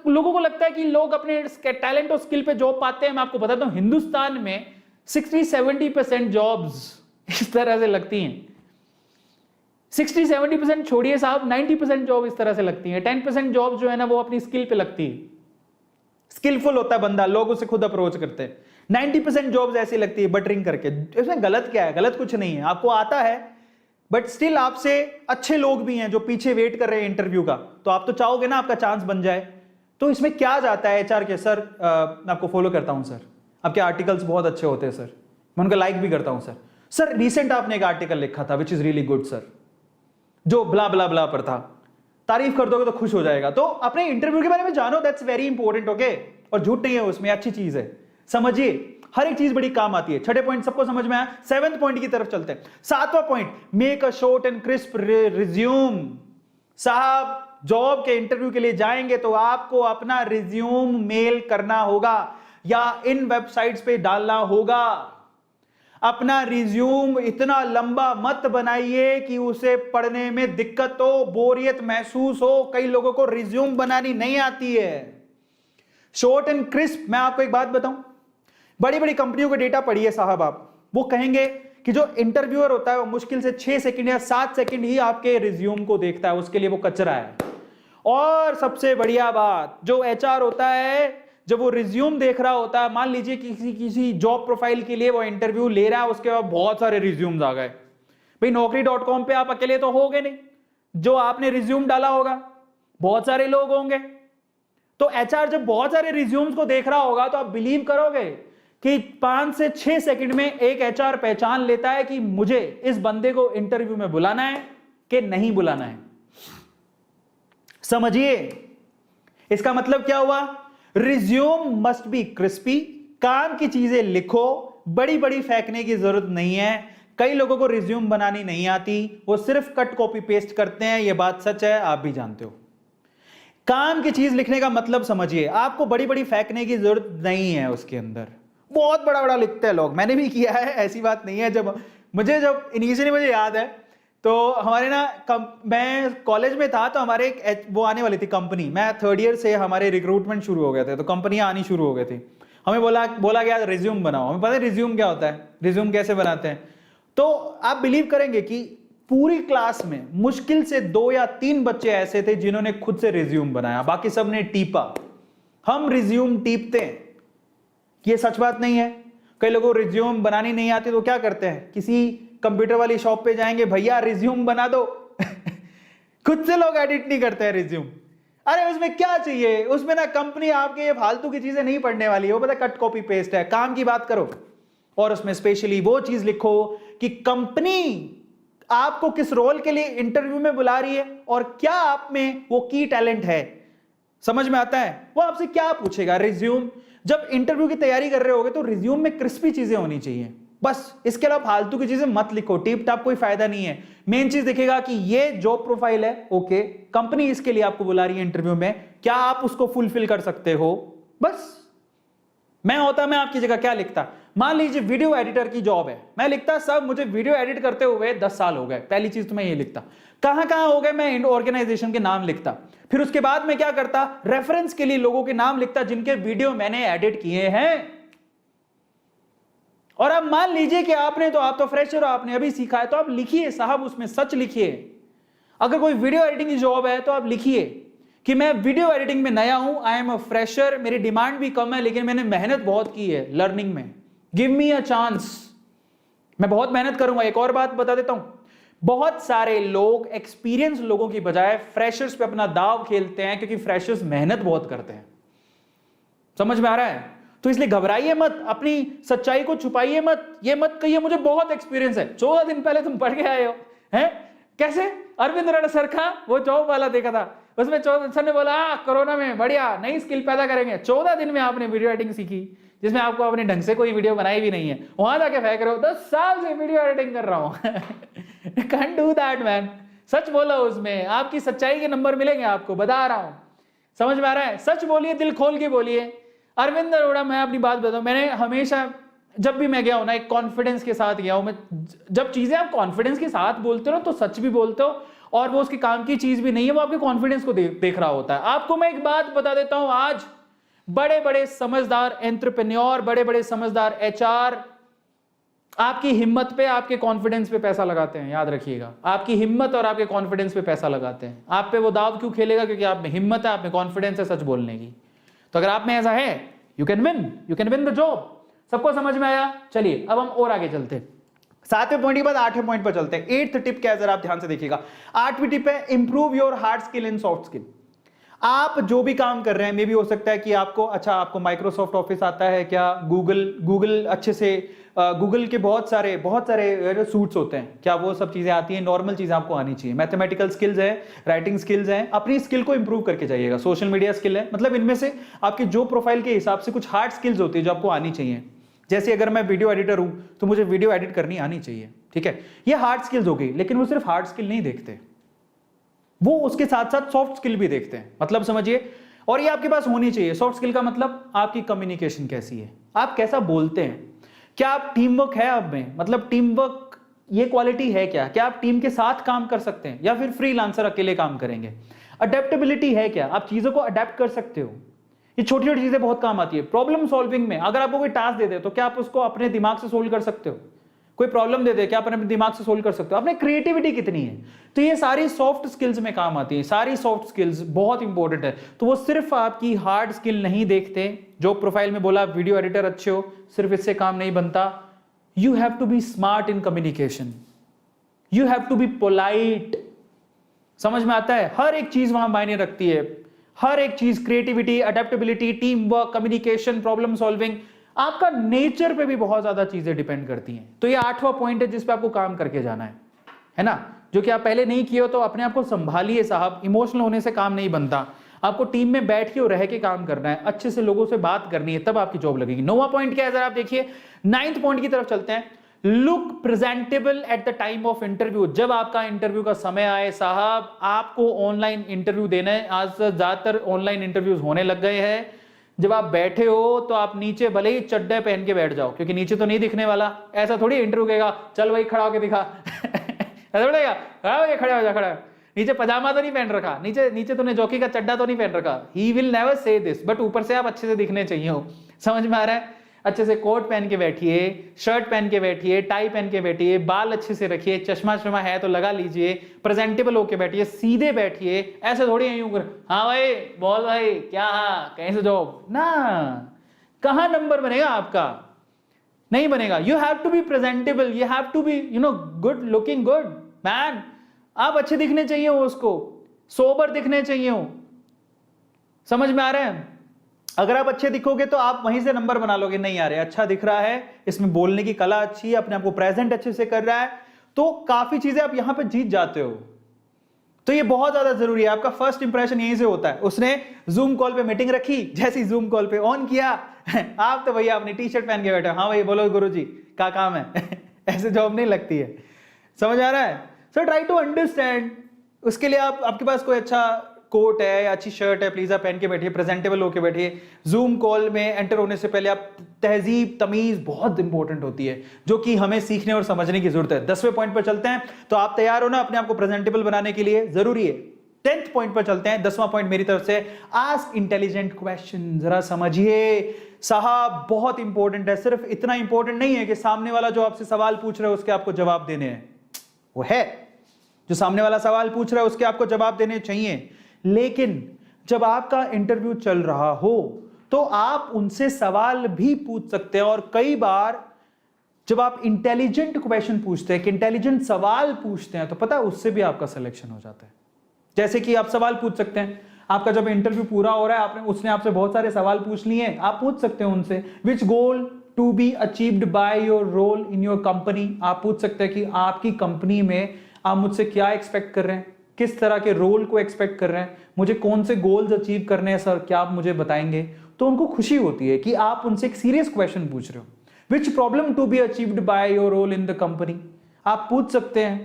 लोगों को लगता है कि लोग अपने टैलेंट और स्किल पे जॉब पाते हैं। मैं आपको बताता हूं, हिंदुस्तान में 60-70% जॉब्स इस तरह से लगती हैं। 60-70% छोड़िए साहब, 90% जॉब इस तरह से लगती है। 10% जॉब जो है ना वो अपनी स्किल पे लगती है, स्किलफुल होता है बंदा, लोग उसे खुद अप्रोच करते हैं। 90% जॉब्स ऐसी लगती है बटरिंग करके। इसमें गलत क्या है, गलत कुछ नहीं है, आपको आता है, बट स्टिल आपसे अच्छे लोग भी हैं जो पीछे वेट कर रहे हैं इंटरव्यू का, तो आप तो चाहोगे ना आपका चांस बन जाए। तो इसमें क्या जाता है एचआर के, सर मैं आपको फॉलो करता हूं सर, आपके आर्टिकल्स बहुत अच्छे होते हैं सर, मैं उनका लाइक भी करता हूं सर, सर रिसेंट आपने एक आर्टिकल लिखा था which is really good sir, जो ब्ला ब्ला ब्ला पर था, तारीफ कर दोगे तो खुश हो जाएगा। तो अपने इंटरव्यू के बारे में जानो, दैट्स वेरी इंपॉर्टेंट, ओके। और झूठ नहीं है उसमें, अच्छी चीज है, समझिए हर एक चीज बड़ी काम आती है। 6ठे पॉइंट सबको समझ में आया, 7th पॉइंट की तरफ चलते हैं। 7वां point, make a short and crisp resume. साहब जॉब के इंटरव्यू के लिए जाएंगे तो आपको अपना रिज्यूम मेल करना होगा या इन वेबसाइट्स पे डालना होगा। अपना रिज्यूम इतना लंबा मत बनाइए कि उसे पढ़ने में दिक्कत हो, बोरियत महसूस हो। कई लोगों को रिज्यूम बनानी नहीं आती है। Short and crisp. मैं आपको एक बात बताऊं, बड़ी बड़ी कंपनियों का डेटा पढ़िए साहब आप, वो कहेंगे कि जो इंटरव्यूअर होता है वो मुश्किल से 6 सेकंड या 7 सेकंड ही आपके रिज्यूम को देखता है, उसके लिए वो कचरा है। और सबसे बढ़िया बात, जो एचआर होता है जब वो रिज्यूम देख रहा होता है, मान लीजिए किसी जॉब प्रोफाइल के लिए वो इंटरव्यू ले रहा है, उसके बाद बहुत सारे रिज्यूम्स आ गए। भाई naukri.com पे आप अकेले तो होगे नहीं, जो आपने रिज्यूम डाला होगा बहुत सारे लोग होंगे। तो एचआर जब बहुत सारे रिज्यूम्स को देख रहा होगा तो आप बिलीव करोगे कि 5 से 6 सेकंड में एक एचआर पहचान लेता है कि मुझे इस बंदे को इंटरव्यू में बुलाना है कि नहीं बुलाना है। समझिए इसका मतलब क्या हुआ, रिज्यूम मस्ट बी क्रिस्पी। काम की चीजें लिखो, बड़ी बड़ी फेंकने की जरूरत नहीं है। कई लोगों को रिज्यूम बनानी नहीं आती, वो सिर्फ कट कॉपी पेस्ट करते हैं, ये बात सच है, आप भी जानते हो। काम की चीज लिखने का मतलब समझिए, आपको बड़ी बड़ी फेंकने की जरूरत नहीं है। उसके अंदर बहुत बड़ा बड़ा लिखते हैं लोग, मैंने भी किया है, ऐसी बात नहीं है। जब इनिशियली मुझे याद है तो हमारे मैं कॉलेज में था, तो हमारे एक वो आने वाली थी कंपनी। मैं 3rd ईयर से हमारे रिक्रूटमेंट शुरू हो गए थे, तो कंपनियां आनी शुरू हो गई थी। हमें बोला गया रिज्यूम बनाओ। हमें पता है रिज्यूम क्या होता है, रिज्यूम कैसे बनाते हैं। तो आप बिलीव करेंगे कि पूरी क्लास में मुश्किल से 2 या 3 बच्चे ऐसे थे जिन्होंने खुद से रिज्यूम बनाया, बाकी सब ने टीपा। हम रिज्यूम टीपते हैं, ये सच बात नहीं है। कई लोगों को रिज्यूम बनानी नहीं आती तो क्या करते हैं, किसी कंप्यूटर वाली शॉप पे जाएंगे, भैया रिज्यूम बना दो। खुद से लोग एडिट नहीं करते हैं रिज्यूम। अरे उसमें क्या चाहिए, उसमें ना कंपनी आपके ये फालतू की चीजें नहीं पढ़ने वाली है, वो पता कट कॉपी पेस्ट है। काम की बात करो और उसमें स्पेशली वो चीज लिखो कि कंपनी आपको किस रोल के लिए इंटरव्यू में बुला रही है और क्या आप में वो की टैलेंट है। समझ में आता है, वो आपसे क्या पूछेगा। रिज्यूम जब इंटरव्यू की तैयारी कर रहे होगे तो रिज्यूम में क्रिस्पी चीजें होनी चाहिए, बस। इसके अलावा फालतू की चीजें मत लिखो, टिप टाप कोई फायदा नहीं है। मेन चीज दिखेगा कि ये जॉब प्रोफाइल है, ओके, कंपनी इसके लिए आपको बुला रही है इंटरव्यू में, क्या आप उसको फुलफिल कर सकते हो, बस। मैं आपकी जगह क्या लिखता, मान लीजिए वीडियो एडिटर की जॉब है, मैं लिखता सब मुझे वीडियो एडिट करते हुए 10 साल हो गए। पहली चीज तो मैं ये लिखता, कहां हो गए, मैं ऑर्गेनाइजेशन के नाम लिखता। फिर उसके बाद मैं क्या करता, रेफरेंस के लिए लोगों के नाम लिखता जिनके वीडियो मैंने एडिट किए हैं। और अब मान लीजिए कि आप तो फ्रेशर हो, आपने अभी सीखा है, तो आप लिखिए साहब, उसमें सच लिखिए। अगर कोई वीडियो एडिटिंग की जॉब है तो आप लिखिए कि मैं वीडियो एडिटिंग में नया हूं, आई एम अ फ्रेशर, मेरी डिमांड भी कम है लेकिन मैंने मेहनत बहुत की है लर्निंग में, गिव मी अ चांस, मैं बहुत मेहनत करूंगा। एक और बात बता देता हूं, बहुत सारे लोग एक्सपीरियंस लोगों की बजाय फ्रेशर्स पे अपना दाव खेलते हैं क्योंकि फ्रेशर्स मेहनत बहुत करते हैं। समझ में आ रहा है? तो इसलिए घबराइए मत, अपनी सच्चाई को छुपाइए मत, ये मत कहिए मुझे बहुत एक्सपीरियंस है। 14 दिन पहले तुम पढ़ के आए हो, हैं? कैसे? अरविंद राणा सर का वो जॉब वाला देखा था, उसमें 14 सर ने बोला कोरोना में बढ़िया नई स्किल पैदा करेंगे। 14 दिन में आपने वीडियो एडिटिंग सीखी जिसमें आपको अपने ढंग से कोई वीडियो बनाई भी नहीं है, वहां जाके फेंक रहे हो 10 साल से वीडियो एडिटिंग कर रहा हूं। Can do that man. सच बोलो, उसमें आपकी सच्चाई के नंबर मिलेंगे आपको, बता रहा हूं। समझ में आ रहा है? सच बोलिए, दिल खोल के बोलिए। अरविंद अरोड़ा, मैं अपनी बात बताऊं, मैंने हमेशा जब भी मैं गया हूं ना, एक कॉन्फिडेंस के साथ गया हूं मैं। जब चीजें आप कॉन्फिडेंस के साथ बोलते हो तो सच भी बोलते हो, और वो उसके काम की चीज भी नहीं है, वो आपके कॉन्फिडेंस को देख रहा होता है। आपको मैं एक बात बता देता हूं, आज बड़े बड़े समझदार एंटरप्रेन्योर, बड़े बड़े समझदार एचआर आपकी हिम्मत पे, आपके कॉन्फिडेंस पे पैसा लगाते हैं। याद रखिएगा, आपकी हिम्मत और आपके कॉन्फिडेंस पे पैसा लगाते हैं। आप पे वो दाव क्यों खेलेगा? क्योंकि आप में हिम्मत है, आप में कॉन्फिडेंस है सच बोलने की। तो अगर आप में ऐसा है, you can win the job. सबको समझ में आया? चलिए अब हम और आगे चलते हैं। 7वें पॉइंट के बाद 8वें पॉइंट पर चलते हैं। 8th टिप क्या है जरा आप ध्यान से देखिएगा। 8वीं टिप है improve your hard skill and soft skill. आप जो भी काम कर रहे हैं, मे भी हो सकता है कि आपको माइक्रोसॉफ्ट ऑफिस आता है क्या, गूगल अच्छे से, गूगल के बहुत सारे सूट्स होते हैं क्या, वो सब चीजें आती हैं। नॉर्मल चीजें आपको आनी चाहिए। मैथमेटिकल स्किल्स है, राइटिंग स्किल्स हैं, अपनी स्किल को इंप्रूव करके जाइएगा। सोशल मीडिया स्किल है, मतलब इनमें से आपकी जो प्रोफाइल के हिसाब से कुछ हार्ड स्किल्स होती है जो आपको आनी चाहिए। जैसे अगर मैं वीडियो एडिटर हूं तो मुझे वीडियो एडिट करनी आनी चाहिए, ठीक है, ये हार्ड स्किल्स हो गई। लेकिन वो सिर्फ हार्ड स्किल नहीं देखते, वो उसके साथ साथ सॉफ्ट स्किल भी देखते हैं, मतलब समझिए। और ये आपके पास होनी चाहिए। सॉफ्ट स्किल का मतलब आपकी कम्युनिकेशन कैसी है, आप कैसा बोलते हैं, क्या आप टीम वर्क है आप में, मतलब टीम वर्क ये क्वालिटी है क्या आप टीम के साथ काम कर सकते हैं या फिर फ्रीलांसर अकेले काम करेंगे। अडेप्टेबिलिटी है क्या, आप चीजों को अडेप्ट कर सकते हो। ये छोटी छोटी चीजें बहुत काम आती है। प्रॉब्लम सॉल्विंग में अगर आपको कोई टास्क दे दे तो क्या आप उसको अपने दिमाग से सोल्व कर सकते हो। कोई प्रॉब्लम दे दे क्या आप अपने दिमाग से सोल्व कर सकते हो। अपने क्रिएटिविटी कितनी है। तो ये सारी सॉफ्ट स्किल्स में काम आती है। सारी सॉफ्ट स्किल्स बहुत इंपॉर्टेंट है। तो वो सिर्फ आपकी हार्ड स्किल नहीं देखते। जो प्रोफाइल में बोला वीडियो एडिटर अच्छे हो, सिर्फ इससे काम नहीं बनता। You have to be smart in communication, you have to be polite. समझ में आता है? हर एक चीज वहां मायने रखती है, हर एक चीज, creativity, adaptability, team work, communication, problem solving, आपका नेचर पे भी बहुत ज्यादा चीजें डिपेंड करती हैं। तो ये 8वां पॉइंट है जिस पे आपको काम करके जाना है ना, जो कि आप पहले नहीं किए हो। तो अपने आप को संभालिए साहब, इमोशनल होने से काम नहीं बनता। आपको टीम में बैठ के और रह के काम करना है, अच्छे से लोगों से बात करनी है, तब आपकी जॉब लगेगी। 9वां पॉइंट क्या है जरा आप देखिए। 9th पॉइंट की तरफ चलते हैं। Look presentable at the time of interview. जब आपका इंटरव्यू का समय आए साहब, आपको ऑनलाइन इंटरव्यू देना है। आज ज्यादातर ऑनलाइन इंटरव्यूज होने लग गए हैं। जब आप बैठे हो तो आप नीचे भले ही चड्डे पहन के बैठ जाओ, क्योंकि नीचे तो नहीं दिखने वाला। ऐसा थोड़ी इंटरव्यू कहेगा चल भाई खड़ा होके दिखा। ऐसा बोलेगा खड़ा हो, खड़ा हो जा, खड़ा। नीचे पजामा तो नहीं पहन रखा, नीचे तूने जॉकी का चड्डा तो नहीं पहन रखा। He will never say this, but ऊपर से आप अच्छे से दिखने चाहिए हो। समझ में आ रहा है? अच्छे से कोट पहन के बैठिए, शर्ट पहन के बैठिए, टाई पहन के बैठिए, बाल अच्छे से रखिए, चश्मा है तो लगा लीजिए, प्रेजेंटेबल होके बैठिए, सीधे बैठिए। ऐसे थोड़ी यूं कर, हाँ भाई बोल भाई क्या, कहीं से जॉब ना, कहां नंबर बनेगा आपका? नहीं बनेगा। You have to be presentable, you have to be good looking, good man. आप अच्छे दिखने चाहिए हो, उसको सोबर दिखने चाहिए हो। समझ में आ रहे हैं? अगर आप अच्छे दिखोगे तो आप वहीं से नंबर बना लोगे। नहीं आ रहे, अच्छा दिख रहा है, इसमें बोलने की कला अच्छी है, अपने आप को प्रेजेंट अच्छे से कर रहा है, तो काफी चीजें आप यहां पे जीत जाते हो। तो ये बहुत ज्यादा जरूरी है। आपका फर्स्ट इंप्रेशन यहीं से होता है। उसने जूम कॉल पे मीटिंग रखी, जैसे ही जूम कॉल पे ऑन किया, आप तो भैया अपनी टी शर्ट पहन के बैठे, हाँ भाई बोलो गुरुजी क्या काम है। ऐसे जॉब नहीं लगती है। समझ आ रहा है? So try to understand. उसके लिए आपके पास कोई अच्छा कोट है या अच्छी शर्ट है, प्लीज आप पहन के बैठिए, प्रेजेंटेबल होके बैठिए। जूम कॉल में एंटर होने से पहले आप तहजीब, तमीज बहुत इंपॉर्टेंट होती है, जो कि हमें सीखने और समझने की जरूरत है। 10वें पॉइंट पर चलते हैं। तो आप तैयार हो ना अपने आप को प्रेजेंटेबल बनाने के लिए? जरूरी है। 10th पॉइंट पर चलते हैं। 10वां पॉइंट मेरी तरफ से, आस्क इंटेलिजेंट क्वेश्चन। जरा समझिए साहब, बहुत इंपॉर्टेंट है। सिर्फ इतना इंपॉर्टेंट नहीं है कि सामने वाला जो आपसे सवाल पूछ रहा है उसके आपको जवाब देने हैं, वो है जो सामने वाला सवाल पूछ रहा है उसके आपको जवाब देने चाहिए, लेकिन जब आपका इंटरव्यू चल रहा हो तो आप उनसे सवाल भी पूछ सकते हैं। और कई बार जब आप इंटेलिजेंट क्वेश्चन पूछते हैं, इंटेलिजेंट सवाल पूछते हैं, तो पता है उससे भी आपका सिलेक्शन हो जाता है। जैसे कि आप सवाल पूछ सकते हैं, आपका जब इंटरव्यू पूरा हो रहा है, उसने आपसे बहुत सारे सवाल पूछ लिए, आप पूछ सकते हैं उनसे, which goal to be achieved by your role in your company. आप पूछ सकते हैं कि आपकी कंपनी में आप मुझसे क्या एक्सपेक्ट कर रहे हैं, किस तरह के रोल को एक्सपेक्ट कर रहे हैं, मुझे कौन से गोल्स अचीव करने हैं सर, क्या आप मुझे बताएंगे। तो उनको खुशी होती है कि आप उनसे एक सीरियस क्वेश्चन पूछ रहे हो। Which problem to be achieved by your role in the company. आप पूछ सकते हैं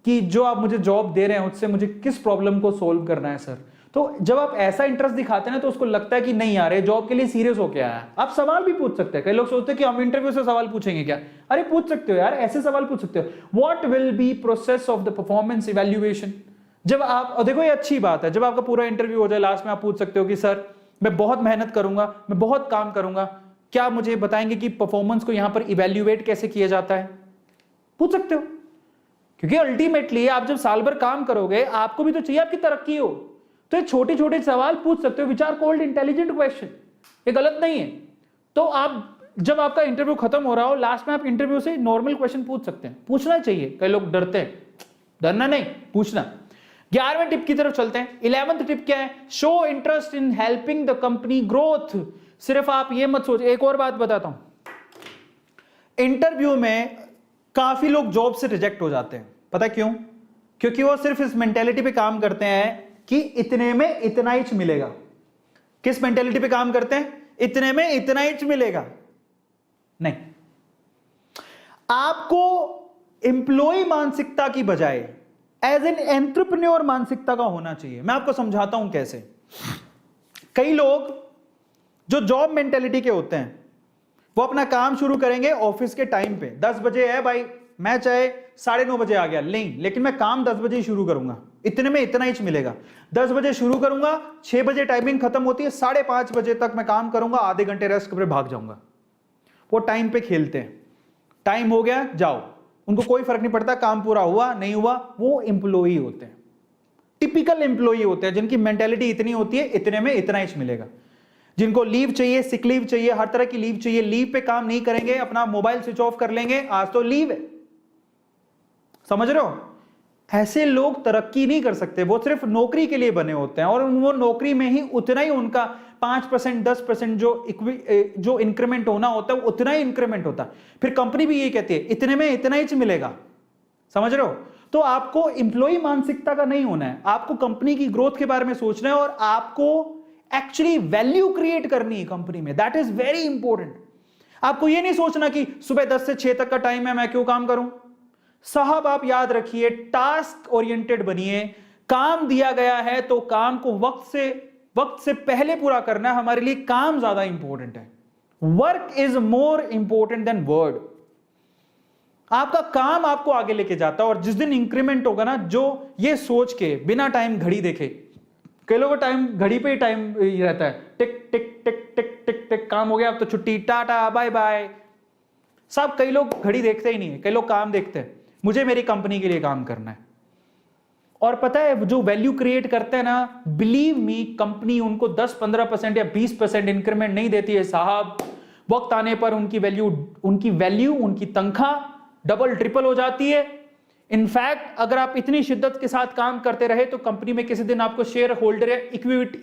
कि जो आप मुझे जॉब दे रहे हैं उससे मुझे किस प्रॉब्लम को सोल्व करना है सर। तो जब आप ऐसा इंटरेस्ट दिखाते हैं ना, तो उसको लगता है कि नहीं यार ये जॉब के लिए सीरियस हो क्या है। आप सवाल भी पूछ सकते हैं। कई लोग सोचते हैं कि हम इंटरव्यू से सवाल पूछेंगे क्या, अरे पूछ सकते हो यार, ऐसे सवाल पूछ सकते हो। What will be process of the performance evaluation. जब आप, और देखो ये अच्छी बात है, जब आपका पूरा इंटरव्यू हो जाए, लास्ट में आप पूछ सकते हो कि सर मैं बहुत मेहनत करूंगा, मैं बहुत काम करूंगा, क्या आप मुझे बताएंगे कि परफॉर्मेंस को यहां पर इवैल्यूएट कैसे किया जाता है। पूछ सकते हो, क्योंकि अल्टीमेटली आप जब साल भर काम करोगे आपको भी तो चाहिए आपकी तरक्की हो। तो ये छोटे छोटे सवाल पूछ सकते हो, which are called intelligent question. ये गलत नहीं है। तो आप जब आपका इंटरव्यू खत्म हो रहा हो, लास्ट में आप इंटरव्यू से नॉर्मल क्वेश्चन पूछ सकते हैं, पूछना चाहिए। कई लोग डरते हैं, डरना नहीं, पूछना। 11वें टिप की तरफ चलते हैं। 11th टिप क्या है, show interest in helping the company growth. सिर्फ आप ये मत सोच, एक और बात बताता हूं, इंटरव्यू में काफी लोग जॉब से रिजेक्ट हो जाते हैं। पता क्यों? क्योंकि वो सिर्फ इस मेंटेलिटी पे काम करते हैं कि इतने में इतना ही मिलेगा। किस मेंटेलिटी पे काम करते हैं? इतने में इतना ही मिलेगा। नहीं, आपको एम्प्लॉय मानसिकता की बजाय एज एन एंटरप्रेन्योर मानसिकता का होना चाहिए। मैं आपको समझाता हूं कैसे। कई लोग जो जॉब मेंटेलिटी के होते हैं, वो अपना काम शुरू करेंगे ऑफिस के टाइम पे। 10 बजे है भाई, मैं चाहे 9:30 बजे आ गया, नहीं, लेकिन मैं काम 10 बजे ही शुरू करूंगा, इतने में इतना ही मिलेगा। 10 बजे शुरू करूंगा, 6 बजे टाइमिंग खत्म होती है, 5:30 बजे तक मैं काम करूंगा, आधे घंटे रेस्ट करके भाग जाऊंगा। वो टाइम पे खेलते हैं, टाइम हो गया जाओ, उनको कोई फर्क नहीं पड़ता काम पूरा हुआ नहीं हुआ। वो एम्प्लॉई होते हैं, टिपिकल एम्प्लॉई होते हैं, जिनकी मेंटेलिटी इतनी होती है, इतने में इतना ही मिलेगा। जिनको लीव चाहिए, सिक लीव चाहिए, हर तरह की लीव चाहिए, लीव पे काम नहीं करेंगे, अपना मोबाइल स्विच ऑफ कर लेंगे, आज तो लीव है। समझ रहे हो? ऐसे लोग तरक्की नहीं कर सकते। वो सिर्फ नौकरी के लिए बने होते हैं, और वो नौकरी में ही उतना ही उनका 5% 10% जो इंक्रीमेंट होना होता है, वो उतना ही इंक्रीमेंट होता है। फिर कंपनी भी ये कहती है इतने में इतना ही मिलेगा। समझ रहे हो? तो आपको एम्प्लॉय मानसिकता का नहीं होना है, आपको कंपनी की ग्रोथ के बारे में सोचना है, और आपको एक्चुअली वैल्यू क्रिएट करनी है कंपनी में। That is very important. आपको यह नहीं सोचना कि सुबह 10 से 6 तक का टाइम है, मैं क्यों काम करूं। साहब आप याद रखिए, टास्क ओरिएंटेड बनिए। काम दिया गया है तो काम को वक्त से पहले पूरा करना है। हमारे लिए काम ज्यादा इंपॉर्टेंट है। Work is more important than word. आपका काम आपको आगे लेके जाता है, और जिस दिन इंक्रीमेंट होगा ना, जो ये सोच के बिना टाइम घड़ी देखे, कई लोगों का टाइम घड़ी पे ही टाइम रहता है, टिक टिक टिक टिक टिक टिक, काम हो गया अब तो छुट्टी, टाटा बाय बाय। सब कई लोग घड़ी देखते ही नहीं है, कई लोग काम देखते हैं, मुझे मेरी कंपनी के लिए काम करना है। और पता है जो वैल्यू क्रिएट करते हैं ना, बिलीव मी, कंपनी उनको 10-15% या 20% इंक्रीमेंट नहीं देती है साहब। वक्त आने पर उनकी वैल्यू उनकी तनख्वाह डबल ट्रिपल हो जाती है। इनफैक्ट अगर आप इतनी शिद्दत के साथ काम करते रहे तो कंपनी में किसी दिन आपको शेयर होल्डर या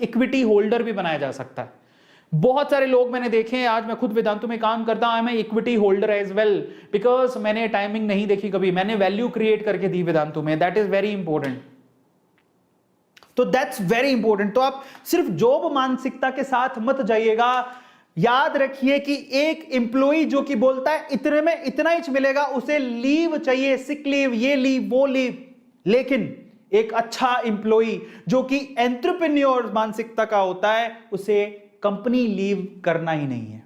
इक्विटी होल्डर भी बनाया जा सकता है। बहुत सारे लोग मैंने देखे हैं, आज मैं खुद वेदांतु में काम करता हूं, मैं equity holder as well, because मैंने टाइमिंग नहीं देखी कभी, मैंने वैल्यू क्रिएट करके दी वेदांतु में। That is very important. तो दैट्स वेरी इंपॉर्टेंट। तो आप सिर्फ जॉब मानसिकता के साथ मत जाइएगा। याद रखिए कि एक एम्प्लॉय जो कि बोलता है इतने में इतना ही मिलेगा, उसे लीव चाहिए, सिक लीव, ये लीव वो लीव। लेकिन एक अच्छा एम्प्लॉय जो कि एंटरप्रेन्योर मानसिकता का होता है, उसे कंपनी लीव करना ही नहीं है।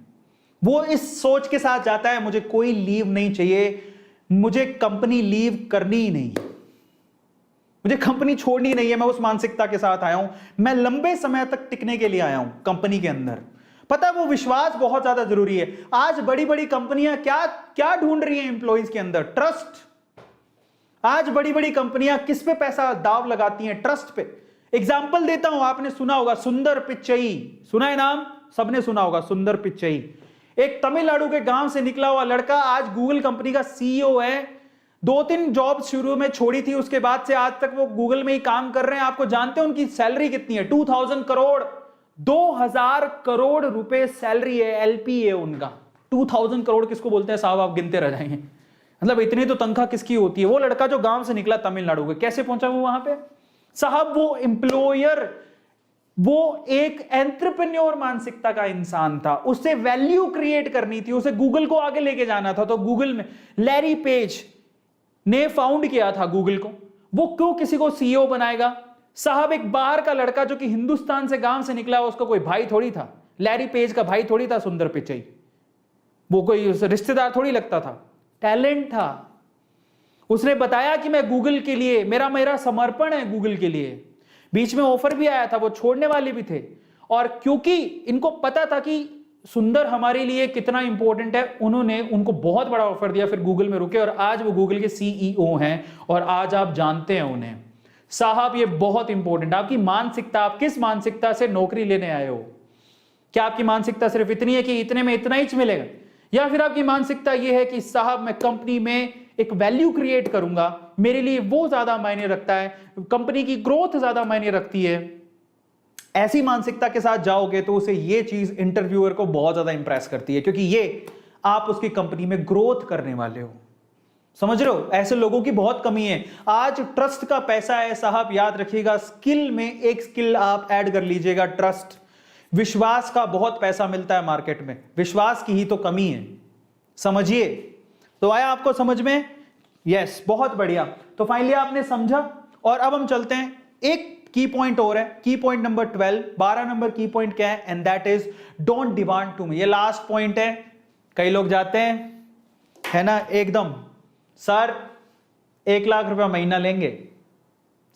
वो इस सोच के साथ जाता है मुझे कोई लीव नहीं चाहिए, मुझे कंपनी लीव करनी ही नहीं है। मुझे कंपनी छोड़नी नहीं है, मैं उस मानसिकता के साथ आया हूं, मैं लंबे समय तक टिकने के लिए आया हूं कंपनी के अंदर। पता है वो विश्वास बहुत ज्यादा जरूरी है। आज बड़ी बड़ी कंपनियां क्या क्या ढूंढ रही हैं एम्प्लॉइज के अंदर? ट्रस्ट। आज बड़ी बड़ी कंपनियां किस पे पैसा दाव लगाती हैं? ट्रस्ट पे। एग्जाम्पल देता हूं, आपने सुना होगा सुंदर पिच्चई, सुना है नाम? सबने सुना होगा सुंदर पिच्चई। एक तमिलनाडु के गांव से निकला हुआ लड़का आज गूगल कंपनी का सीईओ है। 2-3 जॉब शुरू में छोड़ी थी, उसके बाद से आज तक वो गूगल में ही काम कर रहे हैं। आपको जानते हैं उनकी सैलरी कितनी है? 2000 करोड़, 2000 करोड़ रुपए सैलरी है, एलपी है उनका। 2000 करोड़ किसको बोलते हैं साहब? आप गिनते रह जाएंगे। मतलब इतनी तो तनख्वाह किसकी होती है? वो लड़का जो गांव से निकला तमिलनाडु के, कैसे पहुंचा वो वहां पे? साहब वो एम्प्लॉयर, वो एक एंटरप्रेन्योर मानसिकता का इंसान था। उसे वैल्यू क्रिएट करनी थी, उसे गूगल को आगे लेके जाना था। तो गूगल में लैरी पेज ने फाउंड किया था गूगल को। वो क्यों किसी को सीईओ बनाएगा? साहब एक बाहर का लड़का जो कि हिंदुस्तान से गांव से निकला, उसका कोई भाई थोड़ी था। लैरी पेज का भाई थोड़ी था सुंदर पिचई, वो कोई रिश्तेदार थोड़ी लगता था। टैलेंट था। उसने बताया कि मैं गूगल के लिए, मेरा समर्पण है गूगल के लिए। बीच में ऑफर भी आया था, वो छोड़ने वाले भी थे। और क्योंकि इनको पता था कि सुंदर हमारे लिए कितना इंपॉर्टेंट है, उन्होंने उनको बहुत बड़ा ऑफर दिया। फिर गूगल में रुके और आज वो गूगल के सीईओ हैं और आज आप जानते हैं उन्हें। साहब ये बहुत इंपॉर्टेंट, आपकी मानसिकता, आप किस मानसिकता से नौकरी लेने आए हो? क्या आपकी मानसिकता सिर्फ इतनी है कि इतने में इतना ही मिलेगा, या फिर आपकी मानसिकता यह है कि साहब मैं कंपनी में एक वैल्यू क्रिएट करूंगा, मेरे लिए वो ज्यादा मायने रखता है, कंपनी की ग्रोथ ज्यादा मायने रखती है। ऐसी मानसिकता के साथ जाओगे तो उसे ये चीज इंटरव्यूअर को बहुत ज्यादा इंप्रेस करती है, क्योंकि ये आप उसकी कंपनी में ग्रोथ करने वाले हो। समझ रहे हो? ऐसे लोगों की बहुत कमी है। आज ट्रस्ट का पैसा है साहब, याद रखिएगा। स्किल में एक स्किल आप ऐड कर लीजिएगा, ट्रस्ट। विश्वास का बहुत पैसा मिलता है मार्केट में, विश्वास की ही तो कमी है, समझिए। तो आया आपको समझ में? यस, बहुत बढ़िया। तो फाइनली आपने समझा। और अब हम चलते हैं, एक की पॉइंट और है, की पॉइंट नंबर 12 नंबर की पॉइंट क्या है? And that is don't demand to me. ये लास्ट पॉइंट है। कई लोग जाते हैं, है ना, एकदम सर 1 लाख रुपया महीना लेंगे,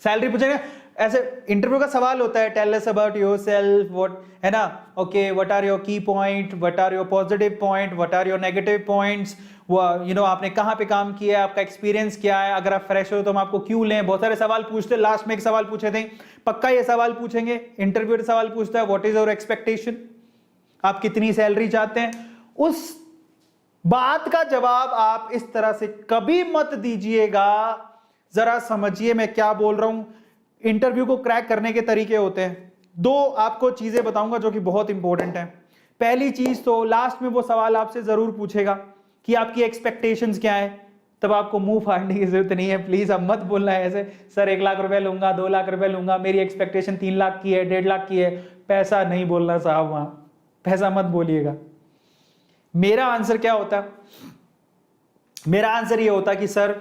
सैलरी पूछेंगे, ऐसे इंटरव्यू का सवाल होता है, tell us about yourself, what, है ना, okay, what are your key point, what are your positive point, what are your negative points, आपने कहां पे काम किया है, आपका एक्सपीरियंस क्या है, अगर आप फ्रेश हो तो हम आपको क्यों लें। बहुत सारे सवाल पूछते हैं। लास्ट में एक सवाल पूछे थे, पक्का ये सवाल पूछेंगे, इंटरव्यू सवाल पूछता है, व्हाट इज योर एक्सपेक्टेशन, आप कितनी सैलरी चाहते हैं। उस बात का जवाब आप इस तरह से कभी मत दीजिएगा। जरा समझिए मैं क्या बोल रहा हूं। इंटरव्यू को क्रैक करने के तरीके होते हैं। 2 आपको चीजें बताऊंगा जो कि बहुत इंपॉर्टेंट है। पहली चीज तो लास्ट में वो सवाल आपसे जरूर पूछेगा कि आपकी एक्सपेक्टेशंस क्या है। तब आपको मुंह फाड़ने की जरूरत नहीं है, प्लीज। अब मत बोलना है ऐसे, सर 1 लाख रुपए लूंगा, 2 लाख रुपए लूंगा, मेरी एक्सपेक्टेशन 3 लाख की है, 1.5 लाख की है। पैसा नहीं बोलना साहब, वहां पैसा मत बोलिएगा। मेरा आंसर क्या होता? मेरा आंसर ये होता कि सर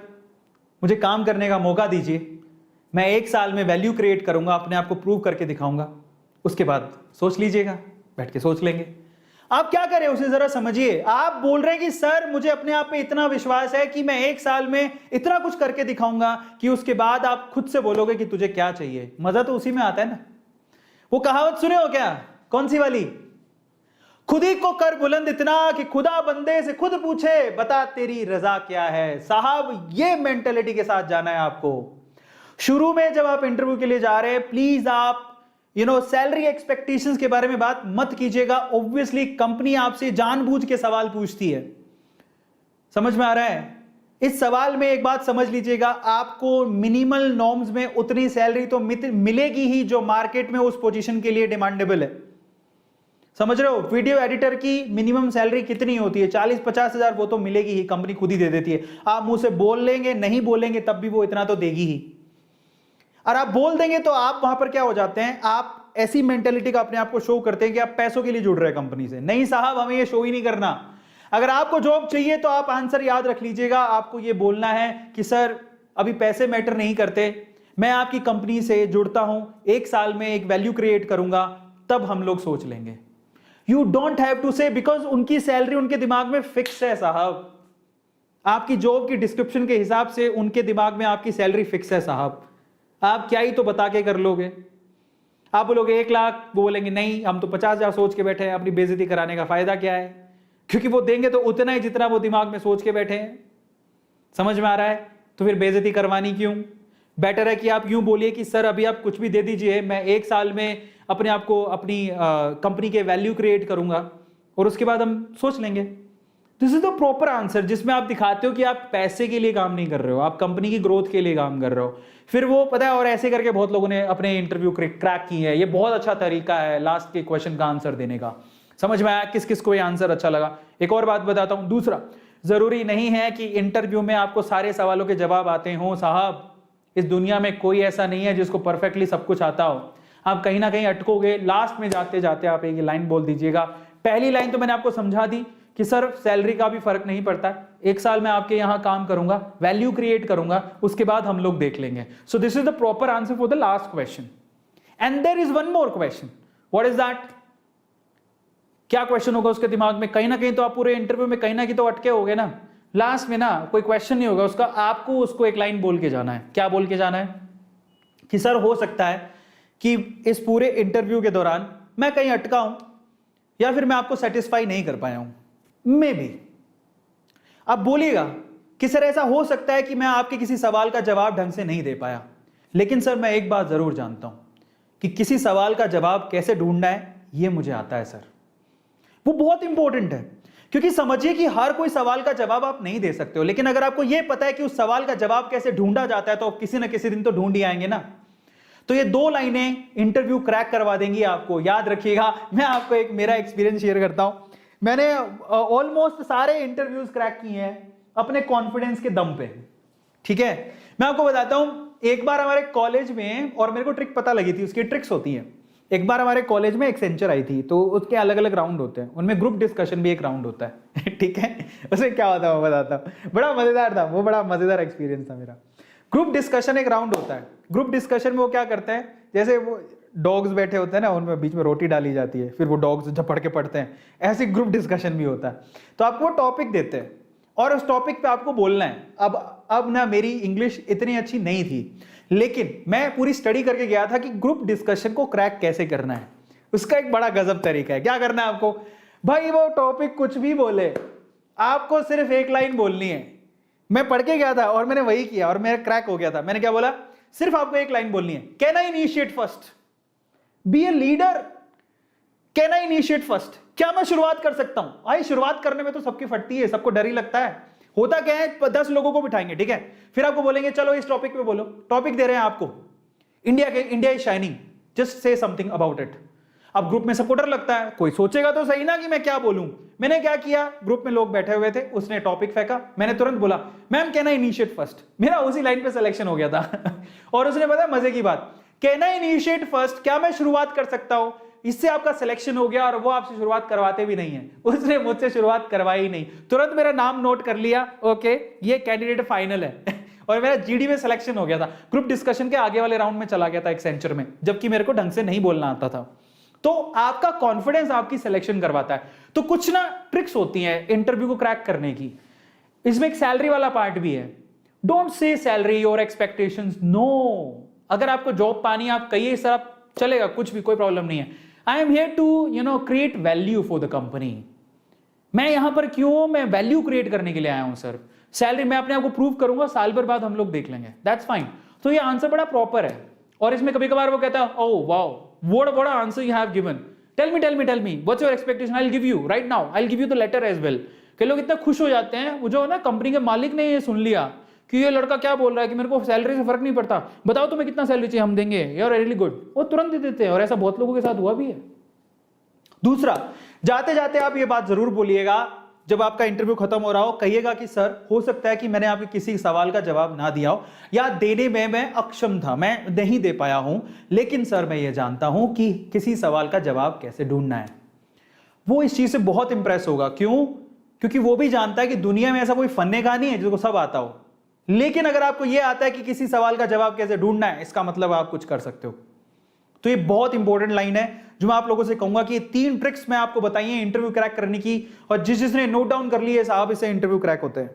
मुझे काम करने का मौका दीजिए, मैं 1 साल में वैल्यू क्रिएट करूंगा, अपने आप को प्रूव करके दिखाऊंगा, उसके बाद सोच लीजिएगा, बैठ के सोच लेंगे। आप क्या करें उसे जरा समझिए। आप बोल रहे हैं कि सर मुझे अपने आप पे इतना विश्वास है कि मैं 1 साल में इतना कुछ करके दिखाऊंगा कि उसके बाद आप खुद से बोलोगे कि तुझे क्या चाहिए। मजा तो उसी में आता है ना। वो कहावत सुने हो क्या? कौन सी वाली? खुद ही को कर बुलंद इतना कि खुदा बंदे से खुद पूछे, बता तेरी रजा क्या है। साहब ये मेंटेलिटी के साथ जाना है आपको। शुरू में जब आप इंटरव्यू के लिए जा रहे हैं, प्लीज आप सैलरी एक्सपेक्टेशंस के बारे में बात मत कीजिएगा। ऑब्वियसली कंपनी आपसे जानबूझ के सवाल पूछती है। समझ में आ रहा है? इस सवाल में एक बात समझ लीजिएगा, आपको मिनिमल नॉर्म्स में उतनी सैलरी तो मिलेगी ही जो मार्केट में उस पोजीशन के लिए डिमांडेबल है। समझ रहे हो? वीडियो एडिटर की मिनिमम सैलरी कितनी होती है? 40-50 हजार। वो तो मिलेगी ही, कंपनी खुद ही दे देती है। आप मुंह से बोल लेंगे, नहीं बोलेंगे, तब भी वो इतना तो देगी ही। और आप बोल देंगे तो आप वहां पर क्या हो जाते हैं, आप ऐसी मेंटेलिटी का अपने आप को शो करते हैं कि आप पैसों के लिए जुड़ रहे हैं कंपनी से। नहीं साहब, हमें ये शो ही नहीं करना। अगर आपको जॉब चाहिए तो आप आंसर याद रख लीजिएगा। आपको ये बोलना है कि सर अभी पैसे मैटर नहीं करते, मैं आपकी कंपनी से जुड़ता हूं, 1 साल में एक वैल्यू क्रिएट करूंगा, तब हम लोग सोच लेंगे। यू डोंट हैव टू से, बिकॉज उनकी सैलरी उनके दिमाग में फिक्स है साहब। आपकी जॉब की डिस्क्रिप्शन के हिसाब से उनके दिमाग में आपकी सैलरी फिक्स है साहब। आप क्या ही तो बता के कर लोगे। आप बोलोगे 1 लाख, वो बोलेंगे नहीं हम तो 50,000 सोच के बैठे हैं, अपनी बेइज्जती कराने का फायदा क्या है, क्योंकि वो देंगे तो उतना ही जितना वो दिमाग में सोच के बैठे हैं। समझ में आ रहा है? तो फिर बेइज्जती करवानी क्यों? बेटर है कि आप यूं बोलिए कि सर अभी आप कुछ भी दे दीजिए, मैं 1 साल में अपने आप को अपनी कंपनी के वैल्यू क्रिएट करूंगा और उसके बाद हम सोच लेंगे। This is the proper answer, जिसमें आप दिखाते हो कि आप पैसे के लिए काम नहीं कर रहे हो, आप कंपनी की ग्रोथ के लिए काम कर रहे हो। फिर वो पता है, और ऐसे करके बहुत लोगों ने अपने इंटरव्यू क्रैक की है। ये बहुत अच्छा तरीका है लास्ट के क्वेश्चन का आंसर देने का। समझ में आया किस किस को ये आंसर अच्छा लगा? एक और बात बताता हूं। दूसरा, जरूरी नहीं है कि इंटरव्यू में आपको सारे सवालों के जवाब आते हो साहब। इस दुनिया में कोई ऐसा नहीं है जिसको परफेक्टली सब कुछ आता हो। आप कहीं ना कहीं अटकोगे। लास्ट में जाते जाते आप एक लाइन बोल दीजिएगा। पहली लाइन तो मैंने आपको समझा दी कि सर सैलरी का भी फर्क नहीं पड़ता, 1 साल में आपके यहां काम करूंगा, वैल्यू क्रिएट करूंगा, उसके बाद हम लोग देख लेंगे। So this is the proper answer for the last question. And there is one more question. What is that? क्या क्वेश्चन होगा उसके दिमाग में? कहीं ना कहीं तो आप पूरे इंटरव्यू में कहीं ना कहीं तो अटके होगे ना। लास्ट में ना कोई क्वेश्चन नहीं होगा उसका, आपको उसको एक लाइन बोल के जाना है। क्या बोल के जाना है? कि सर हो सकता है कि इस पूरे इंटरव्यू के दौरान मैं कहीं अटका हूं या फिर मैं आपको सेटिस्फाई नहीं कर पाया हूं, मे बी। आप बोलिएगा कि सर ऐसा हो सकता है कि मैं आपके किसी सवाल का जवाब ढंग से नहीं दे पाया, लेकिन सर मैं एक बात जरूर जानता हूं कि किसी सवाल का जवाब कैसे ढूंढना है ये मुझे आता है सर। वो बहुत इंपॉर्टेंट है, क्योंकि समझिए कि हर कोई सवाल का जवाब आप नहीं दे सकते हो, लेकिन अगर आपको यह पता है कि उस सवाल का जवाब कैसे ढूंढा जाता है तो किसी ना किसी दिन तो ढूंढ ही आएंगे ना। तो ये 2 लाइनें इंटरव्यू क्रैक करवा देंगी आपको। याद रखिएगा, मैं आपको एक मेरा एक्सपीरियंस शेयर करता हूं। मैंने ऑलमोस्ट सारे इंटरव्यूज क्रैक किए हैं अपने कॉन्फिडेंस के दम पे। ठीक है, मैं आपको बताता हूं। एक बार हमारे कॉलेज में, और मेरे को ट्रिक पता लगी थी, उसकी ट्रिक्स होती हैं। एक बार हमारे कॉलेज में एक्सेंचर आई थी, तो उसके अलग अलग राउंड होते हैं, उनमें ग्रुप डिस्कशन भी एक राउंड होता है। ठीक है, उसमें क्या होता है मैं बताता हूँ। बड़ा मजेदार था वो, बड़ा मजेदार एक्सपीरियंस था मेरा। ग्रुप डिस्कशन एक राउंड होता है। ग्रुप डिस्कशन में वो क्या करते हैं, जैसे वो डॉग्स बैठे होते हैं ना, उनमें बीच में रोटी डाली जाती है, फिर वो डॉग्स झपड़ के पड़ते हैं, ऐसे ग्रुप डिस्कशन भी होता है। तो आपको टॉपिक देते हैं और उस टॉपिक पे आपको बोलना है। अब ना मेरी इंग्लिश इतनी अच्छी नहीं थी, लेकिन मैं पूरी स्टडी करके गया था कि ग्रुप डिस्कशन को क्रैक कैसे करना है। उसका एक बड़ा गजब तरीका है। क्या करना है आपको? भाई वो टॉपिक कुछ भी बोले, आपको सिर्फ एक लाइन बोलनी है। मैं पढ़ के गया था और मैंने वही किया और मेरा क्रैक हो गया था। मैंने क्या बोला? सिर्फ आपको एक लाइन बोलनी है, can I initiate first, be a leader, can I initiate first. क्या मैं शुरुआत कर सकता हूं? भाई शुरुआत करने में तो सबकी फटती है, सबको डर ही लगता है। होता क्या है, 10 लोगों को बिठाएंगे, ठीक है, फिर आपको बोलेंगे चलो इस टॉपिक पे बोलो। टॉपिक दे रहे हैं आपको, India is shining, just say something about it. अब ग्रुप में सबको डर लगता है, कोई सोचेगा तो सही ना कि मैं क्या बोलूं। मैंने क्या किया, ग्रुप में लोग बैठे हुए थे, उसने टॉपिक फेंका, मैंने तुरंत बोला ma'am can I initiate first. मेरा उसी लाइन पे सिलेक्शन हो गया था। और उसने पता मजे की बात, कैन आई इनिशिएट फर्स्ट, क्या मैं शुरुआत कर सकता हूं, इससे आपका सिलेक्शन हो गया। और वो आपसे शुरुआत करवाते भी नहीं है, उसने मुझसे शुरुआत करवाई नहीं, तुरंत मेरा नाम नोट कर लिया, ओके ये कैंडिडेट फाइनल है। और मेरा जीडी में सिलेक्शन हो गया था। ग्रुप डिस्कशन के आगे वाले राउंड में चला गया था एक्सेंचर में, जबकि मेरे को ढंग से नहीं बोलना आता था। तो आपका कॉन्फिडेंस आपकी सिलेक्शन करवाता है। तो कुछ ना ट्रिक्स होती हैं इंटरव्यू को क्रैक करने की। इसमें एक सैलरी वाला पार्ट भी है। डोंट से सैलरी और एक्सपेक्टेशंस, नो। अगर आपको जॉब पानी, आप कहिए सर आप चलेगा, कुछ भी, कोई प्रॉब्लम नहीं है। I am here to create value for the company. मैं यहां पर क्यों, मैं वैल्यू क्रिएट करने के लिए आया हूं सर। सैलरी मैं अपने आप को प्रूव करूंगा, साल भर बाद हम लोग देख लेंगे, दैट्स फाइन। तो ये आंसर बड़ा प्रॉपर है। और इसमें कभी कभार वो कहता है oh wow, what answer you have given, tell me what's your expectation, I'll give you right now, I'll give you the letter as well। कई लोग इतना खुश हो जाते हैं, वो जो है ना कंपनी के मालिक ने ये सुन लिया कि ये लड़का क्या बोल रहा है कि मेरे को सैलरी से फर्क नहीं पड़ता, बताओ तुम्हें कितना सैलरी चाहिए, हम देंगे, यू आर रियली गुड, वो तुरंत दे देते हैं। और ऐसा बहुत लोगों के साथ हुआ भी है। दूसरा, जाते जाते आप ये बात जरूर बोलिएगा, जब आपका इंटरव्यू खत्म हो रहा हो, कहिएगा कि सर हो सकता है कि मैंने आपके किसी सवाल का जवाब ना दिया हो, या देने में मैं अक्षम था, मैं नहीं दे पाया हूं, लेकिन सर मैं ये जानता हूं कि किसी सवाल का जवाब कैसे ढूंढना है। वो इस चीज से बहुत इंप्रेस होगा। क्यों? क्योंकि वो भी जानता है कि दुनिया में ऐसा कोई फन्ने का नहीं है जिसको सब आता हो। लेकिन अगर आपको यह आता है कि किसी सवाल का जवाब कैसे ढूंढना है, इसका मतलब आप कुछ कर सकते हो। तो ये बहुत इंपॉर्टेंट लाइन है जो मैं आप लोगों से कहूंगा कि 3 ट्रिक्स मैं आपको बताई हैं इंटरव्यू क्रैक करने की, और जिसने नोट डाउन कर लिए साहब, इससे इंटरव्यू क्रैक होते हैं।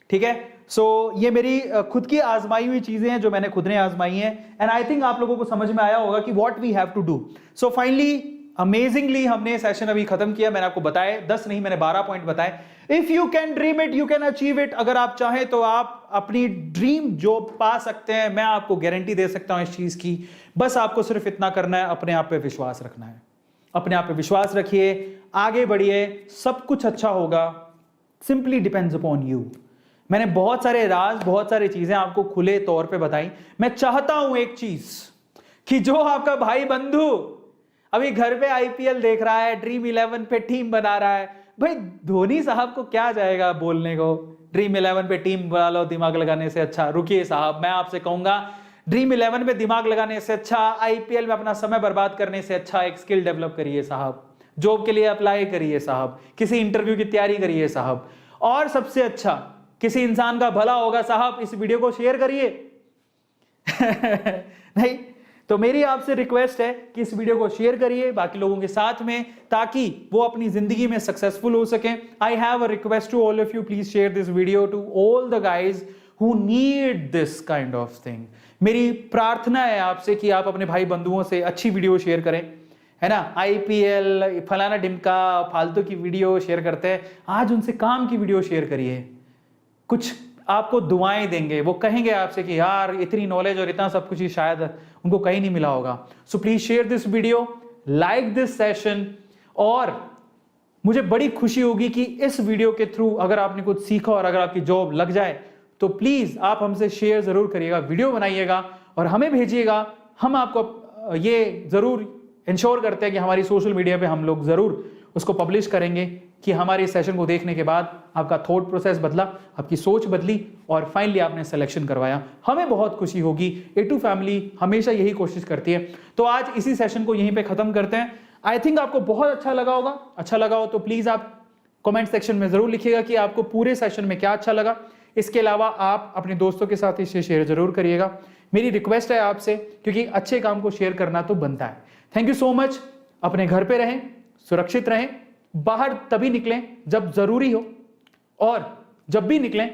ठीक है। सो ये मेरी खुद की आजमाई हुई चीजें हैं जो मैंने खुद ने आजमाई हैं, एंड आई थिंक आप लोगों को समझ में आया होगा कि what we have to do. So finally amazingly हमने सेशन अभी खत्म किया। मैंने आपको बताया 10 नहीं, मैंने 12 पॉइंट बताए। If you can dream it you can achieve it. अगर आप चाहें तो आप अपनी ड्रीम जॉब पा सकते हैं, मैं आपको गारंटी दे सकता हूं इस चीज की। बस आपको सिर्फ इतना करना है, अपने आप पे विश्वास रखना है। अपने आप पे विश्वास रखिए, आगे बढ़िए, सब कुछ अच्छा होगा। Simply depends upon you. मैंने बहुत सारे राज, बहुत सारी चीजें आपको खुले तौर पे बताई। मैं चाहता हूं एक चीज कि जो आपका भाई बंधु अभी घर पे आईपीएल देख रहा है, ड्रीम 11 पे टीम बना रहा है, भाई धोनी साहब को क्या जाएगा बोलने को, ड्रीम 11 पे टीम बना लो दिमाग लगाने से अच्छा। रुकिए साहब, मैं आपसे कहूंगा ड्रीम 11 पे दिमाग लगाने से अच्छा, आईपीएल में अपना समय बर्बाद करने से अच्छा एक स्किल डेवलप करिए साहब, जॉब के लिए अप्लाई करिए साहब, किसी इंटरव्यू की तैयारी करिए साहब, और सबसे अच्छा किसी इंसान का भला होगा साहब, इस वीडियो को शेयर करिए। नहीं तो मेरी आपसे रिक्वेस्ट है कि इस वीडियो को शेयर करिए बाकी लोगों के साथ में, ताकि वो अपनी जिंदगी में सक्सेसफुल हो सकें। I have a request to all of you, please share this video to all the guys who need this kind of thing. मेरी प्रार्थना है आपसे कि आप अपने भाई बंधुओं से अच्छी वीडियो शेयर करें, है ना। आईपीएल फलाना ढिमका फालतू की वीडियो शेयर करते हैं, आज उनसे काम की वीडियो शेयर करिए। कुछ आपको दुआएं देंगे, वो कहेंगे आपसे कि यार इतनी नॉलेज और इतना सब कुछ ही शायद उनको कहीं नहीं मिला होगा। So please share this video, like this session, और मुझे बड़ी खुशी होगी कि इस वीडियो के थ्रू अगर आपने कुछ सीखा और अगर आपकी जॉब लग जाए तो प्लीज आप हमसे शेयर जरूर करिएगा, वीडियो बनाइएगा और हमें भेजिएगा। हम आपको ये जरूर इंश्योर करते हैं कि हमारी सोशल मीडिया पे हम लोग जरूर उसको पब्लिश करेंगे कि हमारे सेशन को देखने के बाद आपका थॉट प्रोसेस बदला, आपकी सोच बदली और फाइनली आपने सिलेक्शन करवाया। हमें बहुत खुशी होगी। A2 फैमिली हमेशा यही कोशिश करती है। तो आज इसी सेशन को यहीं पे खत्म करते हैं। आई थिंक आपको बहुत अच्छा लगा होगा। अच्छा लगा हो तो प्लीज आप कमेंट सेक्शन में जरूर लिखिएगा कि आपको पूरे सेशन में क्या अच्छा लगा। इसके अलावा आप अपने दोस्तों के साथ इसे शेयर जरूर करिएगा, मेरी रिक्वेस्ट है आपसे, क्योंकि अच्छे काम को शेयर करना तो बनता है। Thank you so much. अपने घर पे रहें, सुरक्षित रहें, बाहर तभी निकलें जब जरूरी हो, और जब भी निकलें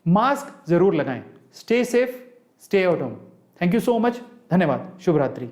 मास्क जरूर लगाएं। Stay safe, stay out home. Thank you so much. धन्यवाद। शुभ रात्रि।